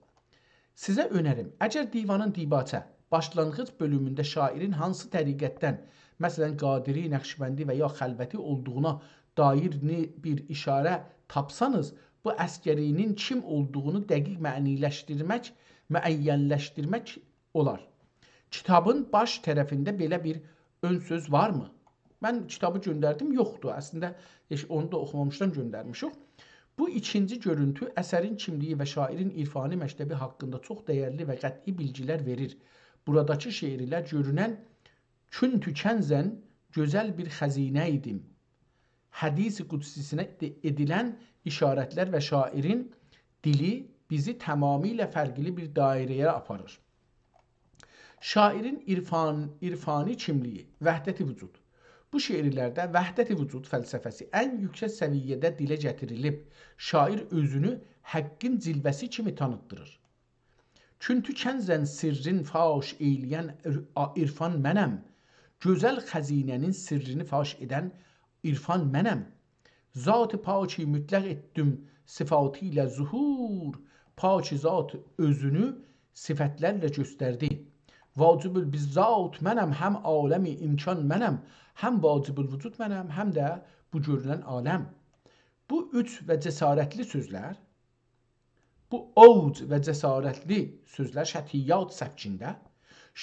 Sizə önərim, əgər divanın dibaçə başlanğıc bölümündə şairin hansı təriqətdən, məsələn, Qadiri, Nəqşbəndi və ya Xəlvəti olduğuna dair bir işarə tapsanız, bu əskərinin kim olduğunu dəqiq müəyyənləşdirmək olar. Kitabın baş tərəfində belə bir ön söz varmı? Mən kitabı göndərdim, yoxdur. Əslində, onu da oxumamışdan göndərmişik. Bu ikinci görüntü əsərin kimliyi və şairin irfani məktəbi haqqında çox dəyərli və qəti bilgilər verir. Buradakı şeirlər görünən küntü kənzən gözəl bir xəzinə idim. Hədis-i qudsisinə edilən işarətlər və şairin dili bizi tamamilə fərqli bir dairəyə aparır. Şairin irfani kimliyi, vəhdəti vücud. Bu şeirlərdə vəhdəti vücud fəlsəfəsi ən yüksək səviyyədə dilə gətirilib, şair özünü həqqin cilvəsi kimi tanıtdırır. Küntü kənzən sirrin faş eyləyən irfan mənəm, gözəl xəzinənin sirrini faş edən irfan mənəm. Zat-ı paki mütləq etdim sıfatı ilə zuhur, paki zat özünü sifətlərlə göstərdi. Vacibül bizzat mənəm, həm aləmi imkan mənəm, həm vacibül vücud mənəm, həm də bu görünən aləm. Bu üç və cəsarətli sözlər, bu ovc və cəsarətli sözlər şətiyyat səfkində,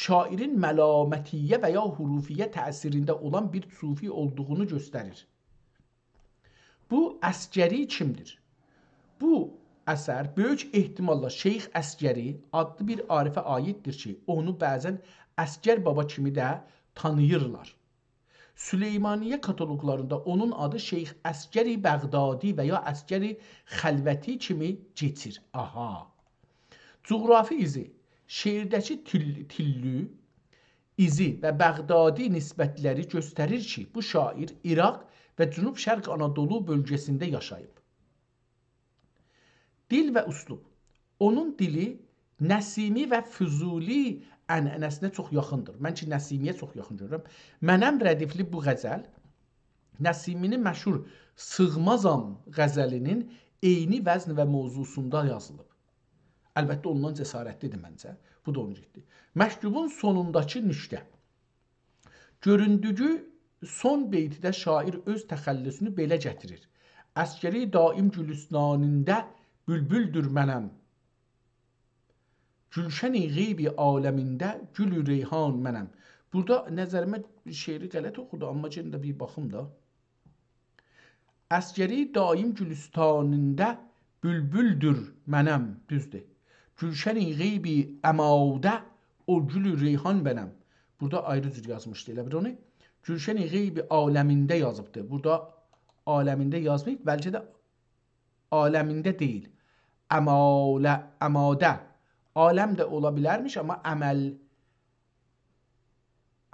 şairin məlamətiyyə və ya hurufiyyə təsirində olan bir sufi olduğunu göstərir. Bu əskəri kimdir? Bu əsər böyük ehtimalla Şeyx Əskəri adlı bir arifə aiddir ki, onu bəzən Əskər Baba kimi də tanıyırlar. Süleymaniyyə kataloqlarında onun adı Şeyx Əskəri Bəğdadi və ya Əskəri Xəlvəti kimi keçir. Aha. Coğrafi izi, şeirdəki Tillü izi və Bəğdadi nisbətləri göstərir ki, bu şair İraq və Cənub-Şərq Anadolu bölgəsində yaşayıb. Dil və üslub. Onun dili Nəsimi və Füzuli ənənəsinə çox yaxındır. Mən ki, Nəsimiyə çox yaxın görürəm. Mənəm rədifli bu qəzəl, Nəsiminin məşhur Sığmazam qəzəlinin eyni vəzn və mövzusunda yazılıb. Əlbəttə, ondan cəsarətlidir məncə. Bu da onun getdi. Məktubun sonundakı nüşdə. Göründüyü son beytidə şair öz təxəllüsünü belə gətirir. Əskəri daim gülüstanində bülbüldür mənəm. Gülşəni qeybi aləmində gülü reyhan mənəm. Burada nəzərimə şeiri qələt oxudu, amma yenə də bir baxım da. Əskəri daim gülüstanində bülbüldür mənəm, düzdür. Gülşəni qeybi əmadə o gülü reyhan mənəm. Burada ayrı cür yazmışdı, elə bir onu. Gülşen Qeybi aləmində yazıbdır. Burada aləmində yazmayıb, bəlkə də aləmində deyil. Əmadə. Aləm də ola bilərmiş, amma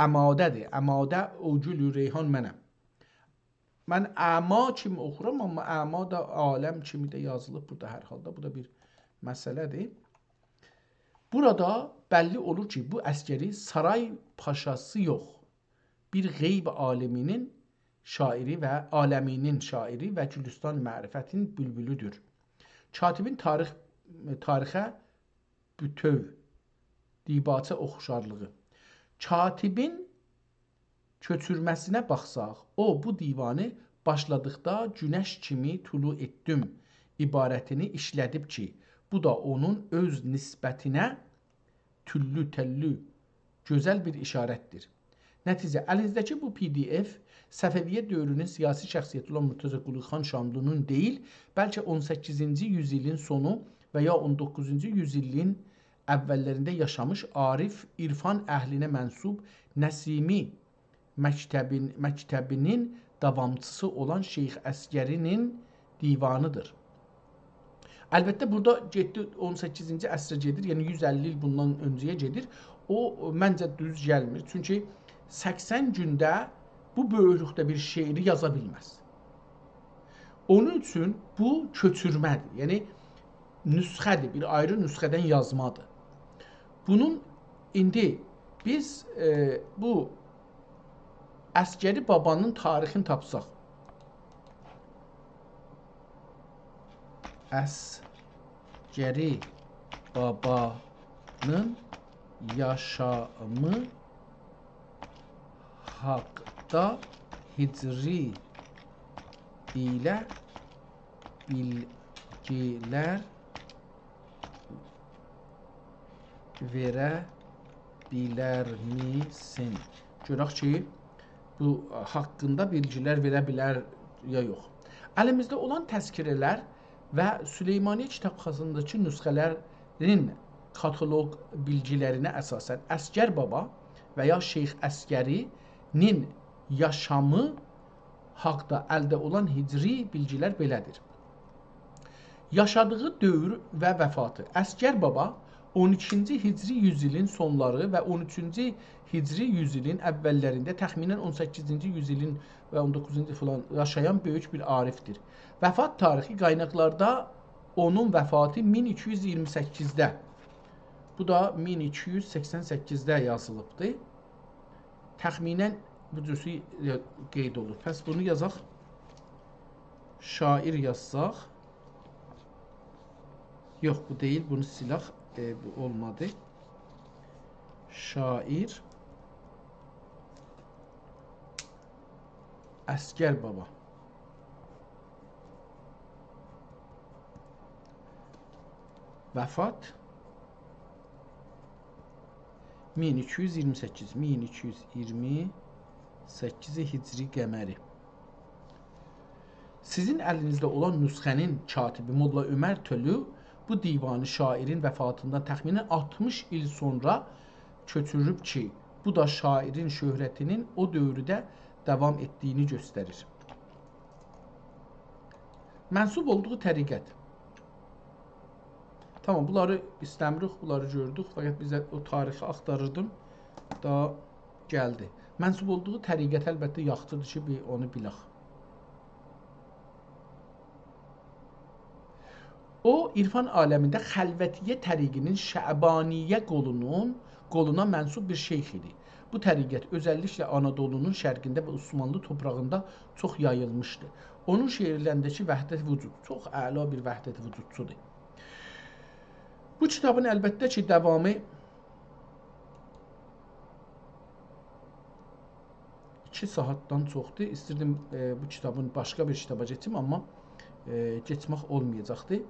əmadədir. Əmadə o gülü reyhan mənəm. Mən əma kimi oxuram, amma əma da aləm kimi də yazılıb burada hər halda. Bu da bir məsələdir. Burada bəlli olur ki, bu əskəri saray paşası yox, bir qeyb aliminin şairi və aləminin şairi və Gülüstan mərifətin bülbülüdür. Katibin tarixə bütöv, dibatə oxşarlığı. Katibin köçürməsinə baxsaq, o bu divanı başladıqda günəş kimi tulu etdim ibarətini işlədib ki, bu da onun öz nisbətinə tüllü-təllü gözəl bir işarətdir. Nəticə, əlinizdəki bu PDF Səfəviyyə dövrünün siyasi şəxsiyyəti olan Murtəza Qulixan Şamlunun deyil, bəlkə 18-ci yüzilin sonu və ya 19-cu yüzilin əvvəllərində yaşamış arif, irfan əhlinə mənsub Nəsimi məktəbinin davamçısı olan Şeyx Əskərinin divanıdır. Əlbəttə, burada 18-ci əsrə gedir, yəni 150 il bundan öncəyə gedir. O, məncə düz gəlmir. Çünki 80 gündə bu böyüklükdə bir şeiri yaza bilməz. Onun üçün bu köçürmədir. Yəni, nüsxədir, bir ayrı nüsxədən yazmadır. Bunun indi biz bu Əskəri babanın tarixini tapsaq, Əskəri babanın yaşamı haqda hicri ilə bilgilər verə bilərmisin? Görək ki, bu haqqında bilgilər verə bilər ya yox. Əlimizdə olan təzkirələr və Süleymaniyyə kitabxanasındakı nüsxələrin kataloq bilgilərinə əsasən Əskər baba və ya Şeyx Əskərinin yaşamı haqda əldə olan hicri bilgilər belədir. Yaşadığı dövr və vəfatı. Əskər baba 12-ci hicri yüzilin sonları və 13-cü hicri yüzilin əvvəllərində təxminən 18-ci yüzilin və 19-cu falan yaşayan böyük bir arifdir. Vəfat tarixi qaynaqlarda onun vəfatı 1228-də. Bu da 1288-də yazılıbdır. Təxminən bu cüzü qeyd olur. Pəs bunu yazaq. Şair yazsaq. Yox, bu deyil. Bunu silaq. Bu olmadı. Şair Əskər baba. Vəfat 1228 hicri qəməri. Sizin əlinizdə olan nüsxənin katibi Molla Ömər Tölü bu divanı şairin vəfatından təxminən 60 il sonra köçürüb ki, bu da şairin şöhrətinin o dövrdə davam etdiyini göstərir. Mənsub olduğu təriqət. Tamam, bunları istəmirik, bunları gördük. Fəqət bizə o tarixi axtarırdım. Da gəldi. Mənsub olduğu təriqət əlbəttə yaxtıdır ki, onu bilək. O, irfan aləmində xəlvətiyyə təriqinin Şəbaniyyə qoluna mənsub bir şeyx idi. Bu təriqət özəlliklə Anadolunun şərqində və Osmanlı toprağında çox yayılmışdı. Onun şeirlərindəki vəhdət vücud çox əla bir vəhdət vücudçudur. Bu kitabın əlbəttə ki, davamı 2 saatdan çoxdur. İstirdim bu kitabın başqa bir kitaba geçim, amma geçmək olmayacaqdır.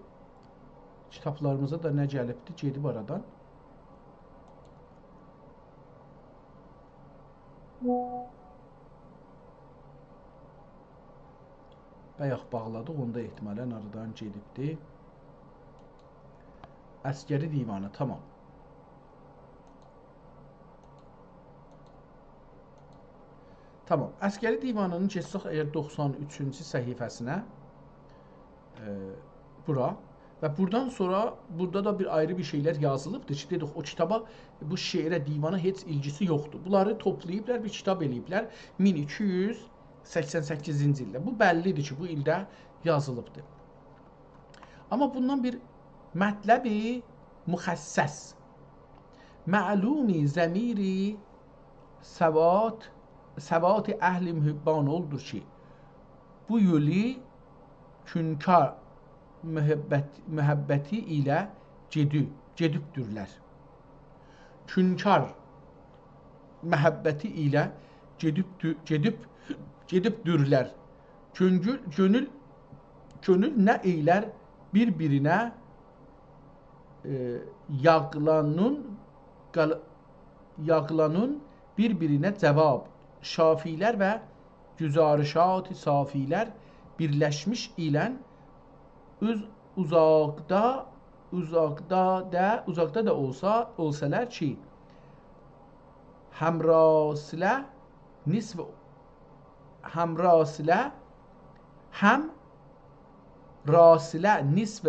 Kitablarımıza da nə gəlibdir, gedib aradan. Bayaq bağladıq, onda ehtimalən aradan gedibdir. Əskəri divanı, tamam. Tamam. Əskəri divanının keçsək əgər 93-cü səhifəsinə bura və buradan sonra burada da bir ayrı bir şeylər yazılıbdır ki, dedik o kitaba, bu şeirə, divana heç ilgisi yoxdur. Bunları toplayıblar, bir kitab eləyiblər 1288-ci ildə. Bu bəllidir ki, bu ildə yazılıbdır. Amma bundan bir mətləbi müxəssəs, məlumi zəmiri səvat əhli mühibban oldur ki, bu yolu künkar mühəbbəti ilə gedibdürlər. Künkar məhəbbəti ilə gedibdürlər. Könül nə eylər bir-birinə yağlanın bir-birinə cavab. Şafilər və güzarişat-ı safilər birləşmiş ilə uzaqda da olsalar ki, həmrasilə nisv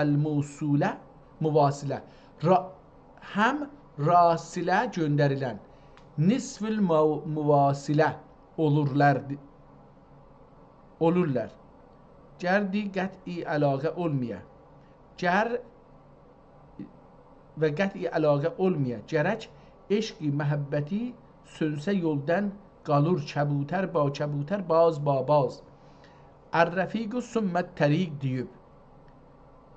əl-musulə muvasilə, həm rasilə göndərilən nisvül muvasilə olurlar. Gərdi qət'i əlaqə olmaya, gərək eşqi məhəbbəti sönsə yoldan qalır kəbutər ba kəbutər, baz ba baz. Ər-rəfiqü sümmət təriq deyib.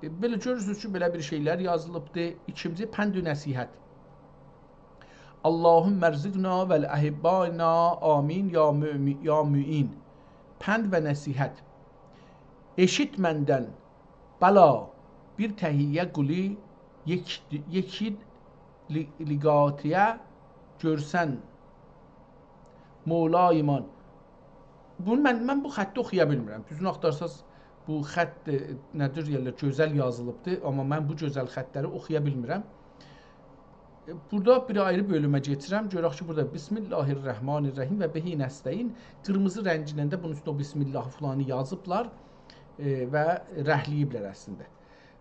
Belə görürsünüz ki, belə bir şeylər yazılıbdır. İkinci, pənd-ü nəsihət. Allahümmə rziqna vəl əhibbayna amin ya mü'in. Pənd və nəsihət. Eşit məndən bəla bir təhiyyə quli yekid liqatiyə görsən Mola iman. Mən bu xətti oxuya bilmirəm. Düzünü axtarsaz bu xətt nədir yerlər gözəl yazılıbdır, amma mən bu gözəl xəttləri oxuya bilmirəm. Burada bir ayrı bölümə geçirəm. Görək ki, burada Bismillahirrahmanirrahim və bihi nəstəyin qırmızı rəngində də bunun üstündə Bismillah filanı yazıblar və rəhliyiblər əslində.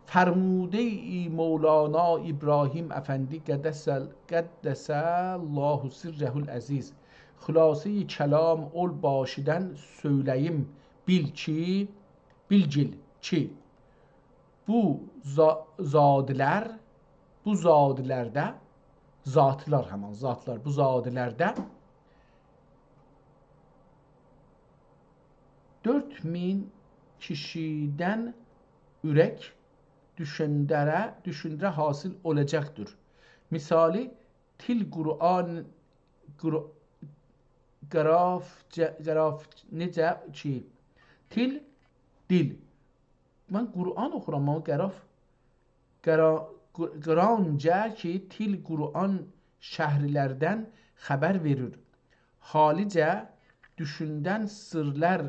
Fərmude-i Mevlana İbrahim Əfəndi qəddəsəllahu sirrəhul əziz. Xülasəyi kəlam ol başidən söyləyim bilgil ki, bu zadlərdə zatlar həman zatlar bu zadlərdə 4000 kişidən ürək düşündərə hasil olacaqdır. Misali til Qur'an qraf necə ki, til dil. Mən Qur'an oxuram amma qranca ki, til Qur'an şəhrilərdən xəbər verir. Halicə düşündən sırlar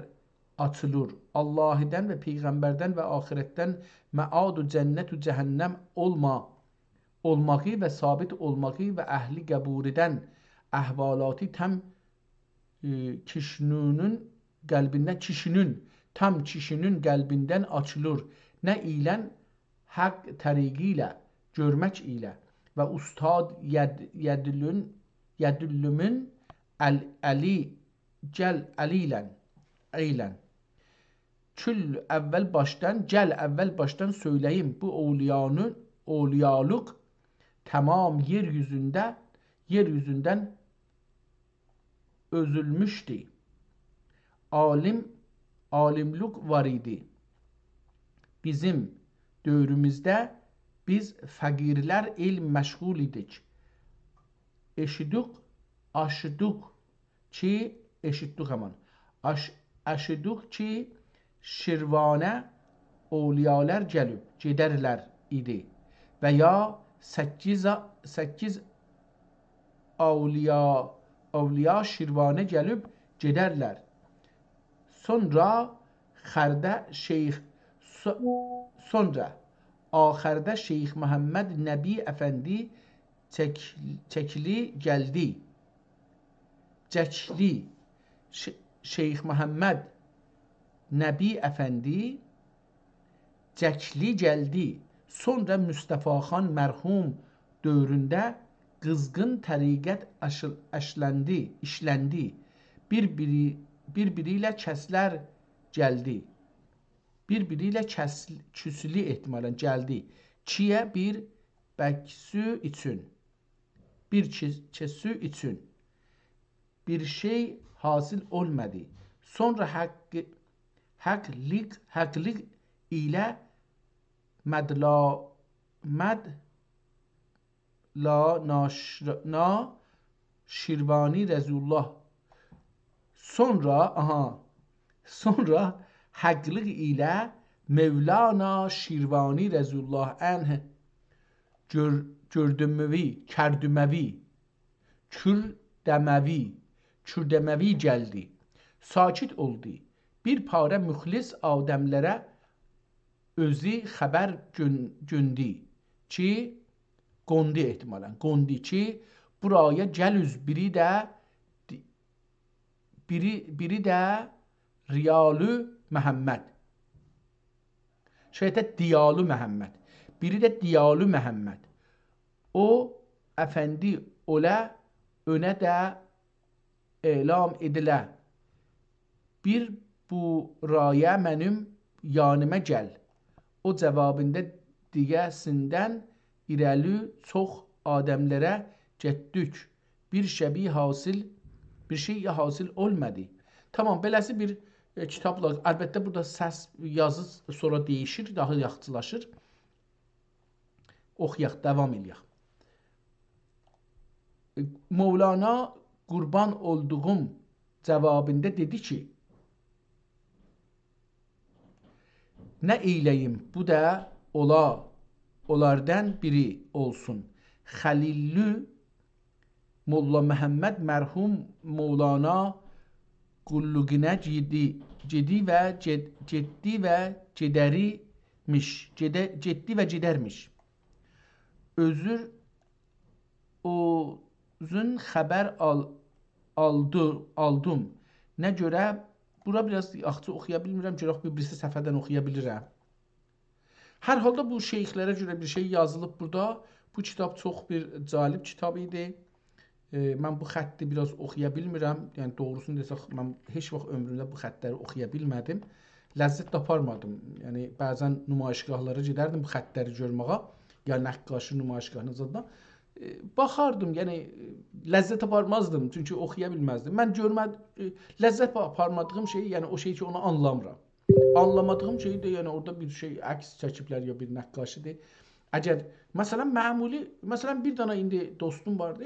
açılır. Allah'dan və Peyğəmbərdən və axirətdən məad-u cənnət-u cəhənnəm olmağı və sabit olmağı və əhli qəburidən əhvalatı tam kişinin qəlbindən açılır. Nə ilən haqq təriqi ilə görmək ilə və ustad yədüllümün əli gəl əylən. Kül əvvəl başdan söyləyim bu olyalıq tamam yeryüzündən özülmüşdü. Alimlik var idi. Bizim dövrümüzdə biz fəqirlər elm məşğul idik. Aşıdıq ki Şirvanə ovliyalar gedərlər idi və ya 8 avliya Şirvanə gəlib gedərlər. Sonra axırda Şeyx Məhəmməd Nəbi Əfəndi çəkli gəldi. Şeyx Məhəmməd Nəbi Əfəndi Cəkli gəldi. Sonra Mustafa xan mərhum dövründə qızğın təriqət işləndi. Bir-biri ilə kəslər gəldi. Bir-biri ilə küsülü ehtimalən gəldi. Çiyə bir bəksü üçün. Bir kesü üçün. Bir şey hasil olmadı. Sonra haqlıq ilə Şirvani Rezullah. Sonra haqlıq ilə Mevlana Şirvani Rezullah anh Kürdəməvi gəldi. Sakit oldu. Bir parə müxlis adəmlərə özü xəbər göndü ki, qondi ehtimalən, qondi ki, buraya gəlüz biri də Riyalı Məhəmməd. Şəhətə Diyalı Məhəmməd. Biri də Diyalı Məhəmməd. O, əfəndi olə, önə də elam edilə. Bir buraya mənim yanıma gəl. O cavabında digəsindən irəli çox adəmlərə getdik. Bir şey hasil olmadı. Tamam, beləsi bir kitabla, əlbəttə burada səs, yazı sonra değişir, daha yaxçılaşır. Oxuyaq, davam eləyək. Mevlana qurban olduğum cavabında dedi ki, nə eyləyim, bu da onlardan biri olsun. Xəlillü Molla Məhəmməd mərhum Mevlana qulluğuna getdi və gedərmiş. Özün xəbər aldım. Nə görə, bura biraz yaxçı oxuya bilmirəm, görək birisi səfədən oxuya bilirəm. Hər halda bu şeyxlərə görə bir şey yazılıb burada. Bu kitab çox bir calib kitab idi. Mən bu xətti biraz oxuya bilmirəm. Yəni doğrusunu desək, mən heç vaxt ömrümdə bu xəttləri oxuya bilmədim. Ləzzət taparmadım. Yəni bəzən nümayişgahlara gedərdim bu xəttləri görməyə. Yəni nəqqaşı nümayişgahına zadına. Baxardım, yəni ləzzət taparmazdım, çünki oxuya bilməzdim. Mən ləzzət taparmadığım şey, yəni o şey ki, onu anlamıram. Anlamadığım şey də, yəni orada bir şey əks çəkiblər ya bir nəqqaşıdır. Əgər məsələn bir dana indi dostum vardı.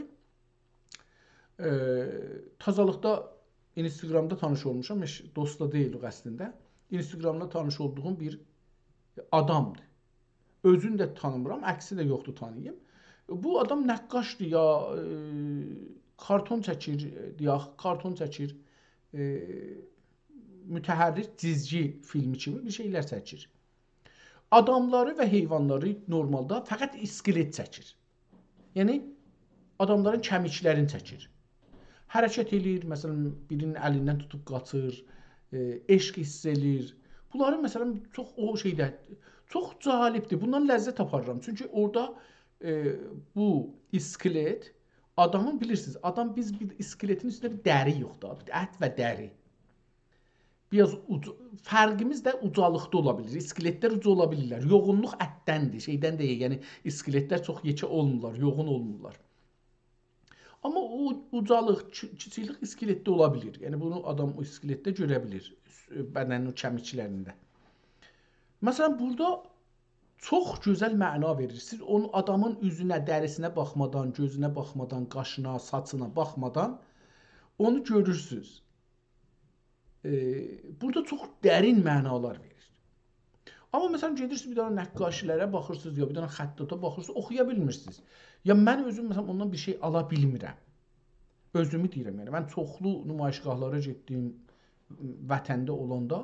Tazalıqda Instagramda tanış olmuşam, heç dost da deyil o əslində. Instagramda tanış olduğum bir adamdır. Özünü də tanımıram, əksi də yoxdur tanıyım. Bu adam nəqqaşdır ya, karton çəkir, mütəhərrik cizgi filmi kimi bir şeylər çəkir. Adamları və heyvanları normalda fəqət iskelet çəkir. Yəni adamların kəmiklərini çəkir. Hərəkət edir, məsələn birinin əlindən tutub qaçır, eşq hiss edir. Bunları məsələn çox calibdir. Bundan ləzzət taparıram. Çünki orada bu iskelet adamın, bilirsiniz, biz bir iskeletin üstündə bir dəri yoxdur, ət və dəri. Biraz fərqimiz də ucalıqda ola bilir. İskeletlər uca ola bilirlər. Yoğunluq ətdəndir, şeydən deyil. Yəni iskeletlər çox yekə olmurlar, yoğun olmurlar. Amma o ucalıq, kiçiklik iskeletdə ola bilir. Yəni bunu adam o iskeletdə görə bilir, bədənin o kəmiklərində. Məsələn, burada çox gözəl məna verir. Siz onun adamın üzünə, dərisinə baxmadan, gözünə baxmadan, qaşına, saçına baxmadan onu görürsünüz. Burada çox dərin mənalar verir. Amma məsələn gedirsiniz bir dənə nəqqaşilərə baxırsınız ya bir dənə xəttata baxırsınız, oxuya bilmirsiniz. Ya mən özüm məsələn ondan bir şey ala bilmirəm. Özümü deyirəm, yəni mən çoxlu nümayişgahlara getdiyim vətəndə olanda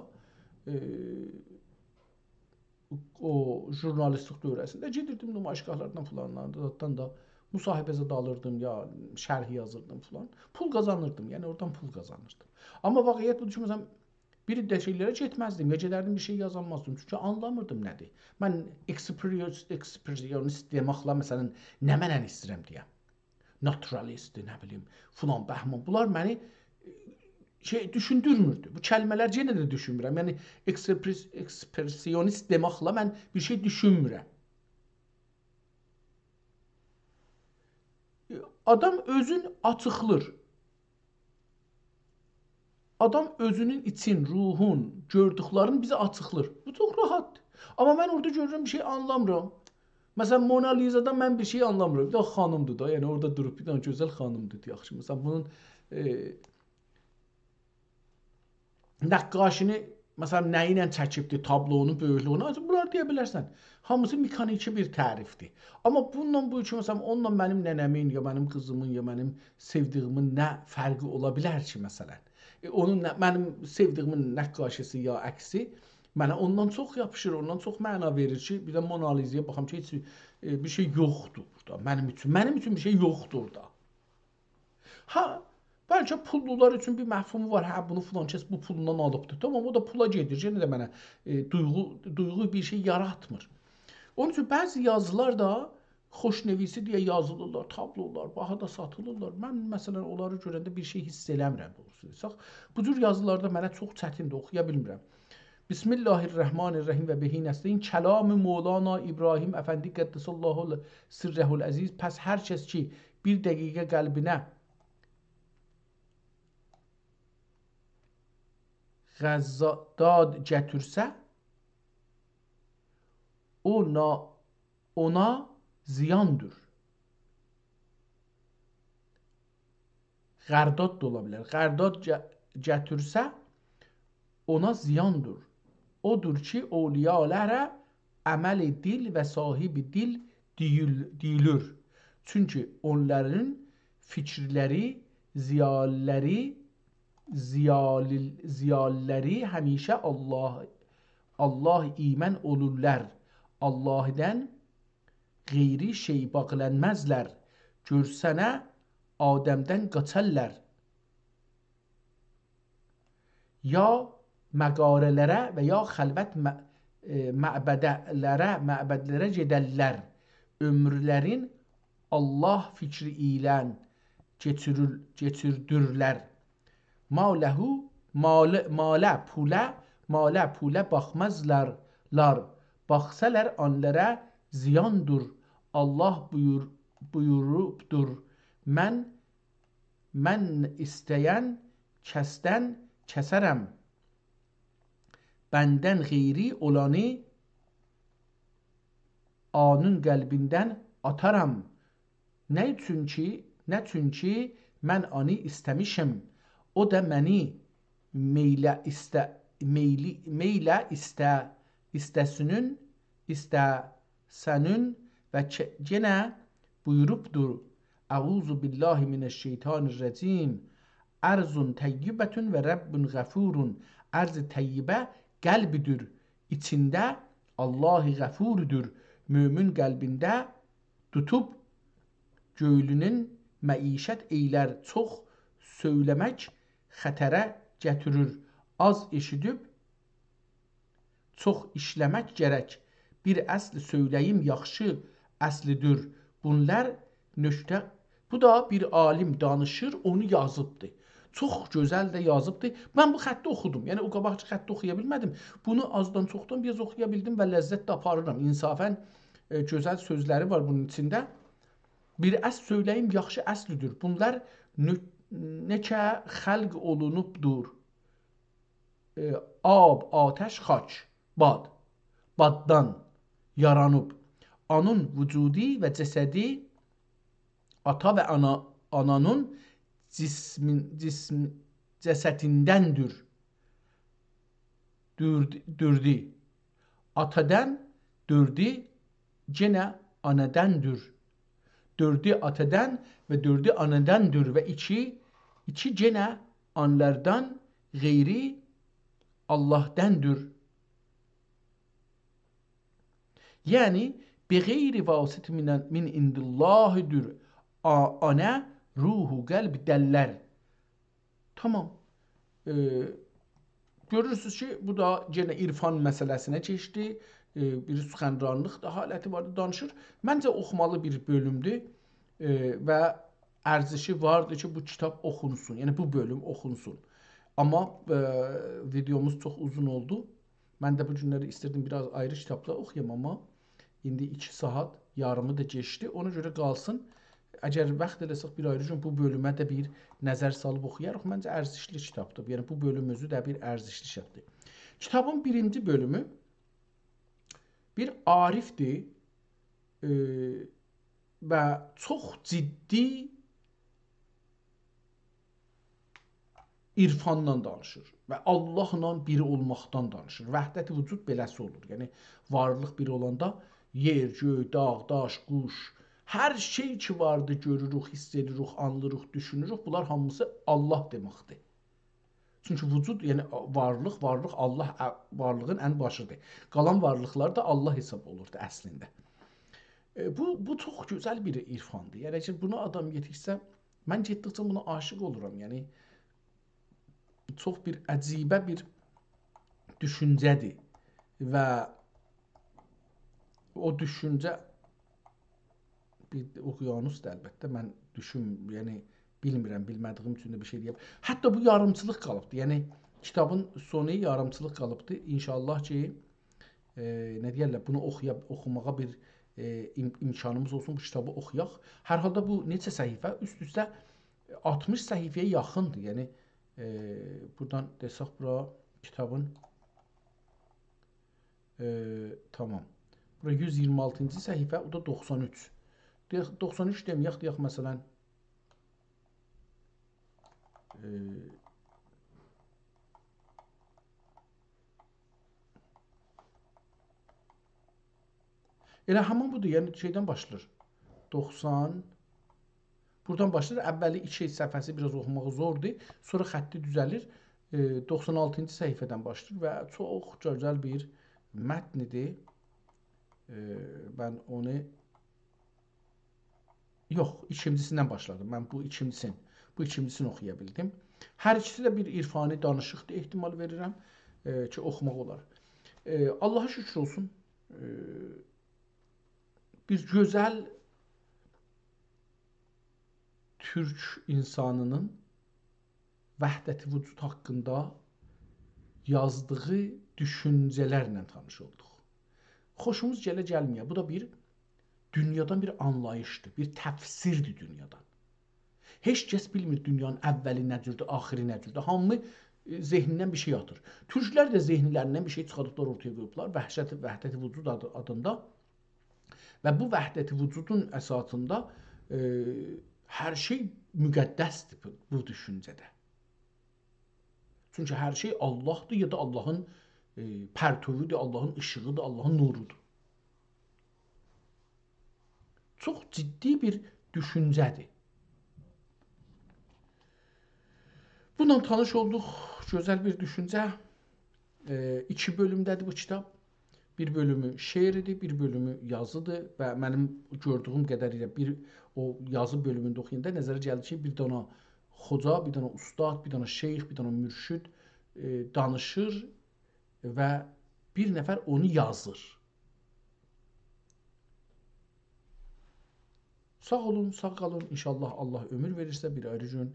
o jurnalistlik dövrəsində gedirdim nümayişgahlardan falanlardan da Müsahibə alırdım ya şərh yazırdım falan. Pul qazanırdım. Yəni oradan pul qazanırdım. Amma vaqiət budur ki, məsələn bir də şeylərə getməzdim. Ya gedərdim bir şey yazamazdım. Çünki anlamırdım nədir. Mən ekspresionist deməklə məsələn nə mənə istəyirəm deyə. Naturalist, nə bilim, filan bəhman. Bunlar məni düşündürmürdü. Bu kəlmələr yenə də düşünmürəm. Yəni ekspresionist deməklə mən bir şey düşünmürəm. Adam özün açıqlır. Adam özünün için, ruhun, gördüklərini bizə açıqlır. Bu çox rahatdır. Amma mən orada görürəm bir şey anlamıram. Məsələn, Mona Lisa'dan mən bir şey anlamıram. Bir də xanımdır da, yəni orada durub bir dənə gözəl xanımdır, yaxşı. Məsələn, bunun nəqqaşını məsələn nəyi ilə çəkibdir, tablonun böyüklüyünü, bunlar deyə bilərsən. Hamısı mexaniki bir tərifdir. Amma bununla bu üçün məsələn onunla mənim nənəmin, ya mənim qızımın, ya mənim sevdiyimin nə fərqi ola bilər ki, məsələn? Onun mənim sevdiyimin nəqqaşısı ya əksi mənə ondan çox yapışır, ondan çox məna verir ki, bir də Mona Lisa'ya baxam ki, heç bir şey yoxdur burada. Mənim üçün bir şey yoxdur da. Ha, bəlkə pullular üçün bir məfhumu var. Hə, bunu filan kəs bu pulundan alıbdır. Tamam, o da pula gedir. Yenə də mənə duyğu bir şey yaratmır. Onun üçün bəzi yazılar da xoşnevisi deyə yazılırlar, tablolar, baha da satılırlar. Mən məsələn onları görəndə bir şey hiss eləmirəm doğrusu. Bu cür yazılarda mənə çox çətindir, oxuya bilmirəm. Bismillahirrahmanirrahim və bihi nəstəyin kəlam-ı Mevlana İbrahim Əfəndi Qəddisallahu sirrəhul əziz. Pəs hər kəs ki bir dəqiqə qəlbinə qəzzadad gətirsə, ona ziyandır. Qərdad da ola bilər. Qərdad gətirsə ona ziyandır. Odur ki, awliyalara əməl dil və sahibi dil deyilir. Çünki onların fikirləri, ziyaliləri həmişə Allah iman olurlar. Allah'dan gayri şey bağlanmazlar. Görsənə Adem'den qaçarlar. Ya məqarələrə və ya xəlvət məbədlərə gedərlər. Ömürlərin Allah fikri ilə geçirdürlər. Malə pula baxmazlar. Baxsalar onlara ziyandır. Allah buyurubdur. Mən istəyən kəsdən kəsərəm. Bəndən xeyri olanı anın qəlbindən atarım. Nə üçün ki mən onu istəmişim. O da məni meylə istəsənün və yenə buyurubdur. Əuzu billahi mineşşeytanirracim. Ərzun təyyibətun və Rabbun ғəfurun. Ərz-i təyyibə qəlbidir. İçində Allah-ı Qəfurdur. Mömin qəlbində tutub göylünün məişət eylər. Çox söyləmək xətərə gətirir. Az eşidib çox işləmək gərək. Bir əsl söyləyim yaxşı əslidir. Bunlar nöştə. Bu da bir alim danışır, onu yazıbdır. Çox gözəl də yazıbdır. Mən bu xətti oxudum. Yəni o qabaqçı xətti oxuya bilmədim. Bunu azdan çoxdan biraz oxuya bildim və ləzzət də aparıram. İnsafən gözəl sözləri var bunun içində. Bir əsl söyləyim yaxşı əslidir. Bunlar necə xəlq olunubdur. Ab, atəş, xaç, bad. Baddan yaranıb. Onun vücudi və cəsədi ata və ananın cəsədindəndir. Dürdü. Atadan dürdü, yenə anadandır. Dürdü atadan və dürdü anadandır və iki yenə onlardan qeyri Allah'dandır. Yəni, bi qeyri vasitə min indillahidir. Anə ruhu qəlb dəllər. Tamam. E, Görürsünüz ki, bu da yenə irfan məsələsinə keçdi. Bir suxənranlıq da haləti vardı, danışır. Məncə oxumalı bir bölümdür və ərzişi vardır ki, bu kitab oxunsun. Yəni bu bölüm oxunsun. Amma videomuz çox uzun oldu. Mən də bu günləri istirdim biraz ayrı kitablar oxuyam, amma indi 2 saat yarımı da keçdi. Ona görə qalsın. Əgər vaxt eləsək bir ayrı gün bu bölümə də bir nəzər salıb oxuyarıq. Məncə ərzişli kitabdır. Yəni bu bölüm özü də bir ərzişli kitabdır. Kitabın birinci bölümü bir arifdir və çox ciddi irfandan danışır və Allahla biri olmaqdan danışır. Vəhdət-i vücud beləsi olur. Yəni varlıq biri olanda yer, göy, dağ, daş, quş, hər şey ki vardı, görürük, hiss edirik, anlayırıq, düşünürük. Bunlar hamısı Allah deməkdir. Çünki vücud, yəni varlıq Allah varlığın ən başıdır. Qalan varlıqlar da Allah hesab olurdu əslində. Bu çox gözəl bir irfandır. Yəni ki, bunu adam yetirsə, mən getdikcə buna aşiq oluram. Yəni çox bir əcibə bir düşüncədir və o düşüncə bir oxuyanusdur əlbəttə. Mən yəni bilmirəm, bilmədiyim üçün də bir şey deyəm. Hətta bu yarımçılıq qalıbdı. Yəni kitabın sonu yarımçılıq qalıbdı. İnşallah ki, nə deyirlər, bunu oxumağa bir imkanımız olsun, bu kitabı oxuyaq. Hər halda bu neçə səhifə? Üst-üstə 60 səhifəyə yaxındır. Yəni buradan desək bura kitabın tamam. Bura 126-cı səhifə, o da 93. 93 deyək məsələn elə həmin budur, yəni şeydən başlayır. 90 buradan başlayır. Əvvəli 2 səhifəsi biraz oxumağı zordur. Sonra xətti düzəlir. 96-cı səhifədən başlayır və çox gözəl bir mətnidir. Mən onu yox, ikincisindən başladım. Mən bu ikincisini oxuya bildim. Hər ikisi də bir irfani danışıqdır, ehtimal verirəm ki, oxumaq olar. Allaha şükür olsun. Bir gözəl türk insanının vəhdət-i vücud haqqında yazdığı düşüncələrlə tanış olduq. Xoşumuz gəlməyə. Bu da bir dünyadan bir anlayışdır, bir təfsirdir dünyadan. Heç kəs bilmir dünyanın əvvəli necədir, axiri necədir. Hamı zehnindən bir şey atır. Türklər də zehnilərindən bir şey çıxardıblar, ortaya qoyublar. Vəhdət-i vücud adında. Və bu vəhdət-i vücudun əsasında hər şey müqəddəsdir bu düşüncədə. Çünki hər şey Allahdır ya da Allahın pərtövüdür, Allahın işığıdır, Allahın nurudur. Çox ciddi bir düşüncədir. Bununla tanış olduq. Gözəl bir düşüncə. 2 bölümdədir bu kitab. Bir bölümü şeiridir, bir bölümü yazıdır və mənim gördüyüm qədərilə o yazı bölümündə oxuyanda nəzərə gəldi ki, bir dana xoca, bir dana ustad, bir dana şeyx, bir dana mürşid danışır və bir nəfər onu yazır. Sağ olun, sağ qalın. İnşallah Allah ömür verirsə bir ayrı gün